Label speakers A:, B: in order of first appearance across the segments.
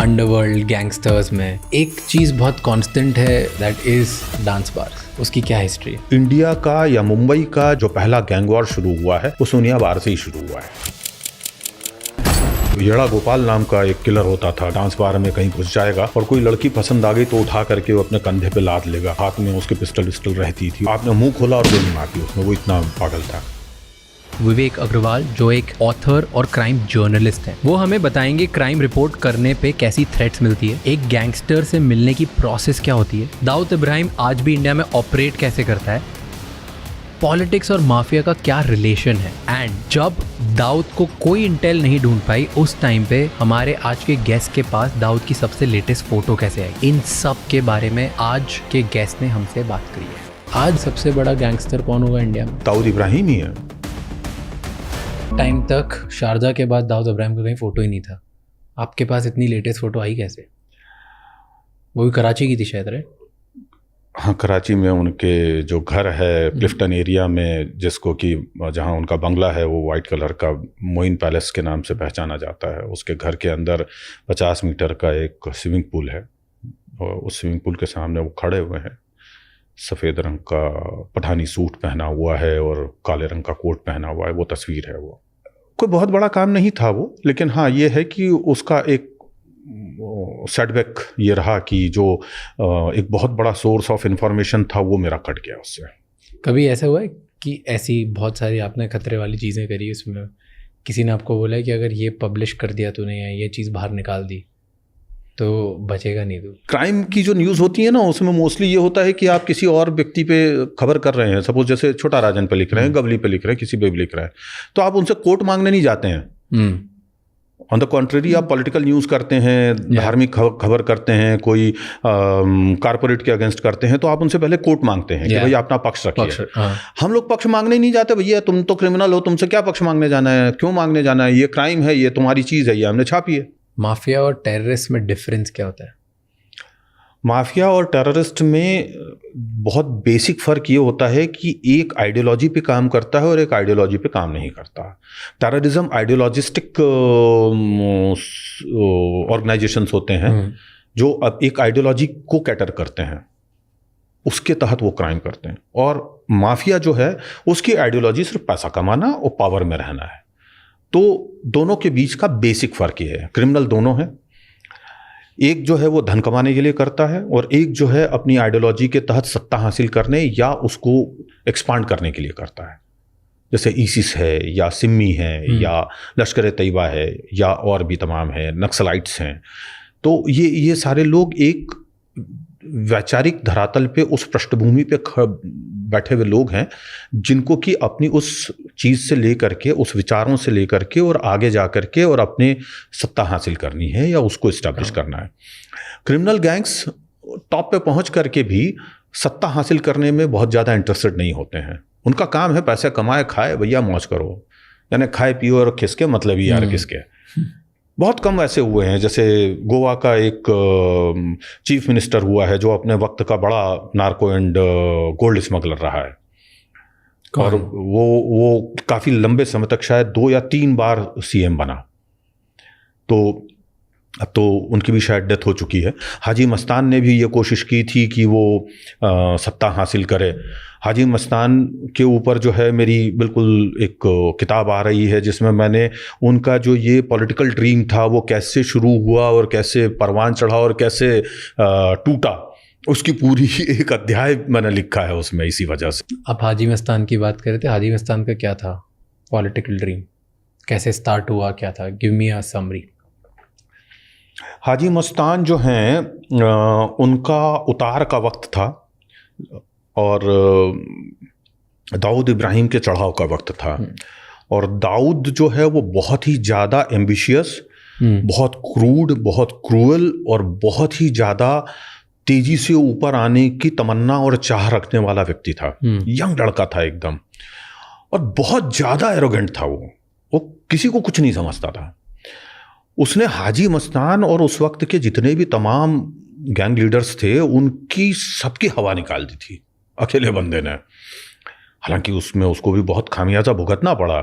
A: Underworld gangsters में एक चीज़ बहुत कांस्टेंट है, दैट इज़ डांस बार। उसकी क्या हिस्ट्री है?
B: इंडिया का या मुंबई का जो पहला गैंग वॉर शुरू हुआ है वो सोनिया बार से ही शुरू हुआ है। येड़ा गोपाल नाम का एक किलर होता था, डांस बार में कहीं घुस जाएगा और कोई लड़की पसंद आ गई तो उठा करके वो अपने कंधे पे लाद लेगा, हाथ में उसके पिस्टल विस्टल रहती थी, आपने मुंह खोला और गोली मार दी उसमें, वो इतना पागल था।
A: विवेक अग्रवाल जो एक ऑथर और क्राइम जर्नलिस्ट हैं, वो हमें बताएंगे क्राइम रिपोर्ट करने पे कैसी थ्रेट्स मिलती है, एक गैंगस्टर से मिलने की प्रोसेस क्या होती है, दाऊद इब्राहिम आज भी इंडिया में ऑपरेट कैसे करता है, पॉलिटिक्स और माफिया का क्या रिलेशन है, एंड जब दाऊद को कोई इंटेल नहीं ढूंढ पाई उस टाइम पे हमारे आज के गेस्ट के पास दाऊद की सबसे लेटेस्ट फोटो कैसे आई, इन सब के बारे में आज के गेस्ट ने हमसे बात करी है। आज सबसे बड़ा गैंगस्टर कौन होगा इंडिया में?
B: दाऊद इब्राहिम ही है।
A: टाइम तक शारजा के बाद दाऊद इब्राहिम का कहीं फोटो ही नहीं था, आपके पास इतनी लेटेस्ट फोटो आई कैसे? वो भी कराची की थी शायद, राइट?
B: हाँ, कराची में उनके जो घर है क्लिफ्टन एरिया में, जिसको कि जहाँ उनका बंगला है वो वाइट कलर का मोइन पैलेस के नाम से पहचाना जाता है, उसके घर के अंदर 50 मीटर का एक स्विमिंग पूल है और उस स्विमिंग पूल के सामने वो खड़े हुए हैं, सफ़ेद रंग का पठानी सूट पहना हुआ है और काले रंग का कोट पहना हुआ है, वो तस्वीर है। वो कोई बहुत बड़ा काम नहीं था वो, लेकिन हाँ ये है कि उसका एक सेटबैक ये रहा कि जो एक बहुत बड़ा सोर्स ऑफ इंफॉर्मेशन था वो मेरा कट गया उससे।
A: कभी ऐसा हुआ है कि ऐसी बहुत सारी आपने खतरे वाली चीज़ें करी, उसमें किसी ने आपको बोला है कि अगर ये पब्लिश कर दिया तूने या ये चीज़ बाहर निकाल दी तो बचेगा नहीं तू?
B: क्राइम की जो न्यूज़ होती है ना, उसमें मोस्टली ये होता है कि आप किसी और व्यक्ति पे खबर कर रहे हैं, सपोज जैसे छोटा राजन पे लिख रहे हैं, गवली पे लिख रहे हैं, किसी पे भी लिख रहे हैं, तो आप उनसे कोट मांगने नहीं जाते हैं। ऑन द कॉन्ट्रेरी आप पॉलिटिकल न्यूज़ करते हैं, धार्मिक खबर करते हैं, कोई कारपोरेट के अगेंस्ट करते हैं, तो आप उनसे पहले कोर्ट मांगते हैं कि भैया अपना पक्ष रखिए। हम लोग पक्ष मांगने नहीं जाते, भैया तुम तो क्रिमिनल हो, तुमसे क्या पक्ष मांगने जाना है, क्यों मांगने जाना है, ये क्राइम है, ये तुम्हारी चीज़ है, ये हमने छापी है।
A: माफिया और टेररिस्ट में डिफरेंस क्या होता है?
B: माफिया और टेररिस्ट में बहुत बेसिक फ़र्क ये होता है कि एक आइडियोलॉजी पे काम करता है और एक आइडियोलॉजी पे काम नहीं करता। टेररिज्म आइडियोलॉजिस्टिक ऑर्गेनाइजेशंस होते हैं जो अब एक आइडियोलॉजी को कैटर करते हैं, उसके तहत वो क्राइम करते हैं, और माफिया जो है उसकी आइडियोलॉजी सिर्फ पैसा कमाना और पावर में रहना है। तो दोनों के बीच का बेसिक फ़र्क ये है। क्रिमिनल दोनों हैं, एक जो है वो धन कमाने के लिए करता है और एक जो है अपनी आइडियोलॉजी के तहत सत्ता हासिल करने या उसको एक्सपांड करने के लिए करता है, जैसे ईसिस है या सिम्मी है या लश्कर तैयबा है या और भी तमाम है, नक्सलाइट्स हैं। तो ये सारे लोग एक वैचारिक धरातल पे उस पृष्ठभूमि पे बैठे हुए लोग हैं जिनको कि अपनी उस चीज़ से लेकर के, उस विचारों से लेकर के और आगे जा कर के और अपने सत्ता हासिल करनी है या उसको इस्टेब्लिश करना है। क्रिमिनल गैंग्स टॉप पे पहुंच करके भी सत्ता हासिल करने में बहुत ज़्यादा इंटरेस्टेड नहीं होते हैं। उनका काम है पैसे कमाए, खाए, भैया मौज करो, यानी खाए पियो और खिसके, मतलब ही यार किसके। बहुत कम ऐसे हुए हैं, जैसे गोवा का एक चीफ मिनिस्टर हुआ है जो अपने वक्त का बड़ा नार्को एंड गोल्ड स्मगलर रहा है, और वो काफ़ी लंबे समय तक, शायद 2 या 3 बार सीएम बना। तो अब तो उनकी भी शायद डेथ हो चुकी है। हाजी मस्तान ने भी ये कोशिश की थी कि वो सत्ता हासिल करे। हाजी मस्तान के ऊपर जो है मेरी बिल्कुल एक किताब आ रही है जिसमें मैंने उनका जो ये पॉलिटिकल ड्रीम था वो कैसे शुरू हुआ और कैसे परवान चढ़ा और कैसे टूटा, उसकी पूरी एक अध्याय मैंने लिखा है उसमें, इसी वजह से।
A: आप हाजी मस्तान की बात कर रहे थे, हाजी मस्तान का क्या था पॉलिटिकल ड्रीम, कैसे स्टार्ट हुआ, क्या था? Give me a summary.
B: Haji Mastan जो हैं उनका उतार का वक्त था और दाऊद इब्राहिम के चढ़ाव का वक्त था, और दाऊद जो है वो बहुत ही ज़्यादा एम्बिशियस, बहुत क्रूड, बहुत क्रूअल और बहुत ही ज़्यादा तेज़ी से ऊपर आने की तमन्ना और चाह रखने वाला व्यक्ति था। यंग लड़का था एकदम, और बहुत ज़्यादा एरोगेंट था। वो किसी को कुछ नहीं समझता था। उसने हाजी मस्तान और उस वक्त के जितने भी तमाम गैंग लीडर्स थे उनकी सबकी हवा निकाल दी थी अकेले बंदे ने। हालांकि उसमें उसको भी बहुत खामियाजा भुगतना पड़ा।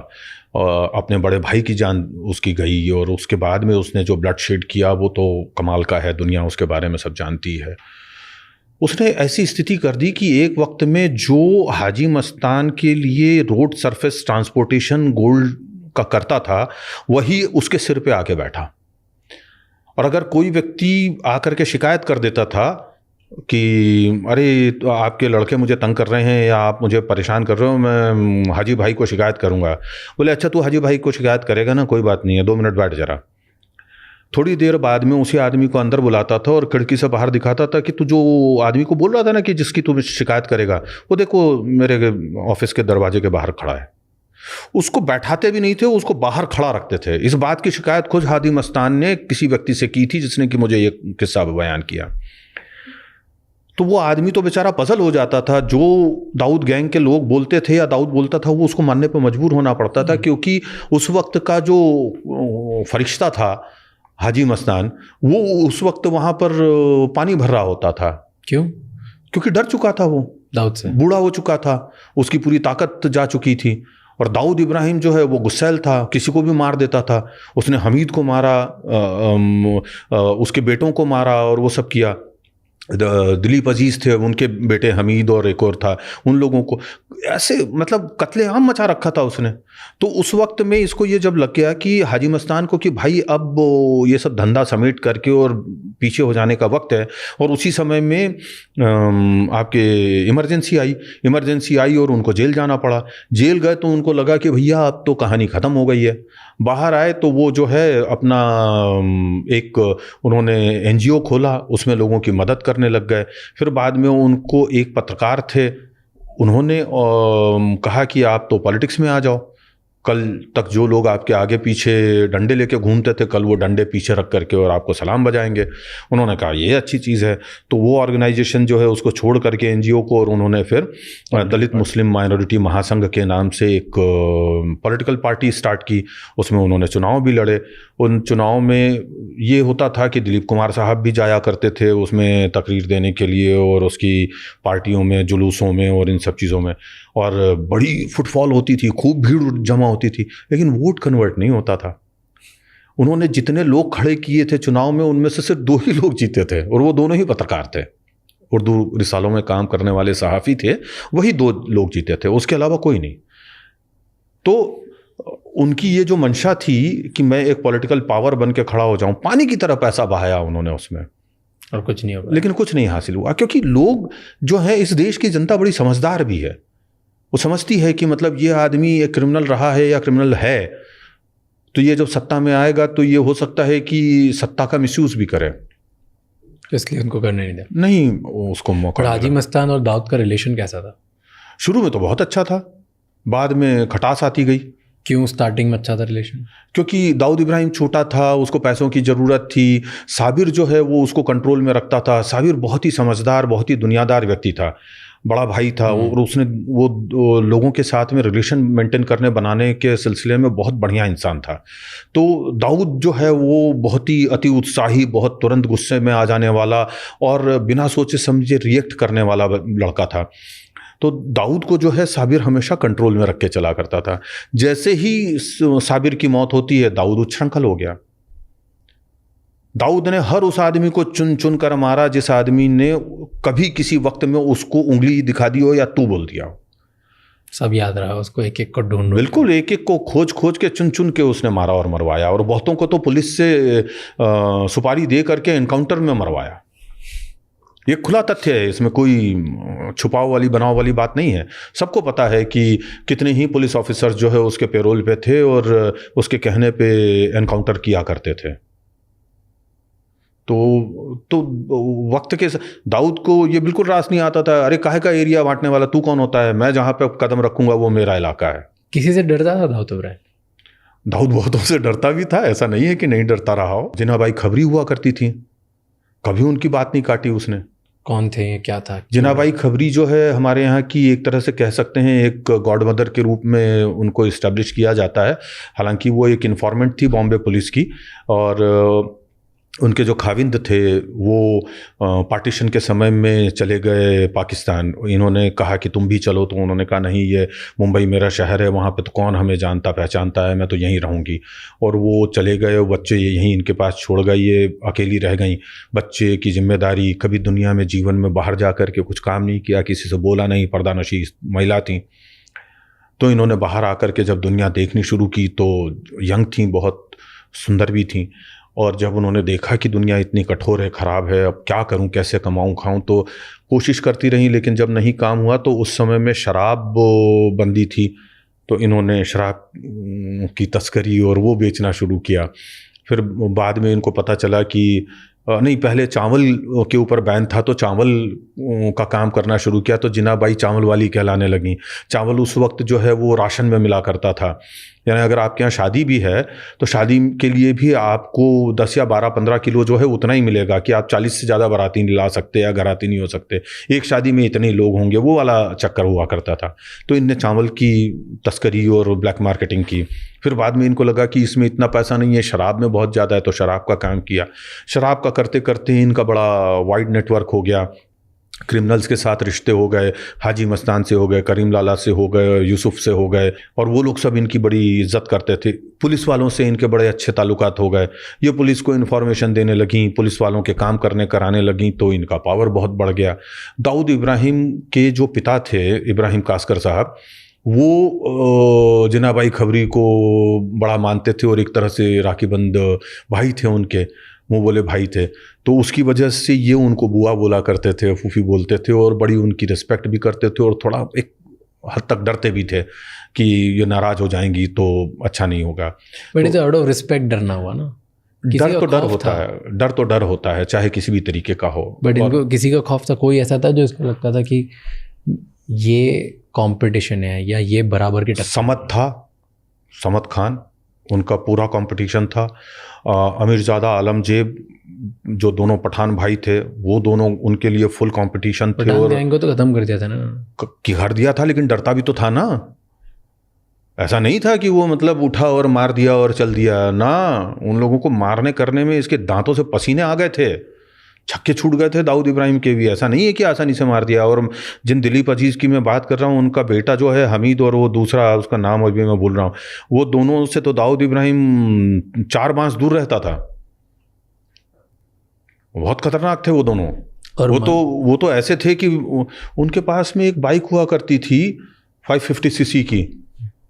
B: अपने बड़े भाई की जान उसकी गई, और उसके बाद में उसने जो ब्लड शेड किया वो तो कमाल का है, दुनिया उसके बारे में सब जानती है। उसने ऐसी स्थिति कर दी कि एक वक्त में जो हाजी मस्तान के लिए रोड सरफेस ट्रांसपोर्टेशन गोल्ड का करता था वही उसके सिर पे आके बैठा। और अगर कोई व्यक्ति आकर के शिकायत कर देता था कि अरे तो आपके लड़के मुझे तंग कर रहे हैं या आप मुझे परेशान कर रहे हो, मैं हाजी भाई को शिकायत करूंगा। बोले अच्छा तू हाजी भाई को शिकायत करेगा ना, कोई बात नहीं है, 2 मिनट बैठ जरा। थोड़ी देर बाद में उसी आदमी को अंदर बुलाता था और खिड़की से बाहर दिखाता था कि तू जो आदमी को बोल रहा था ना कि जिसकी तू शिकायत करेगा, वो देखो मेरे ऑफिस के दरवाजे के बाहर खड़ा है। उसको बैठाते भी नहीं थे, उसको बाहर खड़ा रखते थे। इस बात की शिकायत खुद हादी मस्तान ने किसी व्यक्ति से की थी जिसने कि मुझे ये किस्सा बयान किया। तो वो आदमी तो बेचारा पजल हो जाता था, जो दाऊद गैंग के लोग बोलते थे या दाऊद बोलता था वो उसको मानने पर मजबूर होना पड़ता था, क्योंकि उस वक्त का जो फरिश्ता था हाजी मस्तान, वो उस वक्त वहां पर पानी भर रहा होता था।
A: क्यों?
B: क्योंकि डर चुका था, वो दाऊद से बूढ़ा हो चुका था, उसकी पूरी ताकत जा चुकी थी। और दाऊद इब्राहिम जो है वो गुस्सैल था, किसी को भी मार देता था। उसने हमीद को मारा, उसके बेटों को मारा और वो सब किया। दिलीप अजीज थे, उनके बेटे हमीद और एक और था, उन लोगों को ऐसे मतलब कत्लेआम मचा रखा था उसने। तो उस वक्त में इसको ये जब लग गया कि हाजी मस्तान को कि भाई अब ये सब धंधा समेट करके और पीछे हो जाने का वक्त है, और उसी समय में आपके इमरजेंसी आई और उनको जेल जाना पड़ा। जेल गए तो उनको लगा कि भैया अब तो कहानी ख़त्म हो गई है। बाहर आए तो वो जो है अपना एक उन्होंने एनजीओ खोला, उसमें लोगों की मदद करने लग गए। फिर बाद में उनको एक पत्रकार थे, उन्होंने कहा कि आप तो पॉलिटिक्स में आ जाओ, कल तक जो लोग आपके आगे पीछे डंडे लेके घूमते थे, कल वो डंडे पीछे रख करके और आपको सलाम बजाएंगे। उन्होंने कहा ये अच्छी चीज़ है। तो वो ऑर्गेनाइजेशन जो है उसको छोड़ करके एनजीओ को, और उन्होंने फिर दलित मुस्लिम माइनॉरिटी महासंघ के नाम से एक पॉलिटिकल पार्टी स्टार्ट की। उसमें उन्होंने चुनाव भी लड़े। उन चुनाव में ये होता था कि दिलीप कुमार साहब भी जाया करते थे उसमें तकरीर देने के लिए, और उसकी पार्टियों में, जुलूसों में और इन सब चीज़ों में, और बड़ी फुटफॉल होती थी, खूब भीड़ जमा होती थी, लेकिन वोट कन्वर्ट नहीं होता था। उन्होंने जितने लोग खड़े किए थे चुनाव में, उनमें से सिर्फ 2 ही लोग जीते थे, और वो दोनों ही पत्रकार थे, उर्दू रिसालों में काम करने वाले सहाफ़ी थे, वही 2 लोग जीते थे, उसके अलावा कोई नहीं। तो उनकी ये जो मंशा थी कि मैं एक पॉलिटिकल पावर बन के खड़ा हो जाऊं, पानी की तरह पैसा बहाया उन्होंने उसमें,
A: और कुछ नहीं हुआ। लेकिन
B: कुछ नहीं हासिल हुआ, क्योंकि लोग जो है, इस देश की जनता बड़ी समझदार भी है। वो समझती है कि मतलब ये आदमी एक क्रिमिनल रहा है या क्रिमिनल है, तो ये जब सत्ता में आएगा तो ये हो सकता है कि सत्ता का मिसयूज भी करे,
A: इसलिए उनको करने नहीं दिया।
B: नहीं, उसको मौका।
A: हाजी मस्तान और दाऊद का रिलेशन कैसा था?
B: शुरू में तो बहुत अच्छा था, बाद में खटास आती गई।
A: क्यों स्टार्टिंग में अच्छा था रिलेशन?
B: क्योंकि दाऊद इब्राहिम छोटा था, उसको पैसों की ज़रूरत थी। साबिर जो है वो उसको कंट्रोल में रखता था। साबिर बहुत ही समझदार, बहुत ही दुनियादार व्यक्ति था, बड़ा भाई था, और उसने वो लोगों के साथ में रिलेशन मेंटेन करने बनाने के सिलसिले में बहुत बढ़िया इंसान था। तो दाऊद जो है वो बहुत ही अति उत्साही, बहुत तुरंत गुस्से में आ जाने वाला और बिना सोचे समझे रिएक्ट करने वाला लड़का था। तो दाऊद को जो है साबिर हमेशा कंट्रोल में रख के चला करता था। जैसे ही साबिर की मौत होती है, दाऊद उच्छृंखल हो गया। दाऊद ने हर उस आदमी को चुन चुन कर मारा जिस आदमी ने कभी किसी वक्त में उसको उंगली दिखा दी हो या तू बोल दिया हो।
A: सब याद रहा उसको, एक एक को ढूंढ,
B: बिल्कुल एक एक को खोज खोज के चुन चुन के उसने मारा और मरवाया, और बहुतों को तो पुलिस से सुपारी दे करके एनकाउंटर में मरवाया। ये खुला तथ्य है, इसमें कोई छुपाव वाली बनाव वाली बात नहीं है। सबको पता है कि कितने ही पुलिस ऑफिसर्स जो है उसके पेरोल पे थे और उसके कहने पे एनकाउंटर किया करते थे। तो वक्त के दाऊद को ये बिल्कुल रास नहीं आता था, अरे काहे का एरिया बांटने वाला, तू कौन होता है, मैं जहां पे कदम रखूंगा वो मेरा इलाका है।
A: किसी से डरता था दाऊद इब्राहिम?
B: दाऊद बहुतों से डरता भी था, ऐसा नहीं है कि नहीं डरता रहा हो। जिन्ना बाई खबरी हुआ करती थी, कभी उनकी बात नहीं काटी उसने।
A: कौन थे, क्या था?
B: जिनाबाई खबरी जो है हमारे यहाँ की एक तरह से कह सकते हैं एक गॉड मदर के रूप में उनको इस्टेब्लिश किया जाता है। हालांकि वो एक इन्फॉर्मेंट थी बॉम्बे पुलिस की, और उनके जो खाविंद थे वो पार्टीशन के समय में चले गए पाकिस्तान। इन्होंने कहा कि तुम भी चलो, तो उन्होंने कहा नहीं, ये मुंबई मेरा शहर है, वहाँ पे तो कौन हमें जानता पहचानता है, मैं तो यहीं रहूँगी। और वो चले गए, बच्चे यहीं इनके पास छोड़ गए, ये अकेली रह गई। बच्चे की जिम्मेदारी, कभी दुनिया में जीवन में बाहर जा कर के कुछ काम नहीं किया, किसी से बोला नहीं, पर्दानशी महिला थी। तो इन्होंने बाहर आकर के जब दुनिया देखनी शुरू की तो यंग थी, बहुत सुंदर भी थी। और जब उन्होंने देखा कि दुनिया इतनी कठोर है, ख़राब है, अब क्या करूं, कैसे कमाऊं खाऊं, तो कोशिश करती रही। लेकिन जब नहीं काम हुआ तो उस समय में शराब बंदी थी, तो इन्होंने शराब की तस्करी और वो बेचना शुरू किया। फिर बाद में इनको पता चला कि नहीं, पहले चावल के ऊपर बैन था, तो चावल का काम करना शुरू किया, तो जिनाबाई चावल वाली कहलाने लगी। चावल उस वक्त जो है वो राशन में मिला करता था, यानी अगर आपके यहाँ शादी भी है तो शादी के लिए भी आपको 10 या 12-15 किलो जो है उतना ही मिलेगा कि आप 40 से ज़्यादा बाराती नहीं ला सकते या घराती नहीं हो सकते, एक शादी में इतने लोग होंगे, वो वाला चक्कर हुआ करता था। तो इनने चावल की तस्करी और ब्लैक मार्केटिंग की। फिर बाद में इनको लगा कि इसमें इतना पैसा नहीं है, शराब में बहुत ज़्यादा है, तो शराब का काम किया। शराब का करते करते इनका बड़ा वाइड नेटवर्क हो गया, क्रिमिनल्स के साथ रिश्ते हो गए, हाजी मस्तान से हो गए, करीम लाला से हो गए, यूसुफ से हो गए, और वो लोग सब इनकी बड़ी इज्जत करते थे। पुलिस वालों से इनके बड़े अच्छे ताल्लुकात हो गए, ये पुलिस को इन्फॉर्मेशन देने लगी, पुलिस वालों के काम कराने लगी, तो इनका पावर बहुत बढ़ गया। दाऊद इब्राहिम के जो पिता थे, इब्राहिम कास्कर साहब, वो जिनाबाई खबरी को बड़ा मानते थे और एक तरह से राखीबंद भाई थे उनके, मुँह बोले भाई थे। तो उसकी वजह से ये उनको बुआ बोला करते थे, फूफी बोलते थे, और बड़ी उनकी रिस्पेक्ट भी करते थे, और थोड़ा एक हद तक डरते भी थे कि ये नाराज़ हो जाएंगी तो अच्छा नहीं होगा।
A: But it's out of respect डरना हुआ ना,
B: डर तो डर होता है, डर तो डर होता है, चाहे किसी भी तरीके का हो।
A: बट इनको किसी का खौफ था? कोई ऐसा था जो इसको लगता था कि ये कंपटीशन है या ये बराबर की टक्कर?
B: समद था, समद खान, उनका पूरा कंपटीशन था। अमीरजादा आलमजेब, जो दोनों पठान भाई थे, वो दोनों उनके लिए फुल कंपटीशन थे। और
A: गैंग को तो खत्म कर दिया था ना,
B: कर दिया था, लेकिन डरता भी तो था ना। ऐसा नहीं था कि वो मतलब उठा और मार दिया और चल दिया ना। उन लोगों को मारने करने में इसके दांतों से पसीने आ गए थे, छक्के छूट गए थे दाऊद इब्राहिम के भी। ऐसा नहीं है कि आसानी से मार दिया। और जिन दिलीप अजीज की मैं बात कर रहा हूँ, उनका बेटा जो है हमीद, और वो दूसरा, उसका नाम अभी मैं भूल रहा हूँ, वो दोनों से तो दाऊद इब्राहिम 4 बांस दूर रहता था। बहुत खतरनाक थे वो दोनों। और वो तो ऐसे थे कि उनके पास में एक बाइक हुआ करती थी 550 सीसी की।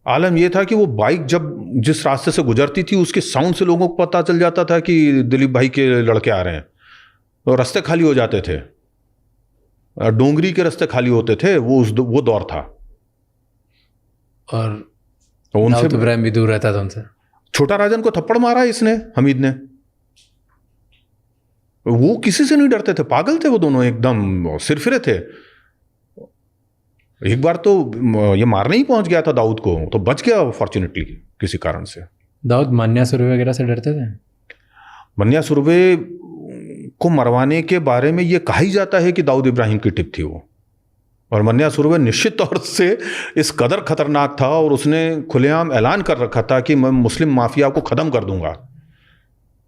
B: आलम ये था कि वो बाइक जब जिस रास्ते से गुजरती थी, उसके साउंड से लोगों को पता चल जाता था कि दिलीप भाई के लड़के आ रहे हैं, और रास्ते खाली हो जाते थे, डोंगरी के रास्ते खाली होते थे। वो दौर था।
A: और उनसे इब्राहिम भी दूर रहता था उनसे।
B: छोटा राजन को थप्पड़ मारा इसने, हमीद ने। वो किसी से नहीं डरते थे, पागल थे वो दोनों, एकदम सिरफिरे थे। एक बार तो ये मारने ही पहुंच गया था दाऊद को, तो बच गया फॉर्चुनेटली किसी कारण से।
A: दाऊद मन्या सुरवे वगैरह से डरते थे?
B: मन्या सुरवे को मरवाने के बारे में ये कहा ही जाता है कि दाऊद इब्राहिम की टिप थी वो। और मन्या सुरवे निश्चित तौर से इस कदर खतरनाक था, और उसने खुलेआम ऐलान कर रखा था कि मैं मुस्लिम माफिया को ख़त्म कर दूंगा।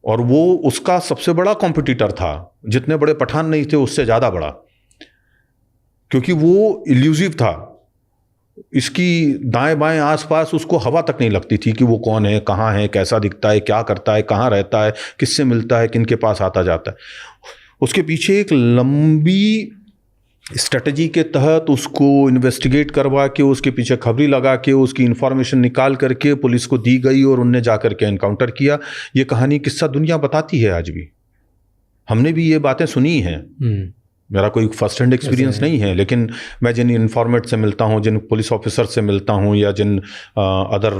B: और वो उसका सबसे बड़ा कॉम्पिटिटर था, जितने बड़े पठान नहीं थे उससे ज़्यादा बड़ा, क्योंकि वो इल्यूसिव था। इसकी दाएं बाएं आसपास उसको हवा तक नहीं लगती थी कि वो कौन है, कहाँ है, कैसा दिखता है, क्या करता है, कहाँ रहता है, किससे मिलता है, किन के पास आता जाता है। उसके पीछे एक लंबी स्ट्रेटजी के तहत उसको इन्वेस्टिगेट करवा के, उसके पीछे खबरी लगा के, उसकी इंफॉर्मेशन निकाल करके पुलिस को दी गई, और उनने जा करके एनकाउंटर किया। ये कहानी किस्सा दुनिया बताती है आज भी। हमने भी ये बातें सुनी हैं। मेरा कोई फर्स्ट हैंड एक्सपीरियंस नहीं है, लेकिन मैं जिन इन्फॉर्मेट से मिलता हूँ, जिन पुलिस ऑफिसर से मिलता हूँ, या जिन अदर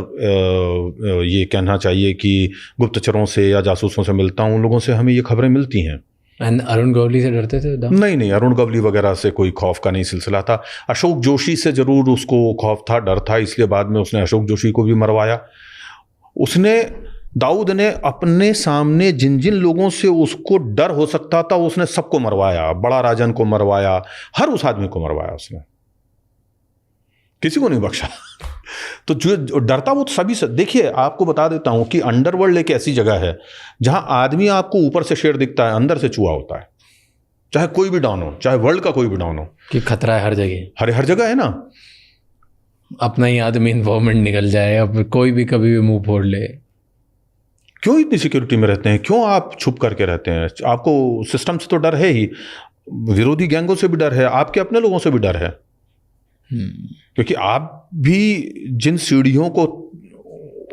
B: ये कहना चाहिए कि गुप्तचरों से या जासूसों से मिलता हूँ, उन लोगों से हमें ये खबरें मिलती हैं।
A: अरुण गवली से डरते थे?
B: नहीं, अरुण गवली वगैरह से कोई खौफ का नहीं सिलसिला था। अशोक जोशी से जरूर उसको खौफ था, डर था, इसलिए बाद में उसने अशोक जोशी को भी मरवाया। दाऊद ने अपने सामने जिन जिन लोगों से उसको डर हो सकता था, उसने सबको मरवाया। बड़ा राजन को मरवाया, हर उस आदमी को मरवाया उसने, किसी को नहीं बख्शा। तो जो डरता वो सभी से। देखिए आपको बता देता हूं कि अंडरवर्ल्ड एक ऐसी जगह है जहां आदमी आपको ऊपर से शेर दिखता है, अंदर से चूहा होता है। चाहे कोई भी डॉन हो, चाहे वर्ल्ड का कोई भी डॉन हो,
A: कि खतरा है हर जगह,
B: हर जगह है ना।
A: अपना ही आदमी इन्वॉल्वमेंट निकल जाए, अब कोई भी कभी भी मुंह फोड़ ले।
B: क्यों इतनी सिक्योरिटी में रहते हैं? क्यों आप छुप करके रहते हैं? आपको सिस्टम से तो डर है ही, विरोधी गैंगों से भी डर है, आपके अपने लोगों से भी डर है। क्योंकि आप भी जिन सीढ़ियों को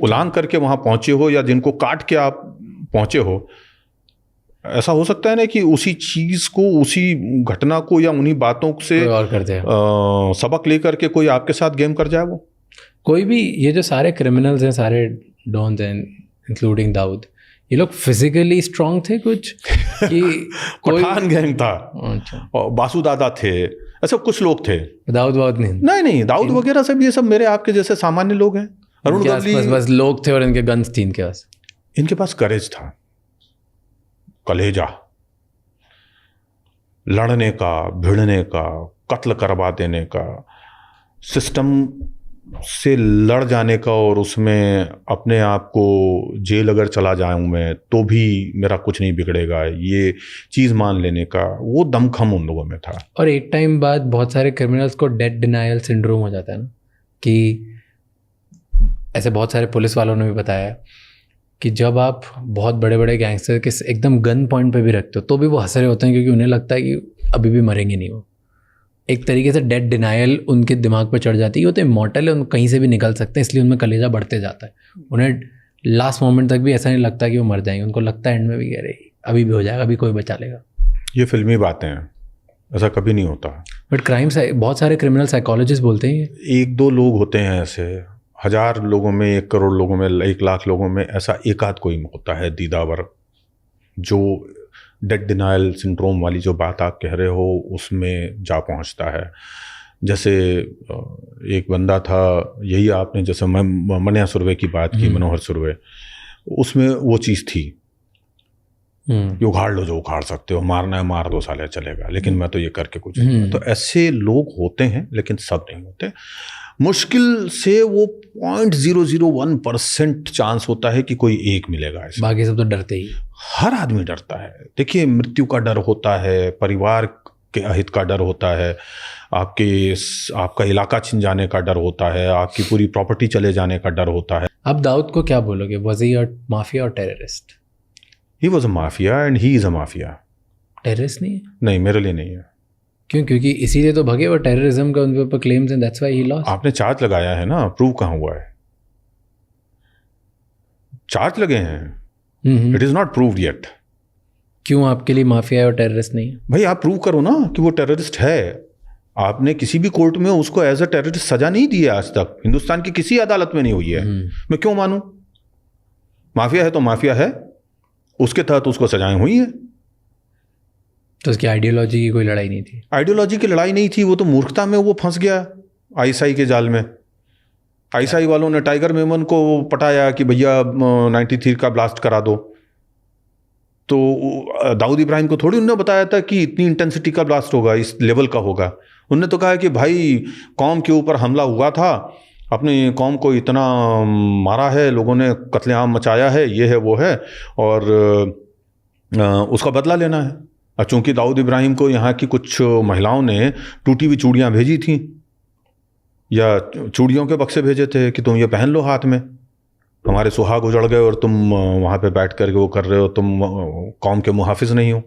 B: उलांग करके वहां पहुंचे हो या जिनको काट के आप पहुंचे हो, ऐसा हो सकता है ना कि उसी चीज को, उसी घटना को या उन्हीं बातों से
A: और करते हैं
B: सबक लेकर के कोई आपके साथ गेम कर जाए। वो
A: कोई भी, ये जो सारे क्रिमिनल्स हैं, सारे डॉन्स हैं इंक्लूडिंग दाऊद, ये लोग फिजिकली स्ट्रांग थे कुछ कि
B: पठान गैंग था,
A: अच्छा,
B: और बासु दादा थे, ऐसे कुछ लोग थे।
A: दाऊद
B: नहीं, दाऊद वगैरह सब ये सब मेरे आपके जैसे सामान्य लोग हैं। अरुण गवली
A: बस लोग थे और इनके गन्स थी इनके पास।
B: इनके पास करेज था, कलेजा, लड़ने का, भिड़ने का, कत्ल करवा देने का, सिस्टम से लड़ जाने का, और उसमें अपने आप को जेल अगर चला जाऊं मैं तो भी मेरा कुछ नहीं बिगड़ेगा, ये चीज़ मान लेने का वो दमखम उन लोगों में था।
A: और एक टाइम बाद बहुत सारे क्रिमिनल्स को डेथ डिनायल सिंड्रोम हो जाता है ना, कि ऐसे बहुत सारे पुलिस वालों ने भी बताया कि जब आप बहुत बड़े बड़े गैंगस्टर के एकदम गन पॉइंट पे भी रखते हो तो भी वो हंस रहे होते हैं, क्योंकि उन्हें लगता है कि अभी भी मरेंगे नहीं वो। एक तरीके से डेथ डिनायल उनके दिमाग पे चढ़ जाती है। वो तो इमॉर्टल है, उन कहीं से भी निकल सकते हैं, इसलिए उनमें कलेजा बढ़ते जाता है। उन्हें लास्ट मोमेंट तक भी ऐसा नहीं लगता कि वो मर जाएंगे, उनको लगता है एंड में भी कह रहे अभी भी हो जाएगा, अभी कोई बचा लेगा।
B: ये फिल्मी बातें हैं, ऐसा कभी नहीं होता।
A: बट क्राइम बहुत सारे क्रिमिनल साइकोलॉजिस्ट बोलते हैं
B: एक दो लोग होते हैं ऐसे, 1000 लोगों में, 1 करोड़ लोगों में, 1 लाख लोगों में ऐसा एक आध कोई होता है दीदावर, जो डेथ डिनायल सिंड्रोम वाली जो बात आप कह रहे हो उसमें जा पहुंचता है। जैसे एक बंदा था, यही आपने जैसे मन्या सुरवे की बात की, मनोहर सुरवे, उसमें वो चीज़ थी कि उखाड़ लो जो उखाड़ सकते हो, मारना है मार दो साले चलेगा, लेकिन मैं तो ये करके कुछ नहीं। तो ऐसे लोग होते हैं, लेकिन सब नहीं होते। मुश्किल से वो 0.001% चांस होता है कि कोई एक मिलेगा ऐसा,
A: बाकी सब तो डरते ही।
B: हर आदमी डरता है। देखिए मृत्यु का डर होता है, परिवार के अहित का डर होता है, आपका इलाका छिन जाने का डर होता है, आपकी पूरी प्रॉपर्टी चले जाने का डर होता है।
A: अब दाऊद को क्या बोलोगे, वाज ही अ माफिया और terrorist?
B: He was a mafia and he is a mafia.
A: Terrorist नहीं है?
B: नहीं, मेरे लिए नहीं है।
A: क्यों? क्योंकि इसीलिए तो भगे वो, टेररिज्म का उनके ऊपर क्लेम्स हैं, दैट्स व्हाई ही लॉस्ट।
B: आपने चार्ज लगाया है ना, प्रूव कहाँ हुआ है? चार्ज लगे हैं, it is not proved yet.
A: क्यों आपके लिए माफिया और टेररिस्ट नहीं है?
B: भाई आप प्रूव करो ना कि वो टेररिस्ट है। आपने किसी भी कोर्ट में उसको एज अ टेररिस्ट सजा नहीं दी है आज तक, हिंदुस्तान की किसी अदालत में नहीं हुई है। मैं क्यों मानूं? माफिया है तो माफिया है, उसके तहत उसको सजाएं हुई है।
A: तो उसकी आइडियोलॉजी की कोई लड़ाई नहीं थी?
B: आइडियोलॉजी की लड़ाई नहीं थी, वो तो मूर्खता में वो फंस गया आईएसआई के जाल में। आईएसआई वालों ने टाइगर मेमन को पटाया कि भैया 93 का ब्लास्ट करा दो, तो दाऊद इब्राहिम को थोड़ी उन्होंने बताया था कि इतनी इंटेंसिटी का ब्लास्ट होगा, इस लेवल का होगा। उन्होंने तो कहा कि भाई कौम के ऊपर हमला हुआ था, अपनी कौम को इतना मारा है लोगों ने, कत्लेआम मचाया है, ये है वो है, और उसका बदला लेना है। और चूंकि दाऊद इब्राहिम को यहाँ की कुछ महिलाओं ने टूटी हुई चूड़ियाँ भेजी थी, या चूड़ियों के बक्से भेजे थे कि तुम ये पहन लो हाथ में, हमारे सुहाग उजड़ गए और तुम वहाँ पे बैठ करके वो कर रहे हो, तुम कौम के मुहाफिज नहीं हो।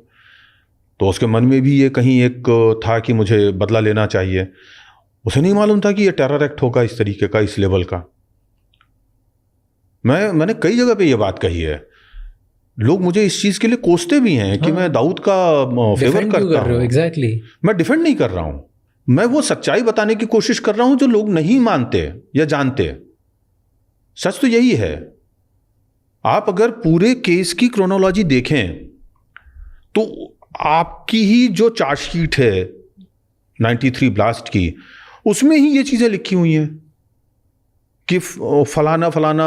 B: तो उसके मन में भी ये कहीं एक था कि मुझे बदला लेना चाहिए। उसे नहीं मालूम था कि ये टेरर एक्ट होगा इस तरीके का, इस लेवल का। मैंने कई जगह पे ये बात कही है, लोग मुझे इस चीज़ के लिए कोसते भी हैं कि मैं दाऊद का फेवर करता हूँ।
A: एग्जैक्टली,
B: मैं डिफेंड नहीं कर रहा हूँ, मैं वो सच्चाई बताने की कोशिश कर रहा हूँ जो लोग नहीं मानते या जानते। सच तो यही है। आप अगर पूरे केस की क्रोनोलॉजी देखें तो आपकी ही जो चार्जशीट है 93 ब्लास्ट की, उसमें ही ये चीज़ें लिखी हुई हैं कि फलाना फलाना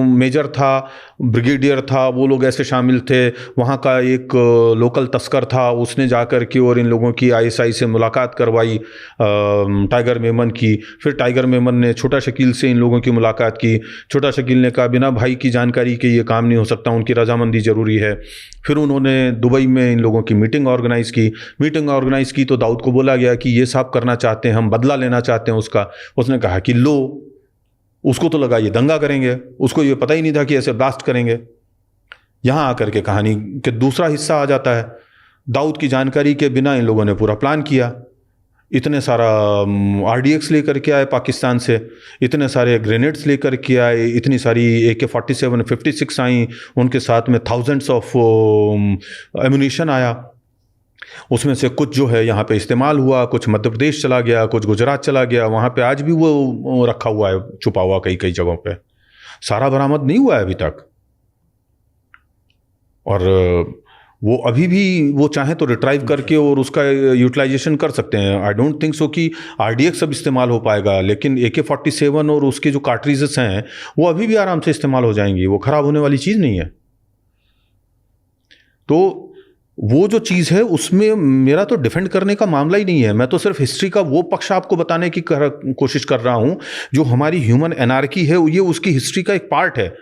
B: मेजर था, ब्रिगेडियर था, वो लोग ऐसे शामिल थे, वहाँ का एक लोकल तस्कर था, उसने जाकर के और इन लोगों की आईएसआई से मुलाकात करवाई टाइगर मेमन की। फिर टाइगर मेमन ने छोटा शकील से इन लोगों की मुलाकात की। छोटा शकील ने कहा बिना भाई की जानकारी के ये काम नहीं हो सकता, उनकी रजामंदी ज़रूरी है। फिर उन्होंने दुबई में इन लोगों की मीटिंग ऑर्गेनाइज़ की तो दाऊद को बोला गया कि ये सब करना चाहते हैं, हम बदला लेना चाहते हैं उसका। उसने कहा कि लो, उसको तो लगा ये दंगा करेंगे, उसको ये पता ही नहीं था कि ऐसे ब्लास्ट करेंगे। यहां आकर के कहानी के दूसरा हिस्सा आ जाता है। दाऊद की जानकारी के बिना इन लोगों ने पूरा प्लान किया। इतने सारा RDX लेकर के आए पाकिस्तान से, इतने सारे ग्रेनेड्स लेकर के आए, इतनी सारी AK-47 56 आई, उनके साथ में थाउजेंड्स ऑफ एम्यूनिशन आया। उसमें से कुछ जो है यहाँ पे इस्तेमाल हुआ, कुछ मध्य प्रदेश चला गया, कुछ गुजरात चला गया। वहाँ पे आज भी वो रखा हुआ है, छुपा हुआ कई कई जगहों पे। सारा बरामद नहीं हुआ है अभी तक। और वो अभी भी वो चाहे तो रिट्राइव करके और उसका यूटिलाइजेशन कर सकते हैं। आई डोंट थिंक सो कि RDX अब इस्तेमाल हो पाएगा, लेकिन AK-47 और उसके जो कार्ट्रिजेस हैं वो अभी भी आराम से इस्तेमाल हो जाएंगी। वो खराब होने वाली चीज़ नहीं है। तो वो जो चीज़ है उसमें मेरा तो डिफेंड करने का मामला ही नहीं है। मैं तो सिर्फ हिस्ट्री का वो पक्ष आपको बताने की कोशिश कर रहा हूँ जो हमारी ह्यूमन एनार्की है, ये उसकी हिस्ट्री का एक पार्ट है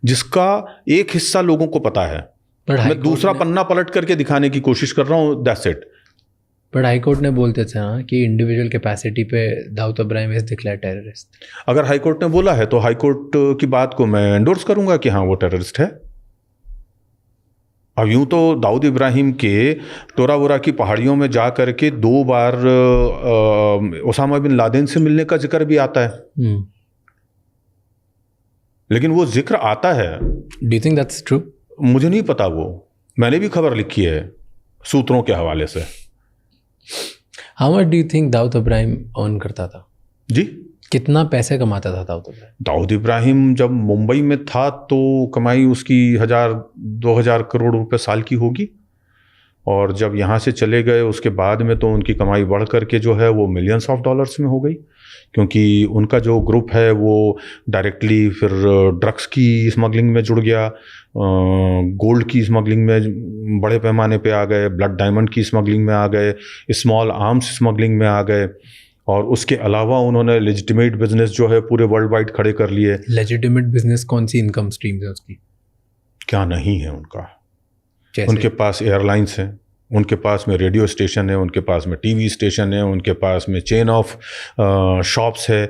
B: जिसका एक हिस्सा लोगों को पता है। मैं दूसरा पन्ना पलट करके दिखाने की कोशिश कर रहा हूँ, दैट्स इट।
A: बट हाईकोर्ट ने बोलते थे हाँ कि इंडिविजुअल कैपेसिटी पे Dawood Ibrahim is declare terrorist.
B: अगर हाईकोर्ट ने बोला है तो हाईकोर्ट की बात को मैं एंडोर्स करूंगा कि हाँ वो टेररिस्ट है। अब यूं तो दाऊद इब्राहिम के टोरा वोरा की पहाड़ियों में जा करके 2 बार ओसामा बिन लादेन से मिलने का जिक्र भी आता है। लेकिन वो जिक्र आता है,
A: do you think that's true?
B: मुझे नहीं पता। वो मैंने भी खबर लिखी है सूत्रों के हवाले से।
A: How much do you think Dawood Ibrahim earn करता था?
B: जी,
A: कितना पैसे कमाता था दाऊद इब्राहिम?
B: दाऊद इब्राहिम जब मुंबई में था तो कमाई उसकी 1000-2000 करोड़ रुपए साल की होगी, और जब यहाँ से चले गए उसके बाद में तो उनकी कमाई बढ़ करके जो है वो मिलियंस ऑफ डॉलर्स में हो गई, क्योंकि उनका जो ग्रुप है वो डायरेक्टली फिर ड्रग्स की स्मगलिंग में जुड़ गया, गोल्ड की स्मगलिंग में बड़े पैमाने पे आ गए, ब्लड डायमंड की स्मगलिंग में आ गए, स्मॉल आर्म्स स्मगलिंग में आ गए, और उसके अलावा उन्होंने लेजिटिमेट बिजनेस जो है पूरे वर्ल्ड वाइड खड़े कर लिए।
A: लेजिटिमेट बिजनेस कौन सी इनकम स्ट्रीम है उसकी? क्या
B: नहीं है उनका? उनके पास एयरलाइंस हैं, उनके पास में रेडियो स्टेशन है, उनके पास में टीवी स्टेशन है, उनके पास में चेन ऑफ शॉप्स है,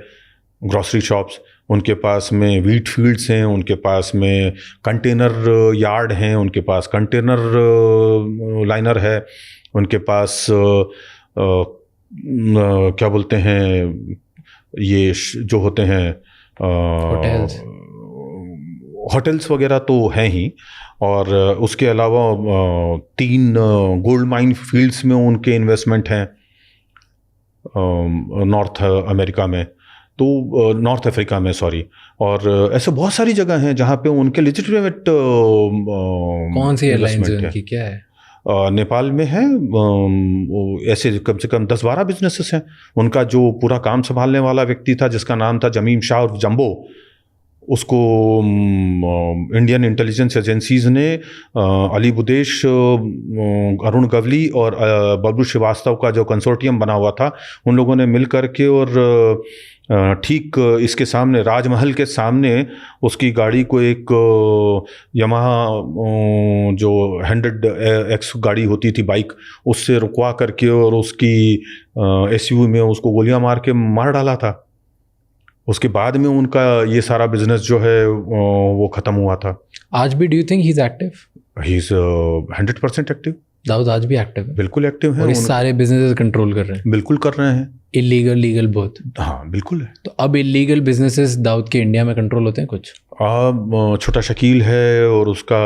B: ग्रॉसरी शॉप्स, उनके पास में व्हीट फील्ड्स हैं, उनके पास में कंटेनर यार्ड हैं, उनके पास कंटेनर लाइनर है, उनके पास क्या बोलते हैं ये जो होते हैं होटल्स वगैरह तो हैं ही, और उसके अलावा 3 गोल्ड माइन फील्ड्स में उनके इन्वेस्टमेंट हैं नॉर्थ अमेरिका में, तो नॉर्थ अफ्रीका में सॉरी, और ऐसे बहुत सारी जगह हैं जहाँ पे उनके लेजिटिमेट
A: कौन सी एयरलाइंस है उनकी, क्या है?
B: नेपाल में है, ऐसे कम से कम 10-12 बिजनेसेस हैं। उनका जो पूरा काम संभालने वाला व्यक्ति था जिसका नाम था जमीम शाह और जंबो, उसको इंडियन इंटेलिजेंस एजेंसीज ने अली बुदेश, अरुण गवली और बबलू श्रीवास्तव का जो कंसोर्टियम बना हुआ था, उन लोगों ने मिल करके और ठीक इसके सामने, राजमहल के सामने उसकी गाड़ी को एक यमाहा जो 100X गाड़ी होती थी बाइक, उससे रुकवा करके और उसकी SUV में उसको गोलियां मार के मार डाला था। उसके बाद में उनका ये सारा बिजनेस जो है वो ख़त्म हुआ था।
A: आज भी do you think he is active?
B: He is 100% active.
A: Dawood आज भी एक्टिव है?
B: बिल्कुल एक्टिव है,
A: और इस सारे बिजनेस कंट्रोल कर रहे हैं?
B: बिल्कुल कर रहे हैं।
A: Illegal legal both?
B: हाँ बिल्कुल है।
A: तो अब इलीगल बिजनेसेस दाऊद के इंडिया में कंट्रोल होते हैं कुछ?
B: छोटा शकील है और उसका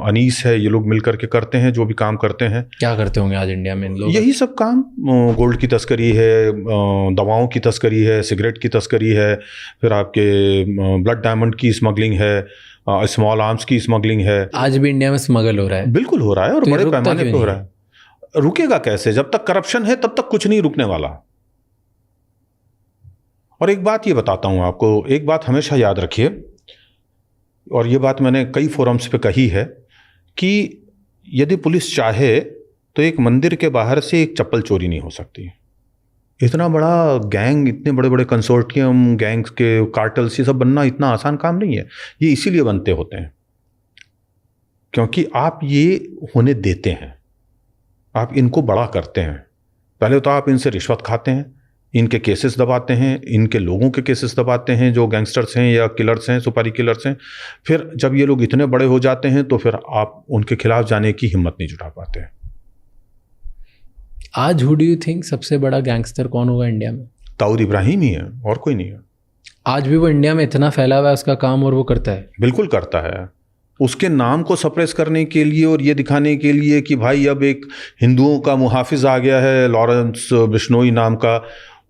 B: अनीस है, ये लोग मिल करके करते हैं जो भी काम करते हैं।
A: क्या करते होंगे आज इंडिया में इन लोग?
B: यही सब काम, गोल्ड की तस्करी है, दवाओं की तस्करी है, सिगरेट की तस्करी है, फिर आपके ब्लड डायमंड की स्मगलिंग है, स्मॉल आर्म्स की स्मगलिंग है।
A: आज भी इंडिया में स्मगल हो रहा है?
B: बिल्कुल हो रहा है, और तो बड़े पैमाने पे हो रहा है। रुकेगा कैसे? जब तक करप्शन है तब तक कुछ नहीं रुकने वाला। और एक बात ये बताता हूँ आपको, एक बात हमेशा याद रखिए, और ये बात मैंने कई फोरम्स पे कही है कि यदि पुलिस चाहे तो एक मंदिर के बाहर से एक चप्पल चोरी नहीं हो सकती। इतना बड़ा गैंग, इतने बड़े बड़े कंसोर्टियम गैंग्स के कार्टल्स, ये सब बनना इतना आसान काम नहीं है। ये इसीलिए बनते होते हैं क्योंकि आप ये होने देते हैं, आप इनको बड़ा करते हैं। पहले तो आप इनसे रिश्वत खाते हैं, इनके केसेस दबाते हैं, इनके लोगों के केसेस दबाते हैं जो गैंगस्टर्स हैं या किलर्स हैं, सुपारी किलर्स हैं। फिर जब ये लोग इतने बड़े हो जाते हैं तो फिर आप उनके खिलाफ जाने की हिम्मत नहीं जुटा पाते हैं।
A: आज हु डू यू थिंक सबसे बड़ा गैंगस्टर कौन होगा इंडिया में?
B: दाऊद इब्राहिम ही है, और कोई नहीं है।
A: आज भी वो इंडिया में इतना फैला हुआ है उसका काम, और वो करता है?
B: बिल्कुल करता है। उसके नाम को सप्रेस करने के लिए और ये दिखाने के लिए कि भाई अब एक हिंदुओं का मुहाफिज आ गया है लॉरेंस बिश्नोई नाम का,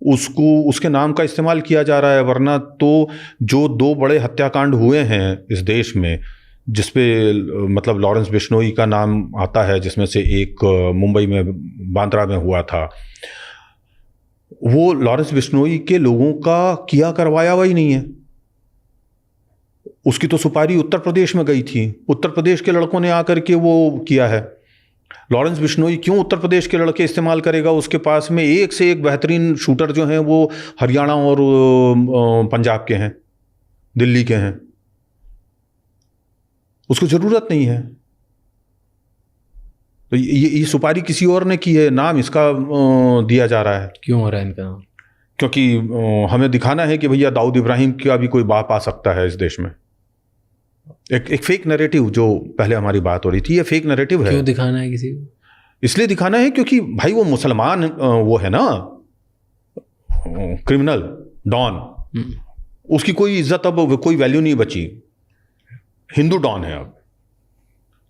B: उसको उसके नाम का इस्तेमाल किया जा रहा है। वरना तो जो 2 बड़े हत्याकांड हुए हैं इस देश में, जिसपे मतलब लॉरेंस बिश्नोई का नाम आता है, जिसमें से एक मुंबई में बांद्रा में हुआ था, वो लॉरेंस बिश्नोई के लोगों का किया करवाया हुआ ही नहीं है। उसकी तो सुपारी उत्तर प्रदेश में गई थी, उत्तर प्रदेश के लड़कों ने आकर के वो किया है। लॉरेंस बिश्नोई क्यों उत्तर प्रदेश के लड़के इस्तेमाल करेगा? उसके पास में एक से एक बेहतरीन शूटर जो हैं वो हरियाणा और पंजाब के हैं, दिल्ली के हैं। उसको जरूरत नहीं है। तो ये सुपारी किसी और ने की है, नाम इसका दिया जा रहा है।
A: क्यों हो रहा है इनका नाम?
B: क्योंकि हमें दिखाना है कि भैया दाऊद इब्राहिम का भी कोई बाप आ सकता है इस देश में। एक फेक नैरेटिव, जो पहले हमारी बात हो रही थी, ये फेक नैरेटिव है।
A: क्यों दिखाना है किसी को?
B: इसलिए दिखाना है क्योंकि भाई वो मुसलमान वो है ना, क्रिमिनल डॉन, उसकी कोई इज्जत अब कोई वैल्यू नहीं बची। हिंदू डॉन है अब।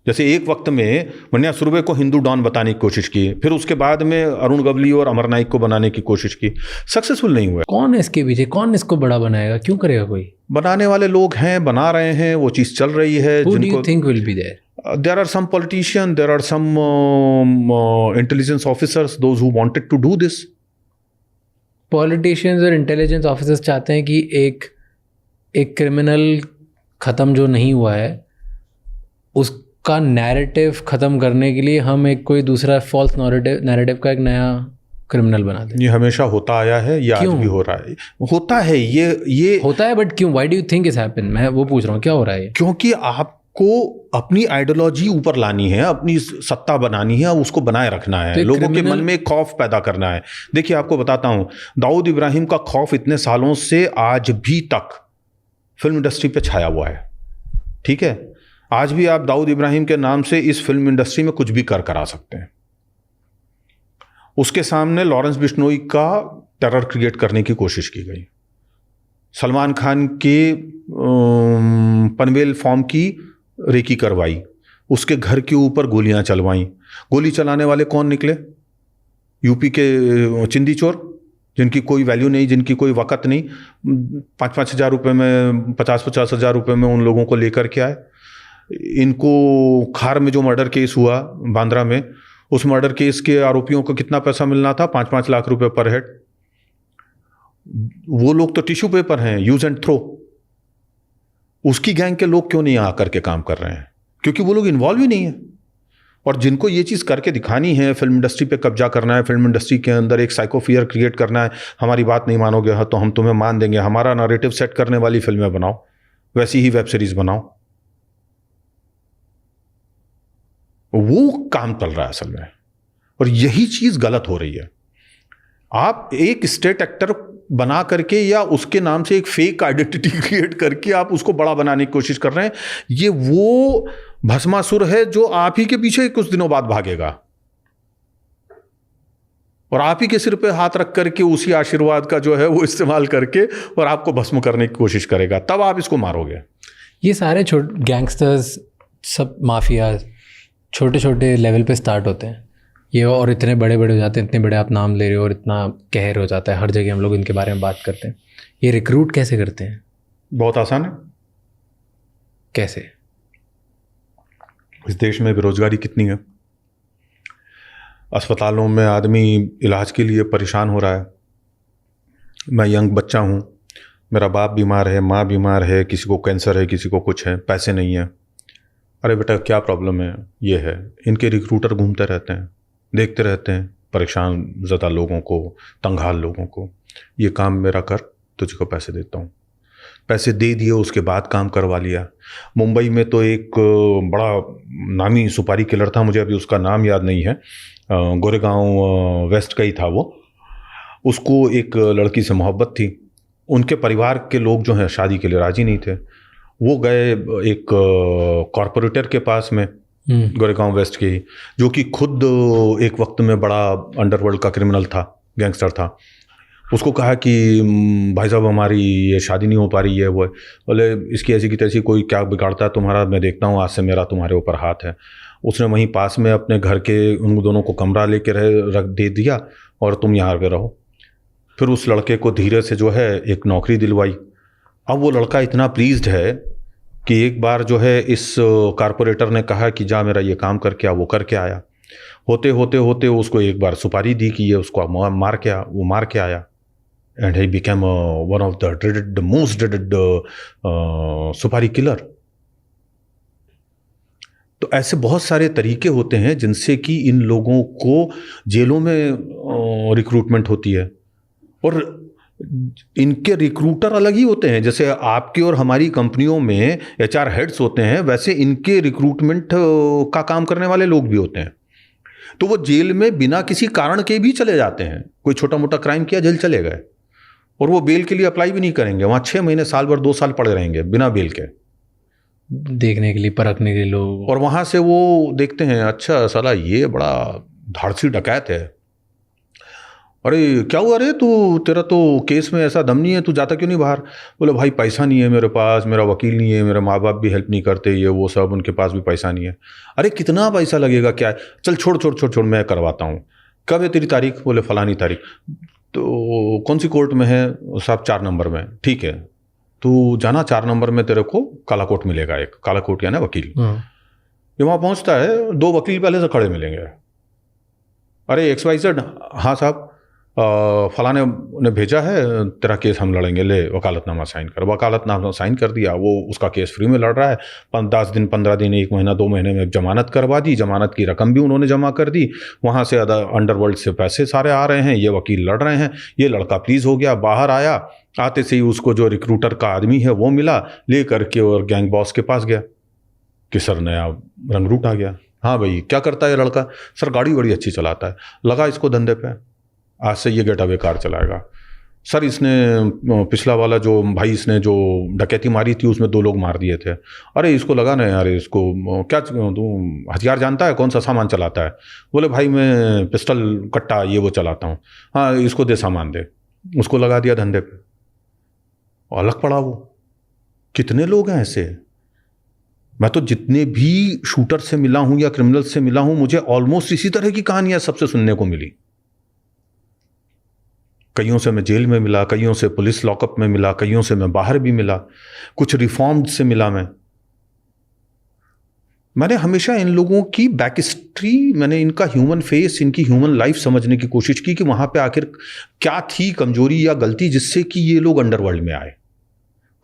B: जैसे एक वक्त में मन्या सुरवे को हिंदू डॉन बताने की कोशिश की, फिर उसके बाद में अरुण गवली और अमर नाइक को बनाने की कोशिश की, सक्सेसफुल नहीं हुआ।
A: कौन है इसके पीछे? कौन इसको बड़ा बनाएगा? क्यों करेगा कोई?
B: बनाने वाले लोग हैं, बना रहे हैं, वो चीज चल रही है।
A: Who do you think will be there?
B: There are some politicians, there are some intelligence officers, those who wanted to do this.
A: Politicians और इंटेलिजेंस ऑफिसर्स चाहते हैं कि एक क्रिमिनल ख़त्म जो नहीं हुआ है उसका नैरेटिव ख़त्म करने के लिए हम एक कोई दूसरा फॉल्स नैरेटिव का एक नया क्रिमिनल बना दें।
B: ये हमेशा होता आया है, ये आज भी हो रहा है। होता है, ये
A: होता है, बट क्यों? Why do you think is happen? मैं वो पूछ रहा हूँ, क्या हो रहा है?
B: क्योंकि आपको अपनी आइडियोलॉजी ऊपर लानी है, अपनी सत्ता बनानी है, उसको बनाए रखना है, लोगों के मन में खौफ पैदा करना है। देखिए आपको बताता हूं, दाऊद इब्राहिम का खौफ इतने सालों से आज भी तक फिल्म इंडस्ट्री पे छाया हुआ है। ठीक है, आज भी आप दाऊद इब्राहिम के नाम से इस फिल्म इंडस्ट्री में कुछ भी करा सकते हैं। उसके सामने लॉरेंस बिश्नोई का टेरर क्रिएट करने की कोशिश की गई, सलमान खान के पनवेल फॉर्म की रेकी करवाई, उसके घर के ऊपर गोलियां चलवाई। गोली चलाने वाले कौन निकले? यूपी के चिंदी चोर, जिनकी कोई वैल्यू नहीं, जिनकी कोई वक़्त नहीं। 5-5 हज़ार रुपये में, 50-50 हज़ार रुपये में उन लोगों को लेकर के आए। इनको खार में जो मर्डर केस हुआ बांद्रा में, उस मर्डर केस के आरोपियों को कितना पैसा मिलना था? 5-5 लाख रुपए पर हेड। वो लोग तो टिश्यू पेपर हैं, यूज एंड थ्रो। उसकी गैंग के लोग क्यों नहीं आकर के काम कर रहे हैं? क्योंकि वो लोग इन्वॉल्व ही नहीं है। और जिनको ये चीज़ करके दिखानी है, फिल्म इंडस्ट्री पे कब्जा करना है, फिल्म इंडस्ट्री के अंदर एक साइको फियर क्रिएट करना है, हमारी बात नहीं मानोगे तो हम तुम्हें मान देंगे, हमारा नैरेटिव सेट करने वाली फिल्में बनाओ, वैसी ही वेब सीरीज बनाओ, वो काम चल रहा है असल में। और यही चीज गलत हो रही है। आप एक स्टेट एक्टर बना करके या उसके नाम से एक फेक आइडेंटिटी क्रिएट करके आप उसको बड़ा बनाने की कोशिश कर रहे हैं। ये वो भस्मासुर है जो आप ही के पीछे कुछ दिनों बाद भागेगा और आप ही के सिर पे हाथ रख करके उसी आशीर्वाद का जो है वो इस्तेमाल करके और आपको भस्म करने की कोशिश करेगा, तब आप इसको मारोगे।
A: ये सारे गैंगस्टर्स, सब माफिया छोटे छोटे लेवल पे स्टार्ट होते हैं ये, और इतने बड़े बड़े हो जाते हैं, इतने बड़े आप नाम ले रहे हो और इतना कहर हो जाता है, हर जगह हम लोग इनके बारे में बात करते हैं। ये रिक्रूट कैसे करते हैं?
B: बहुत आसान है।
A: कैसे?
B: इस देश में बेरोजगारी कितनी है, अस्पतालों में आदमी इलाज के लिए परेशान हो रहा है, मैं यंग बच्चा हूँ, मेरा बाप बीमार है, माँ बीमार है, किसी को कैंसर है, किसी को कुछ है, पैसे नहीं है। अरे बेटा क्या प्रॉब्लम है, ये है। इनके रिक्रूटर घूमते रहते हैं, देखते रहते हैं परेशान ज़्यादा लोगों को, तंगहाल लोगों को, ये काम मेरा कर, तुझको पैसे देता हूँ। पैसे दे दिए, उसके बाद काम करवा लिया। मुंबई में तो एक बड़ा नामी सुपारी किलर था, मुझे अभी उसका नाम याद नहीं है, गोरेगांव वेस्ट का ही था वो। उसको एक लड़की से मोहब्बत थी, उनके परिवार के लोग जो हैं शादी के लिए राजी नहीं थे। वो गए एक कॉरपोरेटर के पास में, गोरेगांव वेस्ट के ही, जो कि खुद एक वक्त में बड़ा अंडरवर्ल्ड का क्रिमिनल था, गैंगस्टर था। उसको कहा कि भाई साहब हमारी ये शादी नहीं हो पा रही है। वो बोले इसकी ऐसी की तैसी, कोई क्या बिगाड़ता है तुम्हारा, मैं देखता हूँ, आज से मेरा तुम्हारे ऊपर हाथ है। उसने वहीं पास में अपने घर के उन दोनों को कमरा लेके रख दे दिया और तुम यहाँ पे रहो। फिर उस लड़के को धीरे से जो है एक नौकरी दिलवाई। अब वो लड़का इतना प्लीज्ड है कि एक बार जो है इस कारपोरेटर ने कहा कि जा मेरा ये काम करके आ, वो करके आया। होते होते होते उसको एक बार सुपारी दी कि ये उसको मार के आ, वो मार के आया। And he became one of the most dreaded सुपारी किलर। तो ऐसे बहुत सारे तरीके होते हैं जिनसे कि इन लोगों को जेलों में रिक्रूटमेंट होती है। और इनके रिक्रूटर अलग ही होते हैं, जैसे आपकी और हमारी कंपनियों में HR हेड्स होते हैं, वैसे इनके रिक्रूटमेंट का काम करने वाले लोग भी होते हैं। तो वो जेल में बिना किसी कारण के भी चले जाते हैं। कोई छोटा मोटा क्राइम किया, जेल चले गए, और वो बेल के लिए अप्लाई भी नहीं करेंगे, वहाँ 6 महीने, साल भर, 2 साल पड़े रहेंगे बिना बेल के,
A: देखने के लिए, परखने के लिए लोग।
B: और वहाँ से वो देखते हैं अच्छा साला ये बड़ा धाड़सी डकैत है, अरे क्या हुआ, अरे तू, तेरा तो केस में ऐसा दम नहीं है, तू जाता क्यों नहीं बाहर? बोले भाई पैसा नहीं है मेरे पास, मेरा वकील नहीं है, मेरे माँ बाप भी हेल्प नहीं करते, ये वो सब, उनके पास भी पैसा नहीं है। अरे कितना पैसा लगेगा, क्या है, चल छोड़ छोड़ छोड़ छोड़, मैं करवाता हूँ। कब है तेरी तारीख? बोले फलानी तारीख। तो कौन सी कोर्ट में है? साहब 4 नंबर में। ठीक है, तू जाना, 4 नंबर में तेरे को काला कोट मिलेगा, एक काला कोट यानी वकील। ये वहाँ पहुँचता है, 2 वकील पहले से खड़े मिलेंगे। अरे XYZ, हाँ साहब फलाने ने भेजा है, तेरा केस हम लड़ेंगे, ले वकालतनामा साइन कर। वकालतनामा साइन कर दिया, वो उसका केस फ्री में लड़ रहा है। 10 दिन, 15 दिन, 1 महीना, 2 महीने में जमानत करवा दी, जमानत की रकम भी उन्होंने जमा कर दी। वहाँ से अंडरवर्ल्ड से पैसे सारे आ रहे हैं, ये वकील लड़ रहे हैं। ये लड़का प्लीज हो गया, बाहर आया, आते से ही उसको जो रिक्रूटर का आदमी है वो मिला, ले करके और गैंग बॉस के पास गया कि सर नया रंगरूट आ गया। हाँ भाई क्या करता है ये लड़का? सर गाड़ी बड़ी अच्छी चलाता है, लगा इसको धंधे पे, आज से ये गेट अवे कार चलाएगा। सर इसने पिछला वाला जो भाई, इसने जो डकैती मारी थी उसमें 2 लोग मार दिए थे। अरे इसको लगा ना यार, इसको क्या, तू हथियार जानता है, कौन सा सामान चलाता है? बोले भाई मैं पिस्टल, कट्टा, ये वो चलाता हूँ। हाँ इसको दे, सामान दे। उसको लगा दिया धंधे पे, अलग पड़ा वो। कितने लोग हैं ऐसे? मैं तो जितने भी शूटर से मिला हूँ या क्रिमिनल से मिला हूँ, मुझे ऑलमोस्ट इसी तरह की कहानियां सबसे सुनने को मिली। कईयों से मैं जेल में मिला, कईयों से पुलिस लॉकअप में मिला, कईयों से मैं बाहर भी मिला, कुछ रिफॉर्म्ड से मिला। मैंने हमेशा इन लोगों की बैक हिस्ट्री, मैंने इनका ह्यूमन फेस, इनकी ह्यूमन लाइफ समझने की कोशिश की कि वहां पे आखिर क्या थी कमजोरी या गलती जिससे कि ये लोग अंडरवर्ल्ड में आए।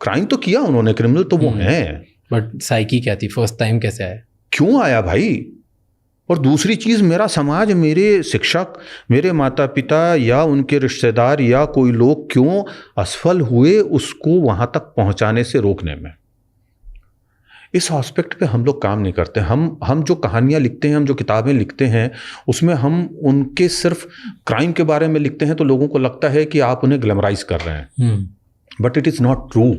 B: क्राइम तो किया उन्होंने, क्रिमिनल तो वो हैं,
A: बट साइकी क्या थी, फर्स्ट टाइम कैसे आया,
B: क्यों आया भाई? और दूसरी चीज़, मेरा समाज, मेरे शिक्षक, मेरे माता पिता या उनके रिश्तेदार या कोई लोग क्यों असफल हुए उसको वहाँ तक पहुँचाने से रोकने में। इस एस्पेक्ट पे हम लोग काम नहीं करते। हम जो कहानियाँ लिखते हैं, हम जो किताबें लिखते हैं, उसमें हम उनके सिर्फ क्राइम के बारे में लिखते हैं तो लोगों को लगता है कि आप उन्हें ग्लैमराइज कर रहे हैं, but it is not true.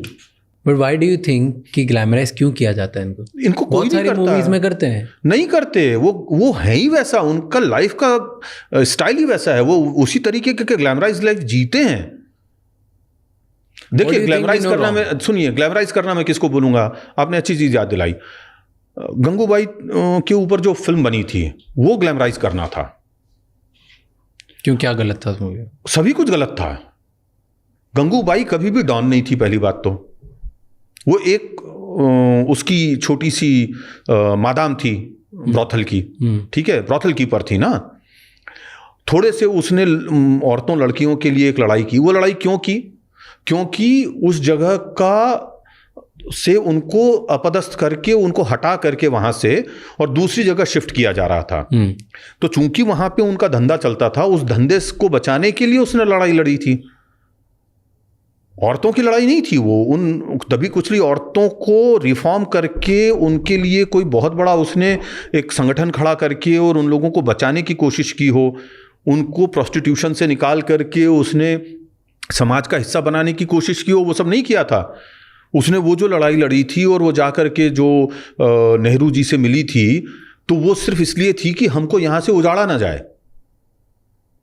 A: But why do you think कि ग्लैमराइज क्यों किया जाता है इनको कोई नहीं करता। मूवीज में करते हैं, नहीं
B: करते, वो है ही वैसा, उनका लाइफ का स्टाइल ही वैसा है, वो उसी तरीके के ग्लैमराइज लाइफ जीते हैं। देखिए ग्लैमराइज करना में, सुनिए, ग्लैमराइज करना मैं किसको बोलूंगा, आपने अच्छी चीज याद दिलाई। गंगूबाई के ऊपर जो फिल्म बनी थी वो ग्लैमराइज करना था।
A: क्यों, क्या गलत था उसमें?
B: सभी कुछ गलत था। गंगूबाई कभी भी डॉन नहीं थी, पहली बात तो। वो एक उसकी छोटी सी मादाम थी ब्रॉथल की, ठीक है, ब्रॉथल कीपर थी ना। थोड़े से उसने औरतों लड़कियों के लिए एक लड़ाई की। वो लड़ाई क्यों की? क्योंकि उस जगह का से उनको अपदस्थ करके, उनको हटा करके वहां से और दूसरी जगह शिफ्ट किया जा रहा था। तो चूंकि वहां पे उनका धंधा चलता था, उस धंधे को बचाने के लिए उसने लड़ाई लड़ी थी। औरतों की लड़ाई नहीं थी वो। उन दबी कुचली औरतों को रिफॉर्म करके उनके लिए कोई बहुत बड़ा उसने एक संगठन खड़ा करके और उन लोगों को बचाने की कोशिश की हो, उनको प्रोस्टिट्यूशन से निकाल करके उसने समाज का हिस्सा बनाने की कोशिश की हो, वो सब नहीं किया था उसने। वो जो लड़ाई लड़ी थी और वो जाकर के जो नेहरू जी से मिली थी, तो वो सिर्फ इसलिए थी कि हमको यहां से उजाड़ा ना जाए।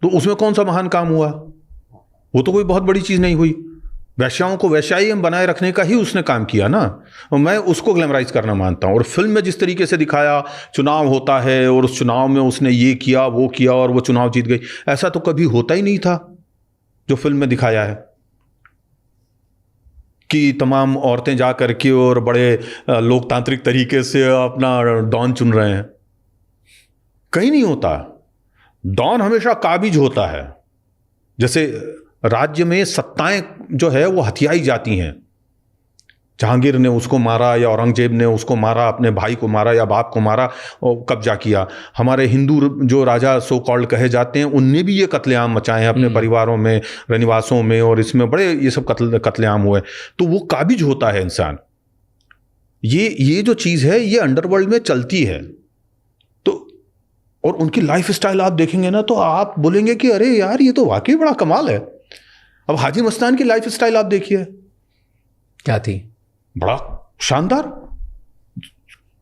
B: तो उसमें कौन सा महान काम हुआ? वो तो कोई बहुत बड़ी चीज नहीं हुई। वैश्याओं को वैश्याई बनाए रखने का ही उसने काम किया ना। और मैं उसको ग्लैमराइज करना मानता हूं। और फिल्म में जिस तरीके से दिखाया, चुनाव होता है और उस चुनाव में उसने ये किया वो किया और वो चुनाव जीत गई, ऐसा तो कभी होता ही नहीं था जो फिल्म में दिखाया है कि तमाम औरतें जा करके और बड़े लोकतांत्रिक तरीके से अपना डॉन चुन रहे हैं। कहीं नहीं होता। डॉन हमेशा काबिज होता है। जैसे राज्य में सत्ताएं जो है वो हथियाई जाती हैं। जहांगीर ने उसको मारा या औरंगजेब ने उसको मारा, अपने भाई को मारा या बाप को मारा और कब्जा किया। हमारे हिंदू जो राजा सो कॉल्ड कहे जाते हैं, उनने भी ये कत्लेआम मचाए हैं अपने परिवारों में, रनिवासों में, और इसमें बड़े ये सब कत्लेआम हुए। तो वो काबिज होता है इंसान। ये जो चीज़ है ये अंडरवर्ल्ड में चलती है। तो और उनकी लाइफ स्टाइल आप देखेंगे ना तो आप बोलेंगे कि अरे यार ये तो वाकई बड़ा कमाल है। अब हाजी मस्तान की लाइफ स्टाइल आप देखिए,
A: क्या थी?
B: बड़ा शानदार।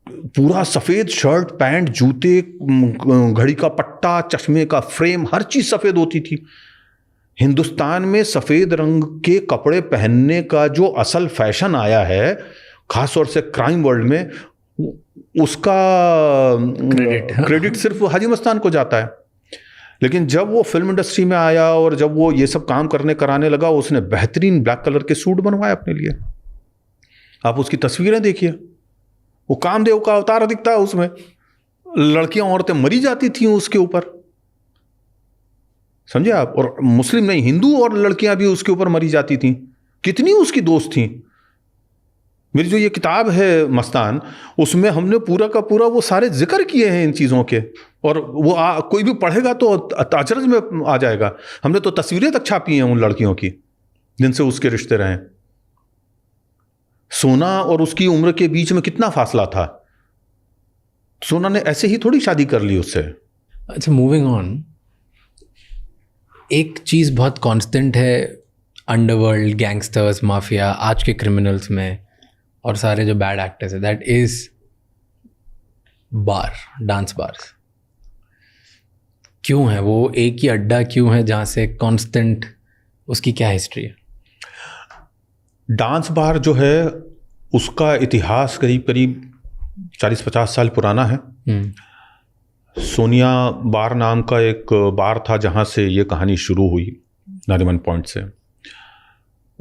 B: पूरा सफेद शर्ट पैंट, जूते, घड़ी का पट्टा, चश्मे का फ्रेम, हर चीज सफेद होती थी। हिंदुस्तान में सफेद रंग के कपड़े पहनने का जो असल फैशन आया है, खासतौर से क्राइम वर्ल्ड में, उसका क्रेडिट सिर्फ हाजी मस्तान को जाता है। लेकिन जब वो फिल्म इंडस्ट्री में आया और जब वो ये सब काम कराने लगा, उसने बेहतरीन ब्लैक कलर के सूट बनवाए अपने लिए। आप उसकी तस्वीरें देखिए, वो कामदेव का अवतार दिखता है उसमें। लड़कियां औरतें मरी जाती थी उसके ऊपर, समझे आप। और मुस्लिम नहीं, हिंदू और लड़कियां भी उसके ऊपर मरी जाती थी। कितनी उसकी दोस्त थी। मेरी जो ये किताब है मस्तान, उसमें हमने पूरा का पूरा वो सारे जिक्र किए हैं इन चीज़ों के। और वो कोई भी पढ़ेगा तो अचरज में आ जाएगा। हमने तो तस्वीरें तक छापी हैं उन लड़कियों की जिनसे उसके रिश्ते रहे। सोना और उसकी उम्र के बीच में कितना फासला था। सोना ने ऐसे ही थोड़ी शादी कर ली उससे।
A: अच्छा, मूविंग ऑन, एक चीज़ बहुत कांस्टेंट है अंडरवर्ल्ड, गैंगस्टर्स, माफिया, आज के क्रिमिनल्स में और सारे जो बैड एक्टर्स है, that is bar, dance bars. क्यों है वो एक ही अड्डा, क्यों है जहाँ से कांस्टेंट, उसकी क्या हिस्ट्री है?
B: डांस बार जो है उसका इतिहास करीब करीब 40-50 साल पुराना है। सोनिया बार नाम का एक बार था जहाँ से ये कहानी शुरू हुई, नारीमन पॉइंट से।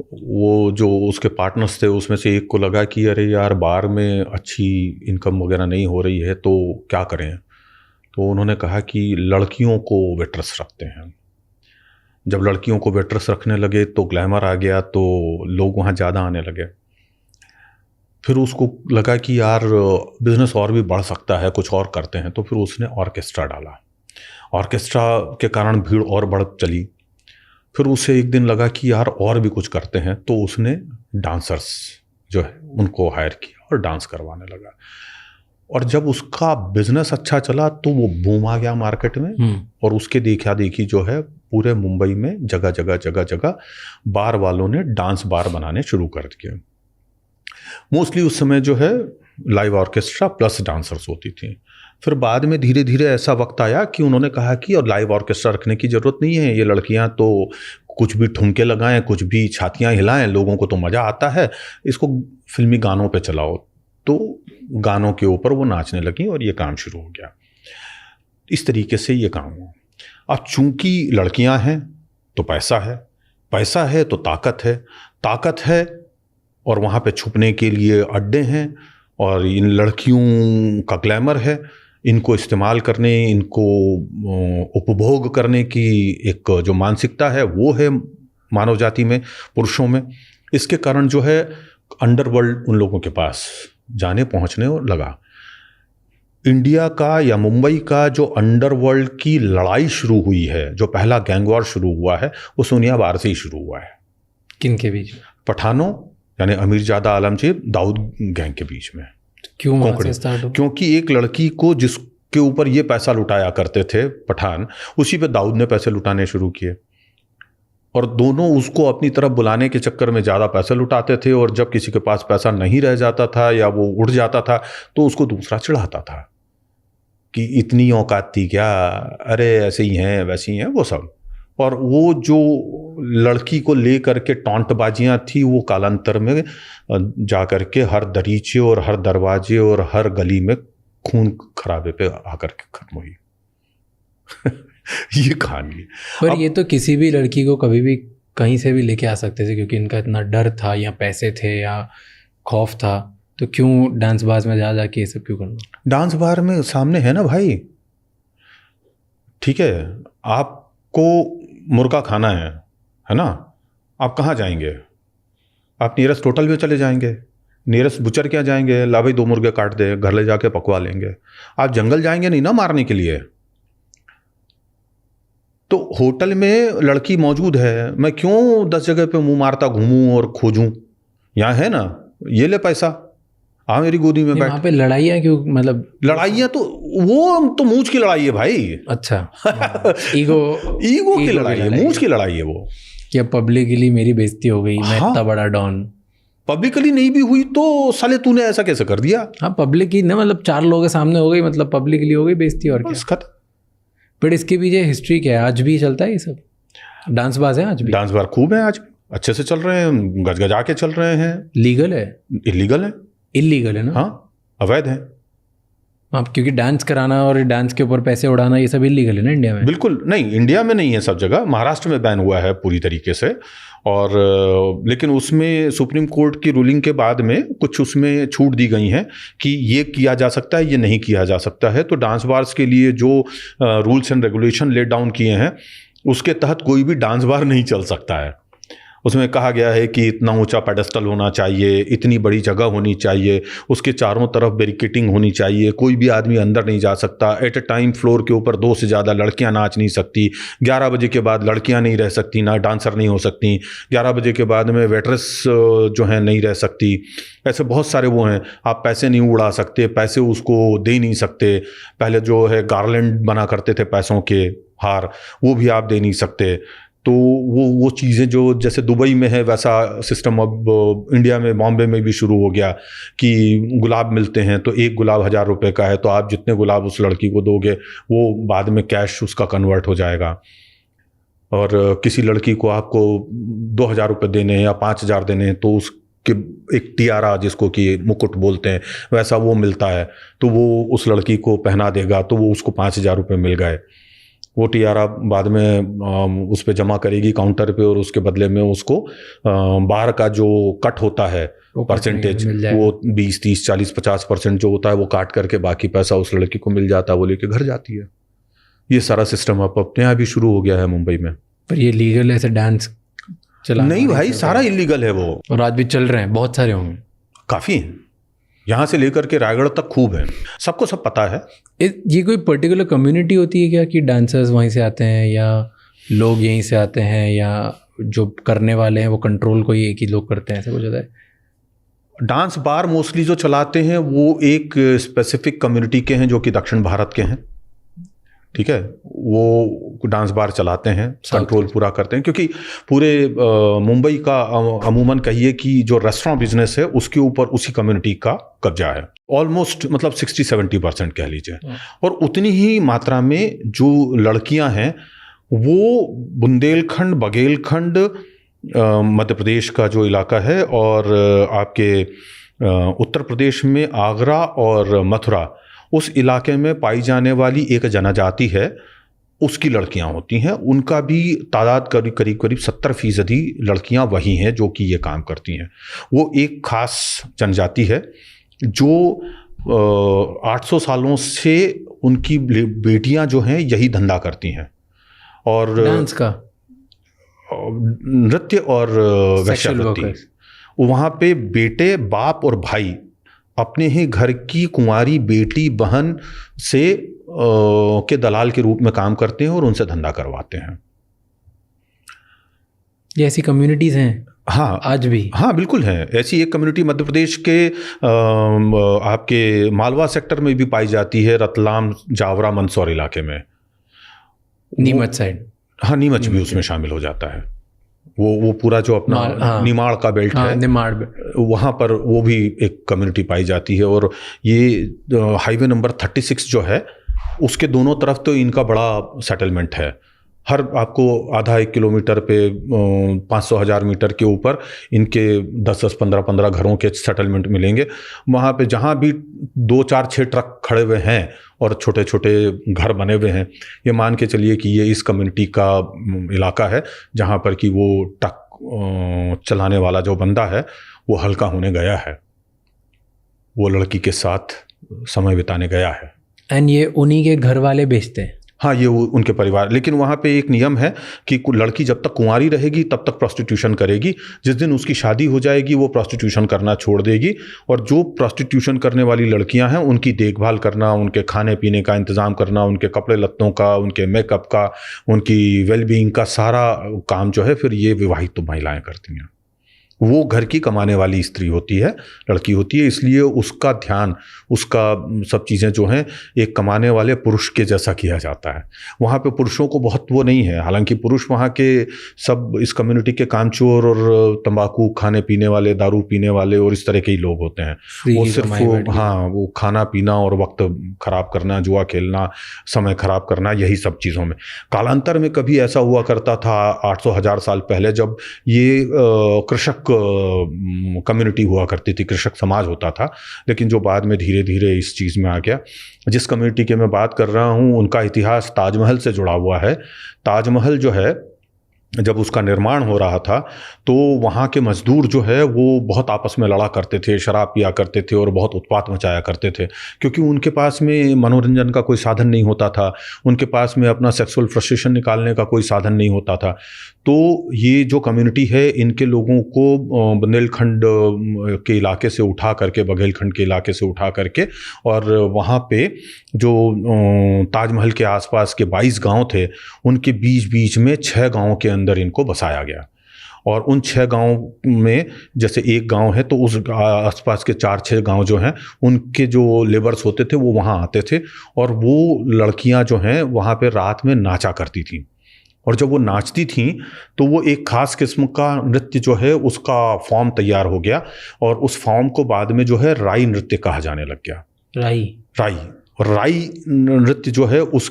B: वो जो उसके पार्टनर्स थे उसमें से एक को लगा कि अरे यार बार में अच्छी इनकम वगैरह नहीं हो रही है तो क्या करें। तो उन्होंने कहा कि लड़कियों को वेट्रेस रखते हैं। जब लड़कियों को वेट्रेस रखने लगे तो ग्लैमर आ गया, तो लोग वहाँ ज़्यादा आने लगे। फिर उसको लगा कि यार बिजनेस और भी बढ़ सकता है, कुछ और करते हैं। तो फिर उसने ऑर्केस्ट्रा डाला। ऑर्केस्ट्रा के कारण भीड़ और बढ़ चली। फिर उसे एक दिन लगा कि यार और भी कुछ करते हैं, तो उसने डांसर्स जो है उनको हायर किया और डांस करवाने लगा। और जब उसका बिजनेस अच्छा चला तो वो बूम आ गया मार्केट में। और उसके देखा देखी जो है पूरे मुंबई में जगह जगह बार वालों ने डांस बार बनाने शुरू कर दिए। मोस्टली उस समय जो है लाइव ऑर्केस्ट्रा प्लस डांसर्स होती थी। फिर बाद में धीरे धीरे ऐसा वक्त आया कि उन्होंने कहा कि और लाइव ऑर्केस्ट्रा रखने की ज़रूरत नहीं है, ये लड़कियां तो कुछ भी ठुमके लगाएं, कुछ भी छातियां हिलाएं, लोगों को तो मज़ा आता है, इसको फिल्मी गानों पे चलाओ। तो गानों के ऊपर वो नाचने लगी और ये काम शुरू हो गया। इस तरीके से ये काम हुआ। अब चूंकि लड़कियां हैं तो पैसा है, पैसा है तो ताकत है और वहाँ पे छुपने के लिए अड्डे हैं और इन लड़कियों का ग्लैमर है। इनको इस्तेमाल करने, इनको उपभोग करने की एक जो मानसिकता है वो है मानव जाति में, पुरुषों में। इसके कारण जो है अंडरवर्ल्ड उन लोगों के पास जाने पहुंचने लगा। इंडिया का या मुंबई का जो अंडरवर्ल्ड की लड़ाई शुरू हुई है, जो पहला गैंग वॉर शुरू हुआ है, वो सोनिया बार से ही शुरू हुआ है।
A: किन के बीच?
B: पठानों यानी अमीरजादा आलमगीर दाऊद गैंग के बीच में।
A: क्यों वहाँ से स्टार्ट हुआ?
B: क्योंकि एक लड़की को जिसके ऊपर ये पैसा लुटाया करते थे पठान, उसी पे दाऊद ने पैसे लुटाने शुरू किए, और दोनों उसको अपनी तरफ बुलाने के चक्कर में ज़्यादा पैसे लुटाते थे, और जब किसी के पास पैसा नहीं रह जाता था या वो उड़ जाता था तो उसको दूसरा चिढ़ाता था कि इतनी औकात थी क्या, अरे ऐसे ही हैं वैसे ही हैं वो सब। और वो जो लड़की को ले करके टॉन्टबाजियाँ थी वो कालांतर में जा करके हर दरीचे और हर दरवाजे और हर गली में खून खराबे पे आकर के खत्म हुई। ये कहानी।
A: पर ये तो किसी भी लड़की को कभी भी कहीं से भी लेके आ सकते थे, क्योंकि इनका इतना डर था या पैसे थे या खौफ था, तो क्यों डांस बार में जा जाके ये सब क्यों करना?
B: डांस बार में सामने है ना भाई, ठीक है, आपको मुर्गा खाना है ना, आप कहाँ जाएंगे? आप नियरेस्ट होटल में चले जाएंगे, नियरेस्ट बुचर क्या जाएंगे, ला भाई 2 मुर्गे काट दे, घर ले जाके पकवा लेंगे। आप जंगल जाएंगे नहीं ना मारने के लिए। तो होटल में लड़की मौजूद है, मैं क्यों 10 जगह पे मुंह मारता घूमूं और खोजूं? यहाँ है ना, ये ले पैसा, आ मेरी गोदी में बैठ।
A: वहाँ पे लड़ाइयाँ क्यों? मतलब
B: लड़ाइयाँ तो वो तो मूंछ की लड़ाई है भाई।
A: अच्छा ईगो
B: की लड़ाई है, मूंछ की लड़ाई है वो।
A: क्या पब्लिकली मेरी बेइज्जती हो गई, मैं इतना बड़ा डॉन।
B: पब्लिकली नहीं भी हुई तो साले तूने ऐसा कैसे कर दिया?
A: हाँ पब्लिक ही ना, मतलब 4 लोगों के सामने हो गई, मतलब पब्लिकली हो गई बेइज्जती, और क्या।
B: खत्म।
A: बट इसके पीछे हिस्ट्री क्या है? आज भी चलता है ये सब? डांस बाज है आज भी?
B: डांस बार खूब है, आज अच्छे से चल रहे हैं, गजगजा के चल रहे हैं।
A: लीगल है?
B: इलीगल है।
A: इलीगल है ना?
B: हाँ, अवैध है।
A: हाँ, क्योंकि डांस कराना और डांस के ऊपर पैसे उड़ाना ये सब इलीगल है ना इंडिया में?
B: बिल्कुल नहीं, इंडिया में नहीं है, सब जगह। महाराष्ट्र में बैन हुआ है पूरी तरीके से, और लेकिन उसमें सुप्रीम कोर्ट की रूलिंग के बाद में कुछ उसमें छूट दी गई हैं कि ये किया जा सकता है, ये नहीं किया जा सकता है। तो डांस बार्स के लिए जो rules and regulation laid down किए हैं, उसके तहत कोई भी डांस बार नहीं चल सकता है। उसमें कहा गया है कि इतना ऊंचा पेडेस्टल होना चाहिए, इतनी बड़ी जगह होनी चाहिए, उसके चारों तरफ बैरिकेडिंग होनी चाहिए, कोई भी आदमी अंदर नहीं जा सकता, एट अ टाइम फ्लोर के ऊपर 2 से ज़्यादा लड़कियां नाच नहीं सकती, 11 बजे के बाद लड़कियां नहीं रह सकती, ना डांसर नहीं हो सकती, 11 बजे के बाद में वेट्रेस जो है नहीं रह सकती। ऐसे बहुत सारे वो हैं। आप पैसे नहीं उड़ा सकते, पैसे उसको दे नहीं सकते। पहले जो है गार्लैंड बना करते थे पैसों के हार, वो भी आप दे नहीं सकते। तो वो चीज़ें जो जैसे दुबई में है वैसा सिस्टम अब इंडिया में, बॉम्बे में भी शुरू हो गया कि गुलाब मिलते हैं तो एक गुलाब 1000 रुपये का है, तो आप जितने गुलाब उस लड़की को दोगे वो बाद में कैश उसका कन्वर्ट हो जाएगा। और किसी लड़की को आपको 2000 रुपये देने हैं या 5000 देने हैं तो उसके एक टियारा, जिसको कि मुकुट बोलते हैं, वैसा वो मिलता है, तो वो उस लड़की को पहना देगा, तो वो उसको 5000 रुपये मिल गए। वो टियारा बाद में उस पर जमा करेगी काउंटर पे, और उसके बदले में उसको बाहर का जो कट होता है परसेंटेज, वो 20, 30, 40, 50% जो होता है वो काट करके बाकी पैसा उस लड़की को मिल जाता है, वो लेके घर जाती है। ये सारा सिस्टम अब अपने यहाँ भी शुरू हो गया है मुंबई में।
A: पर ये लीगल है ऐसे डांस चला?
B: नहीं भाई, सारा इलीगल है वो,
A: और आज भी चल रहे हैं, बहुत सारे होंगे।
B: काफ़ी हैं, यहाँ से लेकर के रायगढ़ तक खूब है, सबको सब पता है।
A: ये कोई पर्टिकुलर कम्युनिटी होती है क्या कि डांसर्स वहीं से आते हैं, या लोग यहीं से आते हैं, या जो करने वाले हैं वो कंट्रोल कोई एक ही लोग करते हैं, ऐसा कुछ होता है?
B: डांस बार मोस्टली जो चलाते हैं वो एक स्पेसिफिक कम्युनिटी के हैं जो कि दक्षिण भारत के हैं, ठीक है। वो डांस बार चलाते हैं, कंट्रोल पूरा करते हैं, क्योंकि पूरे मुंबई का अमूमन कहिए कि जो रेस्टोरेंट बिजनेस है उसके ऊपर उसी कम्युनिटी का कब्जा है। ऑलमोस्ट मतलब 60-70% कह लीजिए। और उतनी ही मात्रा में जो लड़कियां हैं वो बुंदेलखंड, बघेलखंड, मध्य प्रदेश का जो इलाका है, और आपके उत्तर प्रदेश में आगरा और मथुरा, उस इलाके में पाई जाने वाली एक जनजाति है, उसकी लड़कियां होती हैं। उनका भी तादाद करीब 70% लड़कियां वही हैं जो कि ये काम करती हैं। वो एक खास जनजाति है जो 800 सालों से उनकी बेटियां जो हैं यही धंधा करती हैं, और
A: डांस का,
B: नृत्य और वेश्यावृत्ति। वहाँ पे बेटे, बाप और भाई अपने ही घर की कुंवारी बेटी बहन से के दलाल के रूप में काम करते हैं और उनसे धंधा करवाते हैं।
A: ये ऐसी कम्युनिटीज़ हैं
B: हाँ
A: आज भी?
B: हाँ बिल्कुल है। ऐसी एक कम्युनिटी मध्य प्रदेश के आपके मालवा सेक्टर में भी पाई जाती है, रतलाम, जावरा, मंदसौर इलाके में,
A: नीमच साइड।
B: हाँ, नीमच भी उसमें शामिल हो जाता है। वो पूरा जो अपना निमाड़ का बेल्ट है,
A: निमाड़,
B: वहाँ पर वो भी एक कम्युनिटी पाई जाती है। और ये हाईवे नंबर 36 जो है उसके दोनों तरफ तो इनका बड़ा सेटलमेंट है। हर आपको आधा 1 किलोमीटर पे 500-1000 मीटर के ऊपर इनके 10-10, 15-15 घरों के सेटलमेंट मिलेंगे। वहाँ पे जहाँ भी 2, 4, 6 ट्रक खड़े हुए हैं और छोटे छोटे घर बने हुए हैं, ये मान के चलिए कि ये इस कम्युनिटी का इलाका है जहाँ पर कि वो ट्रक चलाने वाला जो बंदा है वो हल्का होने गया है, वो लड़की के साथ समय बिताने गया है।
A: एंड ये उन्हीं के घर वाले बेचते हैं?
B: हाँ, ये उनके परिवार। लेकिन वहाँ पे एक नियम है कि लड़की जब तक कुंवारी रहेगी तब तक प्रोस्टिट्यूशन करेगी। जिस दिन उसकी शादी हो जाएगी वो प्रोस्टिट्यूशन करना छोड़ देगी, और जो प्रोस्टिट्यूशन करने वाली लड़कियां हैं उनकी देखभाल करना, उनके खाने पीने का इंतज़ाम करना, उनके कपड़े लत्तों का, उनके मेकअप का, उनकी वेलबींग का सारा काम जो है फिर ये विवाहित तो महिलाएँ करती हैं। वो घर की कमाने वाली स्त्री होती है, लड़की होती है, इसलिए उसका ध्यान, उसका सब चीज़ें जो हैं एक कमाने वाले पुरुष के जैसा किया जाता है। वहाँ पे पुरुषों को बहुत वो नहीं है, हालांकि पुरुष वहाँ के सब इस कम्युनिटी के कामचोर और तंबाकू खाने पीने वाले, दारू पीने वाले और इस तरह के ही लोग होते हैं। वो सिर्फ हाँ, वो खाना पीना और वक्त खराब करना, जुआ खेलना, समय खराब करना, यही सब चीज़ों में। कालांतर में कभी ऐसा हुआ करता था 800-1000 साल पहले, जब ये कृषक कम्युनिटी हुआ करती थी, कृषक समाज होता था, लेकिन जो बाद में धीरे धीरे इस चीज़ में आ गया। जिस कम्युनिटी की मैं बात कर रहा हूँ उनका इतिहास ताजमहल से जुड़ा हुआ है। ताजमहल जो है जब उसका निर्माण हो रहा था तो वहाँ के मजदूर जो है वो बहुत आपस में लड़ा करते थे, शराब पिया करते थे और बहुत उत्पात मचाया करते थे, क्योंकि उनके पास में मनोरंजन का कोई साधन नहीं होता था, उनके पास में अपना सेक्सुअल फ्रस्ट्रेशन निकालने का कोई साधन नहीं होता था। तो ये जो कम्युनिटी है इनके लोगों को बुंदेलखंड के इलाके से उठा करके, बघेलखंड के इलाके से उठा करके, और वहाँ पे जो ताजमहल के आसपास के 22 गांव थे उनके बीच बीच में 6 गांवों के अंदर इनको बसाया गया। और उन 6 गांव में जैसे एक गांव है तो उस आसपास के 4-6 गांव जो हैं उनके जो लेबर्स होते थे वो वहाँ आते थे, और वो लड़कियाँ जो हैं वहाँ पे रात में नाचा करती थीं। और जब वो नाचती थीं तो वो एक ख़ास किस्म का नृत्य जो है उसका फॉर्म तैयार हो गया, और उस फॉर्म को बाद में जो है राई नृत्य कहा जाने लग गया। राई नृत्य जो है उस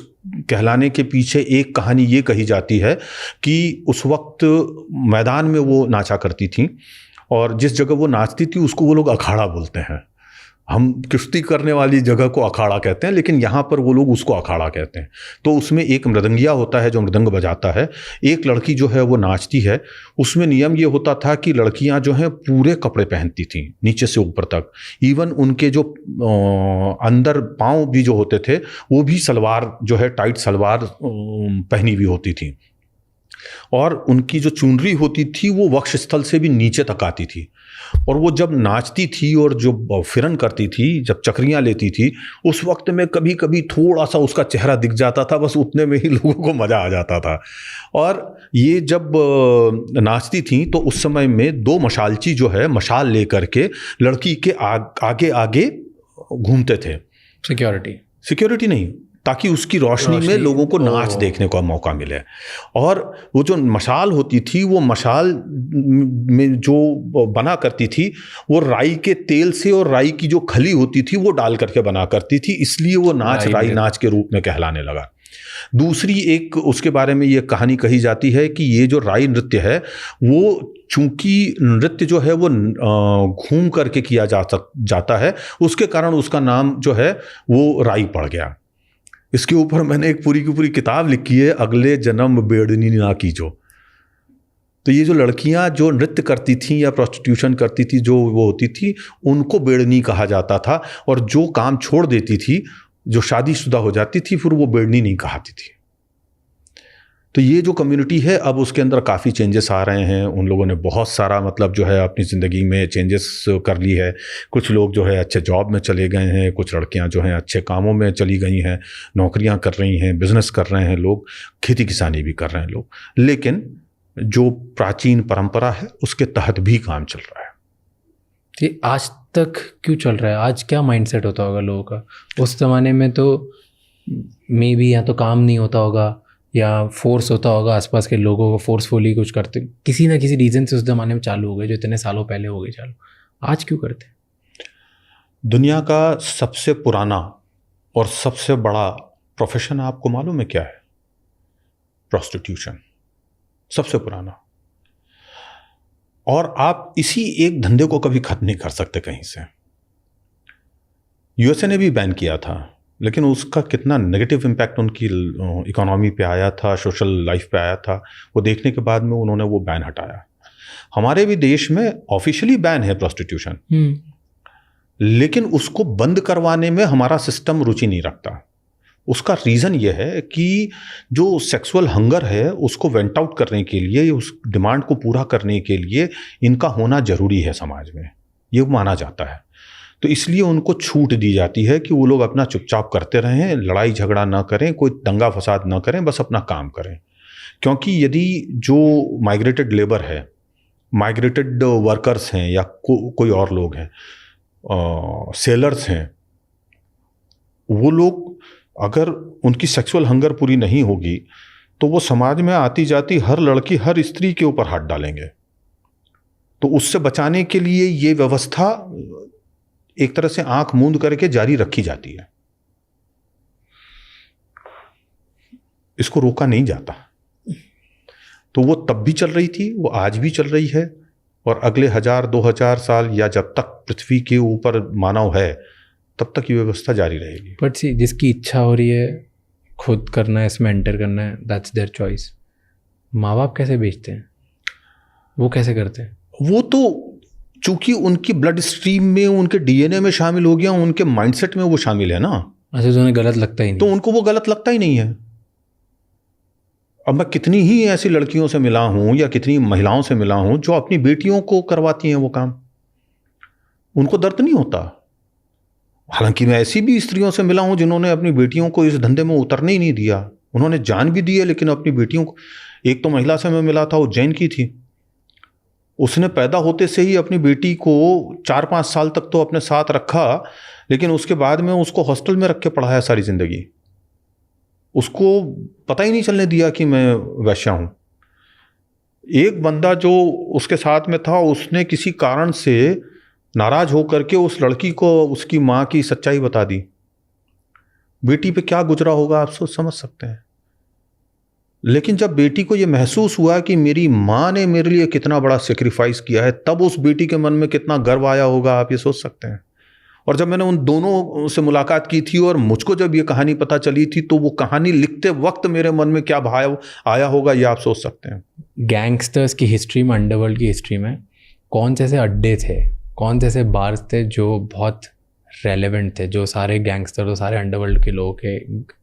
B: कहलाने के पीछे एक कहानी ये कही जाती है कि उस वक्त मैदान में वो नाचा करती थीं, और जिस जगह वो नाचती थी उसको वो लोग अखाड़ा बोलते हैं। हम कुश्ती करने वाली जगह को अखाड़ा कहते हैं, लेकिन यहाँ पर वो लोग उसको अखाड़ा कहते हैं। तो उसमें एक मृदंगिया होता है जो मृदंग बजाता है, एक लड़की जो है वो नाचती है। उसमें नियम ये होता था कि लड़कियाँ जो हैं पूरे कपड़े पहनती थीं नीचे से ऊपर तक, इवन उनके जो अंदर पाँव भी जो होते थे वो भी सलवार जो है, टाइट सलवार पहनी हुई होती थी, और उनकी जो चुनरी होती थी वो वक्षस्थल से भी नीचे तक आती थी। और वो जब नाचती थी और जो फिरन करती थी, जब चक्रियाँ लेती थी, उस वक्त में कभी कभी थोड़ा सा उसका चेहरा दिख जाता था, बस उतने में ही लोगों को मज़ा आ जाता था। और ये जब नाचती थी तो उस समय में 2 मशालची जो है मशाल लेकर के लड़की के आगे आगे घूमते थे। सिक्योरिटी नहीं, ताकि उसकी रोशनी में लोगों को नाच देखने का मौका मिले। और वो जो मशाल होती थी वो मशाल में जो बना करती थी वो राई के तेल से और राई की जो खली होती थी वो डाल करके बना करती थी, इसलिए वो नाच राई नाच के रूप में कहलाने लगा। दूसरी एक उसके बारे में ये कहानी कही जाती है कि ये जो राई नृत्य है वो चूंकि नृत्य जो है वो घूम करके किया जाता है, उसके कारण उसका नाम जो है वो राई पड़ गया। इसके ऊपर मैंने एक पूरी की पूरी किताब लिखी है, अगले जन्म बेड़नी ना कीजो। तो ये जो लड़कियां जो नृत्य करती थीं या प्रोस्टिट्यूशन करती थी, जो वो होती थी, उनको बेड़नी कहा जाता था, और जो काम छोड़ देती थी जो शादीशुदा हो जाती थी फिर वो बेड़नी नहीं कहाती थी। तो ये जो कम्युनिटी है अब उसके अंदर काफ़ी चेंजेस आ रहे हैं। उन लोगों ने बहुत सारा मतलब जो है अपनी ज़िंदगी में चेंजेस कर ली है। कुछ लोग जो है अच्छे जॉब में चले गए हैं, कुछ लड़कियां जो हैं अच्छे कामों में चली गई हैं, नौकरियां कर रही हैं, बिजनेस कर रहे हैं लोग, खेती किसानी भी कर रहे हैं लोग। लेकिन जो प्राचीन परंपरा है उसके तहत भी काम चल रहा है।
A: ये आज तक क्यों चल रहा है? आज क्या माइंडसेट होता होगा लोगों का? उस ज़माने में तो मे बी या तो काम नहीं होता होगा या फोर्स होता होगा आसपास के लोगों को, फोर्सफुली कुछ करते, किसी ना किसी रीज़न से उस ज़माने में चालू हो गए जो इतने सालों पहले हो गए चालू। आज क्यों करते हैं?
B: दुनिया का सबसे पुराना और सबसे बड़ा प्रोफेशन आपको मालूम है क्या है? प्रोस्टिट्यूशन, सबसे पुराना। और आप इसी एक धंधे को कभी खत्म नहीं कर सकते कहीं से। यूएसए ने भी बैन किया था, लेकिन उसका कितना नेगेटिव इम्पैक्ट उनकी इकोनॉमी पे आया था, सोशल लाइफ पे आया था, वो देखने के बाद में उन्होंने वो बैन हटाया। हमारे भी देश में ऑफिशियली बैन है प्रोस्टिट्यूशन, लेकिन उसको बंद करवाने में हमारा सिस्टम रुचि नहीं रखता। उसका रीज़न ये है कि जो सेक्सुअल हंगर है उसको वेंट आउट करने के लिए, उस डिमांड को पूरा करने के लिए इनका होना ज़रूरी है समाज में, ये माना जाता है। तो इसलिए उनको छूट दी जाती है कि वो लोग अपना चुपचाप करते रहें, लड़ाई झगड़ा ना करें, कोई दंगा फसाद ना करें, बस अपना काम करें। क्योंकि यदि जो माइग्रेटेड लेबर है, माइग्रेटेड वर्कर्स हैं या कोई और लोग हैं, सेलर्स हैं, वो लोग अगर उनकी सेक्सुअल हंगर पूरी नहीं होगी तो वो समाज में आती जाती हर लड़की, हर स्त्री के ऊपर हाथ डालेंगे। तो उससे बचाने के लिए ये व्यवस्था एक तरह से आंख मूंद करके जारी रखी जाती है, इसको रोका नहीं जाता। तो वो तब भी चल रही थी, वो आज भी चल रही है, और अगले 1000-2000 साल या जब तक पृथ्वी के ऊपर मानव है तब तक ये व्यवस्था जारी रहेगी।
A: बट सी, जिसकी इच्छा हो रही है खुद करना है, इसमें एंटर करना है, दैट्स देयर चॉइस। माँ बाप कैसे बेचते हैं? वो कैसे करते हैं?
B: वो तो चूंकि उनकी ब्लड स्ट्रीम में, उनके डीएनए में शामिल हो गया, उनके माइंडसेट में वो शामिल है ना।
A: अच्छा, तो उन्हें गलत लगता ही नहीं,
B: तो उनको वो गलत लगता ही नहीं है। अब मैं कितनी ही ऐसी लड़कियों से मिला हूं या कितनी महिलाओं से मिला हूं जो अपनी बेटियों को करवाती हैं वो काम, उनको दर्द नहीं होता। हालांकि मैं ऐसी भी स्त्रियों से मिला हूं जिन्होंने अपनी बेटियों को इस धंधे में उतरने ही नहीं दिया, उन्होंने जान भी दी है, लेकिन अपनी बेटियों को। एक तो महिला से मैं मिला था, वो जैन की थी, उसने पैदा होते से ही अपनी बेटी को 4-5 साल तक तो अपने साथ रखा, लेकिन उसके बाद में उसको हॉस्टल में रख के पढ़ाया सारी जिंदगी। उसको पता ही नहीं चलने दिया कि मैं वैश्या हूं। एक बंदा जो उसके साथ में था, उसने किसी कारण से नाराज होकर के उस लड़की को उसकी मां की सच्चाई बता दी। बेटी पे क्या गुजरा होगा आप सोच समझ सकते हैं। लेकिन जब बेटी को यह महसूस हुआ कि मेरी मां ने मेरे लिए कितना बड़ा सेक्रीफाइस किया है, तब उस बेटी के मन में कितना गर्व आया होगा, आप ये सोच सकते हैं। और जब मैंने उन दोनों से मुलाकात की थी और मुझको जब ये कहानी पता चली थी, तो वो कहानी लिखते वक्त मेरे मन में क्या भाव आया होगा, ये आप सोच सकते हैं।
A: गैंगस्टर्स की हिस्ट्री में, अंडरवर्ल्ड की हिस्ट्री में कौन से ऐसे अड्डे थे, कौन से ऐसे बार्स थे जो बहुत रेलेवेंट थे, जो सारे गैंगस्टर और सारे अंडरवर्ल्ड के लोगों के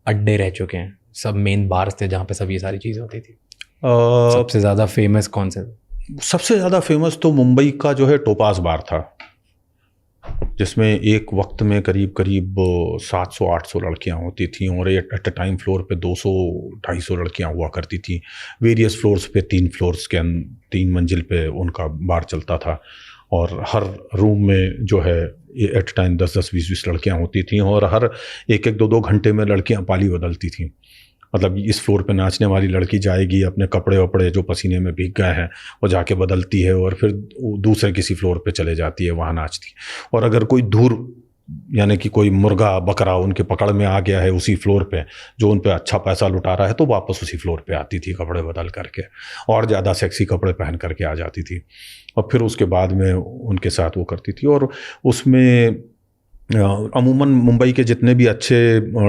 A: अड्डे रह चुके हैं? सब मेन बार्स थे जहाँ पे सब ये सारी चीज़ें होती थी। सबसे ज़्यादा फेमस कौन से?
B: सबसे ज़्यादा फेमस तो मुंबई का जो है टोपाज बार था, जिसमें एक वक्त में करीब 700-800 लड़कियां होती थी, और एट अ टाइम फ्लोर पे 200-250 लड़कियां हुआ करती थी। वेरियस फ्लोर्स पे, 3 फ्लोर्स के 3 मंजिल पे उनका बार चलता था, और हर रूम में जो है एट टाइम 10-10, 20-20 लड़कियां होती थी, और हर 1-1, 2-2 घंटे में लड़कियां पाली बदलती थीं। मतलब इस फ्लोर पे नाचने वाली लड़की जाएगी, अपने कपड़े वपड़े जो पसीने में भीग गए हैं वो जाके बदलती है, और फिर दूसरे किसी फ्लोर पे चले जाती है, वहाँ नाचती। और अगर कोई दूर, यानी कि कोई मुर्गा बकरा उनके पकड़ में आ गया है उसी फ्लोर पे, जो उन पे अच्छा पैसा लुटा रहा है, तो वापस उसी फ्लोर पे आती थी कपड़े बदल करके, और ज़्यादा सेक्सी कपड़े पहन करके आ जाती थी, और फिर उसके बाद में उनके साथ वो करती थी। और उसमें अमूमन मुंबई के जितने भी अच्छे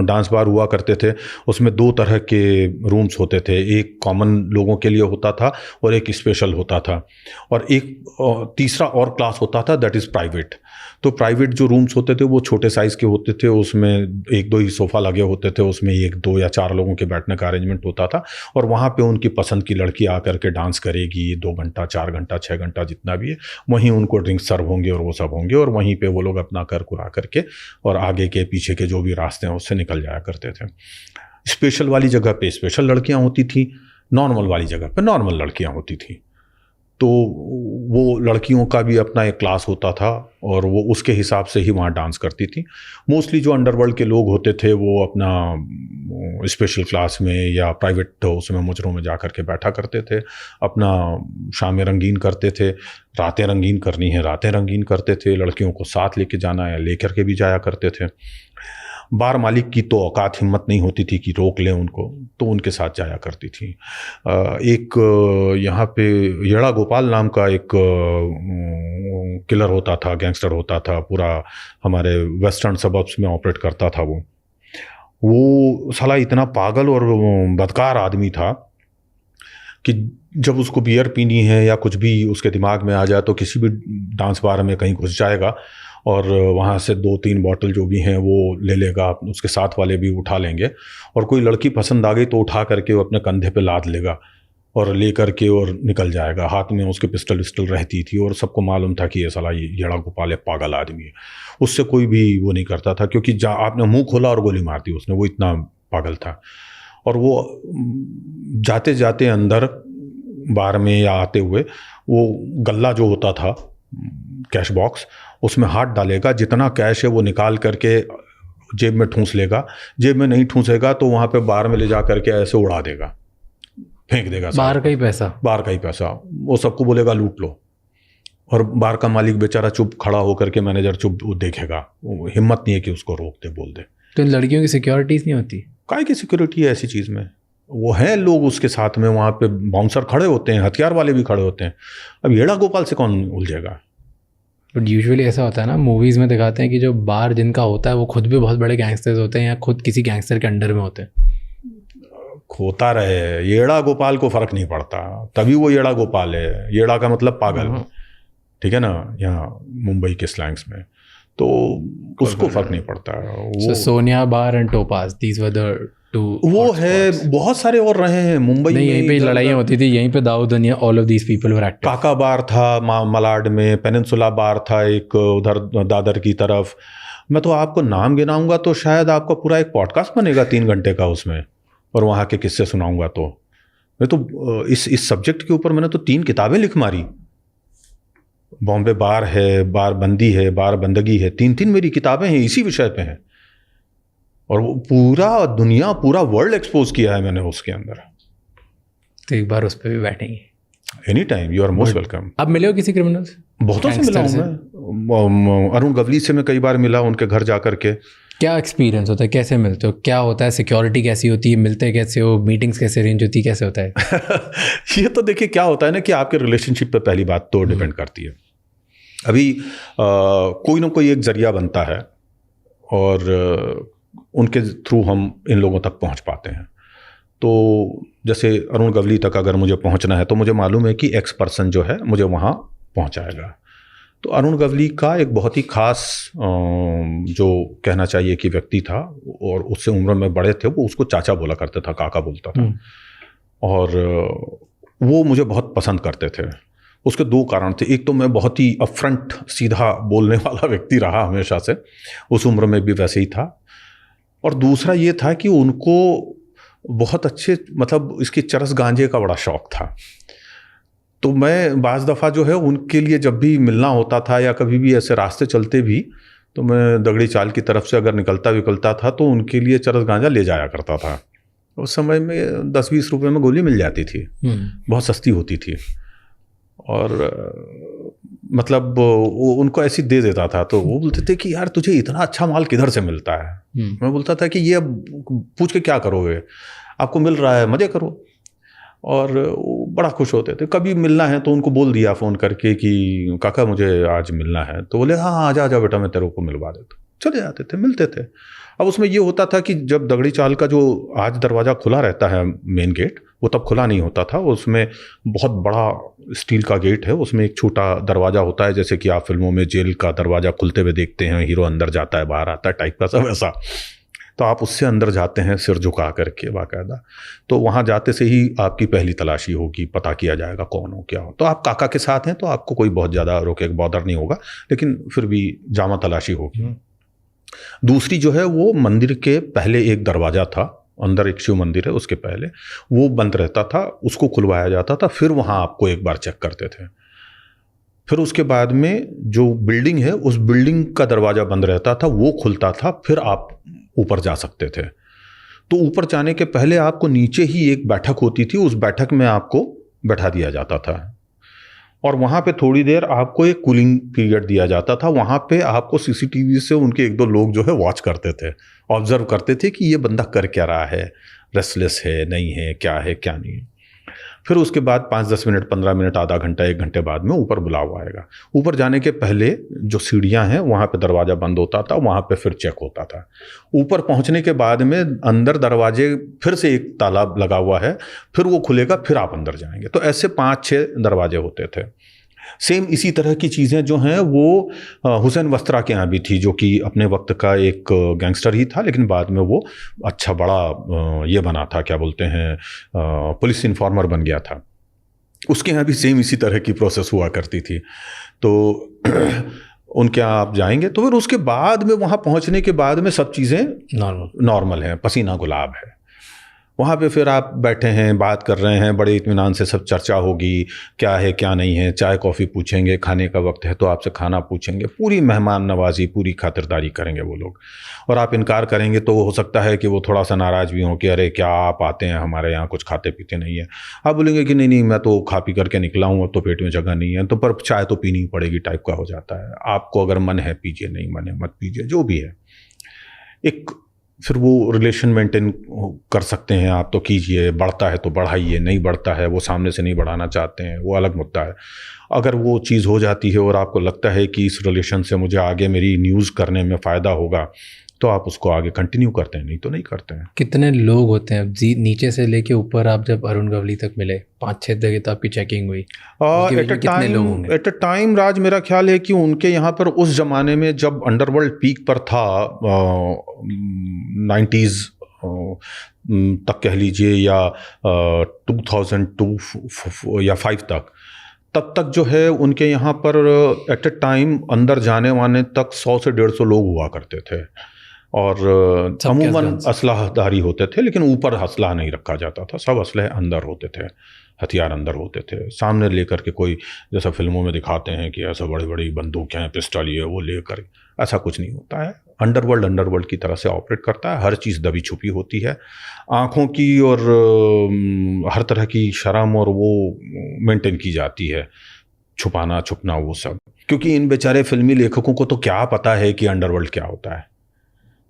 B: डांस बार हुआ करते थे, उसमें 2 तरह के रूम्स होते थे। एक कॉमन लोगों के लिए होता था और एक स्पेशल होता था, और एक तीसरा और क्लास होता था, दैट इज़ प्राइवेट। तो प्राइवेट जो रूम्स होते थे वो छोटे साइज़ के होते थे, उसमें 1-2 ही सोफ़ा लगे होते थे, उसमें 1, 2 या 4 लोगों के बैठने का अरेंजमेंट होता था, और वहाँ पे उनकी पसंद की लड़की आकर के डांस करेगी 2 घंटा, 4 घंटा, 6 घंटा जितना भी है, वहीं उनको ड्रिंक्स सर्व होंगे और वो सब होंगे, और वहीं पे वो लोग अपना कर कुरा करके और आगे के पीछे के जो भी रास्ते हैं उससे निकल जाया करते थे। स्पेशल वाली जगह पे स्पेशल लड़कियाँ होती थी, नॉर्मल वाली जगह पे नॉर्मल लड़कियाँ होती थी। तो वो लड़कियों का भी अपना एक क्लास होता था और वो उसके हिसाब से ही वहाँ डांस करती थी। मोस्टली जो अंडरवर्ल्ड के लोग होते थे वो अपना स्पेशल क्लास में या प्राइवेट उसमें मुजरों में जा कर के बैठा करते थे, अपना शामें रंगीन करते थे, रातें रंगीन करनी है रातें रंगीन करते थे, लड़कियों को साथ लेके जाना है लेकर के भी जाया करते थे। बार मालिक की तो औकात हिम्मत नहीं होती थी कि रोक लें उनको, तो उनके साथ जाया करती थी। एक यहाँ पे येड़ा गोपाल नाम का एक किलर होता था, गैंगस्टर होता था, पूरा हमारे वेस्टर्न सबर्ब्स में ऑपरेट करता था। वो साला इतना पागल और बदकार आदमी था कि जब उसको बियर पीनी है या कुछ भी उसके दिमाग में आ जाए तो किसी भी डांस बार में कहीं घुस जाएगा और वहाँ से 2-3 बॉटल जो भी हैं वो ले लेगा, उसके साथ वाले भी उठा लेंगे, और कोई लड़की पसंद आ गई तो उठा करके वो अपने कंधे पे लाद लेगा और ले करके और निकल जाएगा। हाथ में उसके पिस्टल विस्टल रहती थी और सबको मालूम था कि ये साला येड़ा गोपाल एक पागल आदमी है। उससे कोई भी वो नहीं करता था, क्योंकि आपने मुँह खोला और गोली मार दी उसने, वो इतना पागल था। और वो जाते जाते अंदर बार में या आते हुए वो गल्ला जो होता था, कैश बॉक्स, उसमें हाथ डालेगा, जितना कैश है वो निकाल करके जेब में ठूंस लेगा, जेब में नहीं ठूंसेगा तो वहाँ पे बार में ले जा करके ऐसे उड़ा देगा, फेंक देगा
A: बार का ही पैसा,
B: बार का ही पैसा। वो सबको बोलेगा लूट लो, और बार का मालिक बेचारा चुप खड़ा होकर के, मैनेजर चुप देखेगा, हिम्मत नहीं है कि उसको रोक दे, बोल दे।
A: तो इन लड़कियों की सिक्योरिटीज नहीं होती?
B: काय की सिक्योरिटी है ऐसी चीज़ में? वो हैं लोग उसके साथ में, वहाँ पे बाउंसर खड़े होते हैं, हथियार वाले भी खड़े होते हैं। अब येड़ा गोपाल से कौन उलझेगा?
A: बट यूजुअली ऐसा होता है ना, मूवीज़ में दिखाते हैं कि जो बार जिनका होता है वो खुद भी बहुत बड़े गैंगस्टर्स होते हैं या खुद किसी गैंगस्टर के अंडर में होते हैं।
B: खोता रहे, येड़ा गोपाल को फर्क नहीं पड़ता, तभी वो येड़ा गोपाल है। येड़ा का मतलब पागल, ठीक है ना, यहाँ मुंबई के स्लैंग्स में, तो उसको फर्क नहीं पड़ता।
A: वो Sonia bar and Topaz, these were the two.
B: वो है, बहुत सारे और रहे हैं मुंबई में।
A: यहीं पे लड़ाइयाँ होती थी, यहीं पे दाऊद दुनिया, all of these people were active.
B: काका बार था मलाड में, पेनिनसुला बार था एक उधर दादर की तरफ। मैं तो आपको नाम गिनाऊंगा तो शायद आपका पूरा एक पॉडकास्ट बनेगा 3 घंटे का उसमें, और वहाँ के किस्से सुनाऊंगा। तो मैं तो इस सब्जेक्ट के ऊपर मैंने तो 3 किताबें लिख मारी। बॉम्बे बार है, बार बंदी है, बार बंदगी है, 3 मेरी किताबें हैं इसी विषय पे हैं, और वो पूरा दुनिया, पूरा वर्ल्ड एक्सपोज किया है मैंने उसके अंदर।
A: तो एक बार उस पर भी बैठेंगे।
B: Any time, you are most welcome.
A: अब मिले हो किसी क्रिमिनल से?
B: बहुतों से मिला हूँ मैं। अरुण गवली से मैं कई बार मिला, उनके घर जा करके।
A: क्या एक्सपीरियंस होता है, कैसे मिलते हो, क्या होता है, सिक्योरिटी कैसी होती है, मिलते कैसे हो, मीटिंग्स कैसे अरेंज होती है, कैसे होता है?
B: ये तो देखिए क्या होता है ना कि आपके रिलेशनशिप पे पहली बात तो डिपेंड करती है। अभी कोई ना कोई एक जरिया बनता है और उनके थ्रू हम इन लोगों तक पहुंच पाते हैं। तो जैसे अरुण गवली तक अगर मुझे पहुंचना है तो मुझे मालूम है कि एक्स पर्सन जो है मुझे वहाँ पहुंचाएगा। तो अरुण गवली का एक बहुत ही खास जो कहना चाहिए कि व्यक्ति था, और उससे उम्र में बड़े थे, वो उसको चाचा बोला करते था, काका बोलता था, और वो मुझे बहुत पसंद करते थे। उसके 2 कारण थे। एक तो मैं बहुत ही अपफ्रंट, सीधा बोलने वाला व्यक्ति रहा हमेशा से, उस उम्र में भी वैसे ही था, और दूसरा ये था कि उनको बहुत अच्छे, मतलब इसकी चरस गांजे का बड़ा शौक था। तो मैं बाज़ दफ़ा जो है उनके लिए जब भी मिलना होता था या कभी भी ऐसे रास्ते चलते भी, तो मैं दगड़ी चाल की तरफ से अगर निकलता था तो उनके लिए चरस गांजा ले जाया करता था। उस समय में 10-20 रुपए में गोली मिल जाती थी, बहुत सस्ती होती थी, और मतलब वो उनको ऐसी दे देता था। तो वो बोलते थे कि यार तुझे इतना अच्छा माल किधर से मिलता है? मैं बोलता था कि ये अब पूछ के क्या करोगे, आपको मिल रहा है, मज़े करो। और वो बड़ा खुश होते थे। कभी मिलना है तो उनको बोल दिया फ़ोन करके कि काका मुझे आज मिलना है, तो बोले हाँ आजा आजा बेटा, मैं तेरे को मिलवा देता। चले जाते थे, मिलते थे। अब उसमें ये होता था कि जब दगड़ी चाल का जो आज दरवाज़ा खुला रहता है मेन गेट, वो तब खुला नहीं होता था। उसमें बहुत बड़ा स्टील का गेट है, उसमें एक छोटा दरवाज़ा होता है, जैसे कि आप फिल्मों में जेल का दरवाज़ा खुलते हुए देखते हैं, हीरो अंदर जाता है बाहर आता है टाइप का सब ऐसा। तो आप उससे अंदर जाते हैं सिर झुका करके बाकायदा। तो वहाँ जाते से ही आपकी पहली तलाशी होगी, पता किया जाएगा कौन हो क्या हो। तो आप काका के साथ हैं तो आपको कोई बहुत ज़्यादा रोके बॉदर नहीं होगा, लेकिन फिर भी जामा तलाशी होगी। दूसरी जो है वो मंदिर के पहले एक दरवाज़ा था, अंदर एक शिव मंदिर है उसके पहले, वो बंद रहता था, उसको खुलवाया जाता था, फिर वहाँ आपको एक बार चेक करते थे। फिर उसके बाद में जो बिल्डिंग है उस बिल्डिंग का दरवाज़ा बंद रहता था, वो खुलता था, फिर आप ऊपर जा सकते थे। तो ऊपर जाने के पहले आपको नीचे ही एक बैठक होती थी, उस बैठक में आपको बैठा दिया जाता था और वहाँ पे थोड़ी देर आपको एक कूलिंग पीरियड दिया जाता था। वहाँ पे आपको सीसीटीवी से उनके एक दो लोग जो है वॉच करते थे, ऑब्जर्व करते थे कि ये बंदा कर क्या रहा है, रेस्टलेस है नहीं है, क्या है क्या नहीं है। फिर उसके बाद 5-10 मिनट, 15 मिनट, आधा घंटा, 1 घंटे बाद में ऊपर बुलावा आएगा। ऊपर जाने के पहले जो सीढ़ियाँ हैं वहाँ पे दरवाज़ा बंद होता था, वहाँ पे फिर चेक होता था। ऊपर पहुँचने के बाद में अंदर दरवाजे फिर से एक ताला लगा हुआ है, फिर वो खुलेगा, फिर आप अंदर जाएंगे। तो ऐसे 5-6 दरवाजे होते थे। सेम इसी तरह की चीज़ें जो हैं वो हुसैन वस्त्रा के यहाँ भी थी, जो कि अपने वक्त का एक गैंगस्टर ही था, लेकिन बाद में वो अच्छा बड़ा ये बना था, क्या बोलते हैं, पुलिस इन्फॉर्मर बन गया था। उसके यहाँ भी सेम इसी तरह की प्रोसेस हुआ करती थी। तो उनके यहाँ आप जाएंगे तो फिर उसके बाद में वहाँ पहुँचने के बाद में सब चीज़ें नॉर्मल हैं, पसीना गुलाब है। वहाँ पे फिर आप बैठे हैं, बात कर रहे हैं, बड़े इत्मीनान से सब चर्चा होगी, क्या है क्या नहीं है, चाय कॉफ़ी पूछेंगे, खाने का वक्त है तो आपसे खाना पूछेंगे, पूरी मेहमान नवाजी, पूरी खातिरदारी करेंगे वो लोग। और आप इनकार करेंगे तो हो सकता है कि वो थोड़ा सा नाराज़ भी हों कि अरे क्या आप आते हैं हमारे यहाँ, कुछ खाते पीते नहीं है। आप बोलेंगे कि नहीं नहीं, मैं तो खा पी करके निकला हूँ, अब तो पेट में जगह नहीं है, तो पर चाय तो पीनी पड़ेगी टाइप का हो जाता है। आपको अगर मन है पीजिए, नहीं मन है मत पीजिए, जो भी है। एक फिर वो रिलेशन मेंटेन कर सकते हैं आप तो कीजिए, बढ़ता है तो बढ़ाइए, नहीं बढ़ता है, वो सामने से नहीं बढ़ाना चाहते हैं, वो अलग मुद्दा है। अगर वो चीज़ हो जाती है और आपको लगता है कि इस रिलेशन से मुझे आगे मेरी न्यूज़ करने में फ़ायदा होगा, तो आप उसको आगे कंटिन्यू करते हैं, नहीं तो नहीं करते हैं।
A: कितने लोग होते हैं नीचे से लेके ऊपर? आप जब अरुण गवली तक मिले 5-6 जगह तो आपकी चेकिंग हुई,
B: एट अ टाइम राज, मेरा ख्याल है कि उनके यहाँ पर उस ज़माने में जब अंडरवर्ल्ड पीक पर था, 90s तक कह लीजिए, या 2002 या 5 तक, तब तक जो है उनके यहाँ पर एट अ टाइम अंदर जाने वाने तक 100 से 150 लोग हुआ करते थे और अमूमन असलाहधारी होते थे, लेकिन ऊपर असलाह नहीं रखा जाता था, सब असलहे अंदर होते थे, हथियार अंदर होते थे। सामने लेकर के कोई, जैसा फिल्मों में दिखाते हैं कि ऐसा बड़ी बड़ी बंदूकें हैं, पिस्टल ये वो लेकर, ऐसा कुछ नहीं होता है। अंडरवर्ल्ड की तरह से ऑपरेट करता है, हर चीज़ दबी छुपी होती है, आँखों की और हर तरह की शर्म और वो मेंटेन की जाती है, छुपाना छुपना वो सब। क्योंकि इन बेचारे फिल्मी लेखकों को तो क्या पता है कि अंडरवर्ल्ड क्या होता है,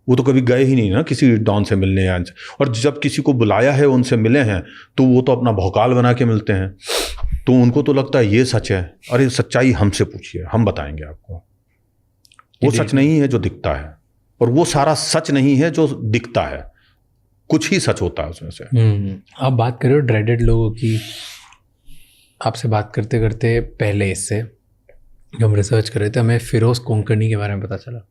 B: वो तो कभी गए ही नहीं ना किसी डॉन से मिलने, और जब किसी को बुलाया है, उनसे मिले हैं, तो वो तो अपना भौकाल बना के मिलते हैं, तो उनको तो लगता है ये सच है। अरे सच्चाई हमसे पूछिए, हम बताएंगे आपको। वो सच नहीं है जो दिखता है, और वो सारा सच नहीं है जो दिखता है, कुछ ही सच होता है उसमें से।
A: आप बात कर रहे हो ड्रेडेड लोगों की। आपसे बात करते करते पहले इससे जब हम रिसर्च कर रहे थे, हमें फिरोज़ कोंकणी के बारे में पता चला।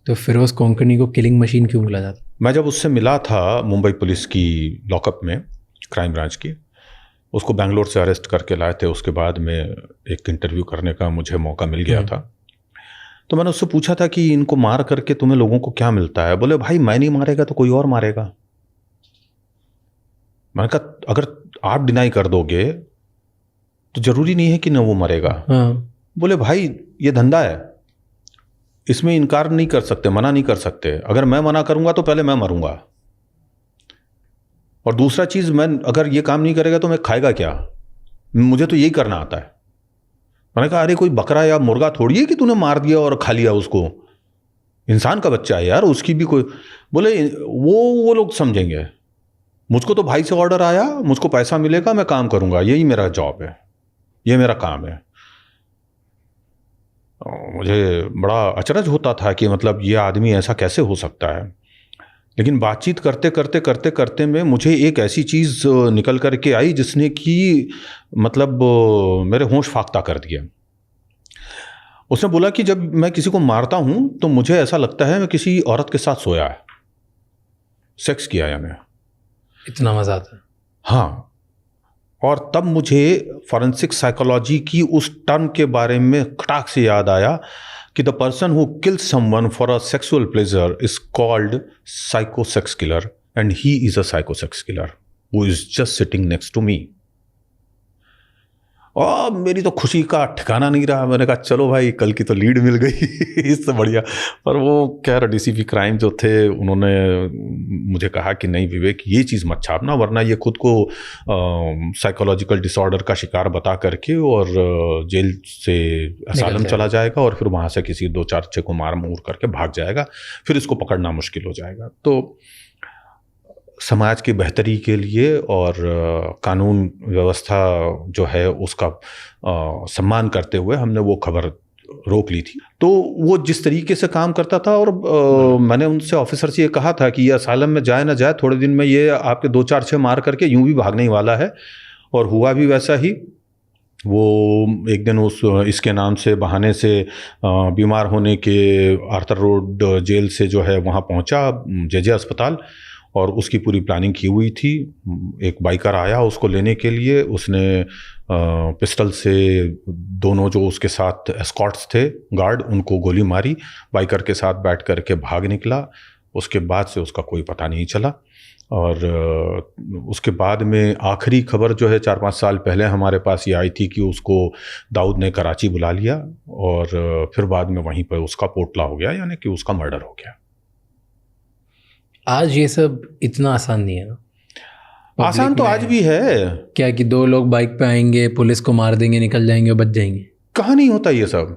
A: तो फिरोज़ कोंकणी को किलिंग मशीन क्यों मिला जाता?
B: मैं जब उससे मिला था मुंबई पुलिस की लॉकअप में, क्राइम ब्रांच की, उसको बेंगलोर से अरेस्ट करके लाए थे। उसके बाद में एक इंटरव्यू करने का मुझे मौका मिल गया था। तो मैंने उससे पूछा था कि इनको मार करके तुम्हें लोगों को क्या मिलता है? बोले भाई मैं नहीं मारेगा तो कोई और मारेगा। मैंने कहा अगर आप डिनाई कर दोगे तो जरूरी नहीं है कि ना वो मरेगा। बोले भाई ये धंधा है, इसमें इनकार नहीं कर सकते, मना नहीं कर सकते। अगर मैं मना करूंगा तो पहले मैं मरूंगा, और दूसरा चीज, मैं अगर ये काम नहीं करेगा तो मैं खाएगा क्या? मुझे तो यही करना आता है। मैंने कहा अरे कोई बकरा या मुर्गा थोड़ी है कि तूने मार दिया और खा लिया उसको, इंसान का बच्चा है यार, उसकी भी कोई। बोले वो लोग समझेंगे, मुझको तो भाई से ऑर्डर आया, मुझको पैसा मिलेगा, मैं काम करूंगा, यही मेरा जॉब है, ये मेरा काम है। मुझे बड़ा अचरज होता था कि मतलब ये आदमी ऐसा कैसे हो सकता है। लेकिन बातचीत करते करते करते करते में मुझे एक ऐसी चीज़ निकल कर के आई जिसने कि मतलब मेरे होश फाख्ता कर दिया। उसने बोला कि जब मैं किसी को मारता हूं तो मुझे ऐसा लगता है मैं किसी औरत के साथ सोया है, सेक्स किया यानी।
A: इतना मजा आता है।
B: हाँ, और तब मुझे फॉरेंसिक साइकोलॉजी की उस टर्म के बारे में खटाक से याद आया कि the person who kills someone for a sexual pleasure is called psycho sex killer and he is a psycho sex killer who is just sitting next to me. और मेरी तो खुशी का ठिकाना नहीं रहा। मैंने कहा चलो भाई, कल की तो लीड मिल गई इससे बढ़िया। पर वो खैर डीसीपी क्राइम जो थे उन्होंने मुझे कहा कि नहीं विवेक, ये चीज़ मत छापना, वरना ये खुद को साइकोलॉजिकल डिसऑर्डर का शिकार बता करके और जेल से असालम चला जाएगा और फिर वहाँ से किसी 2-4 अच्छे को मार मूर करके भाग जाएगा, फिर इसको पकड़ना मुश्किल हो जाएगा। तो समाज की बेहतरी के लिए और कानून व्यवस्था जो है उसका सम्मान करते हुए हमने वो खबर रोक ली थी। तो वो जिस तरीके से काम करता था, और मैंने उनसे ऑफिसर से ये कहा था कि ये असालम में जाए ना जाए, थोड़े दिन में ये आपके 2-4 मार करके यूं भी भागने वाला है। और हुआ भी वैसा ही। वो एक दिन इसके नाम से बहाने से बीमार होने के आर्थर रोड जेल से जो है वहाँ पहुँचा जेजे अस्पताल, और उसकी पूरी प्लानिंग की हुई थी। एक बाइकर आया उसको लेने के लिए, उसने पिस्टल से दोनों जो उसके साथ एस्कॉर्ट्स थे गार्ड, उनको गोली मारी, बाइकर के साथ बैठ कर के भाग निकला। उसके बाद से उसका कोई पता नहीं चला। और उसके बाद में आखिरी खबर जो है 4-5 साल पहले हमारे पास ये आई थी कि उसको दाऊद ने कराची बुला लिया और फिर बाद में वहीं पर उसका पोटला हो गया, यानी कि उसका मर्डर हो गया।
A: आज ये सब इतना आसान नहीं है ना।
B: आसान तो आज भी है
A: क्या कि 2 लोग बाइक पे आएंगे, पुलिस को मार देंगे, निकल जाएंगे और बच जाएंगे।
B: कहाँ नहीं होता ये सब,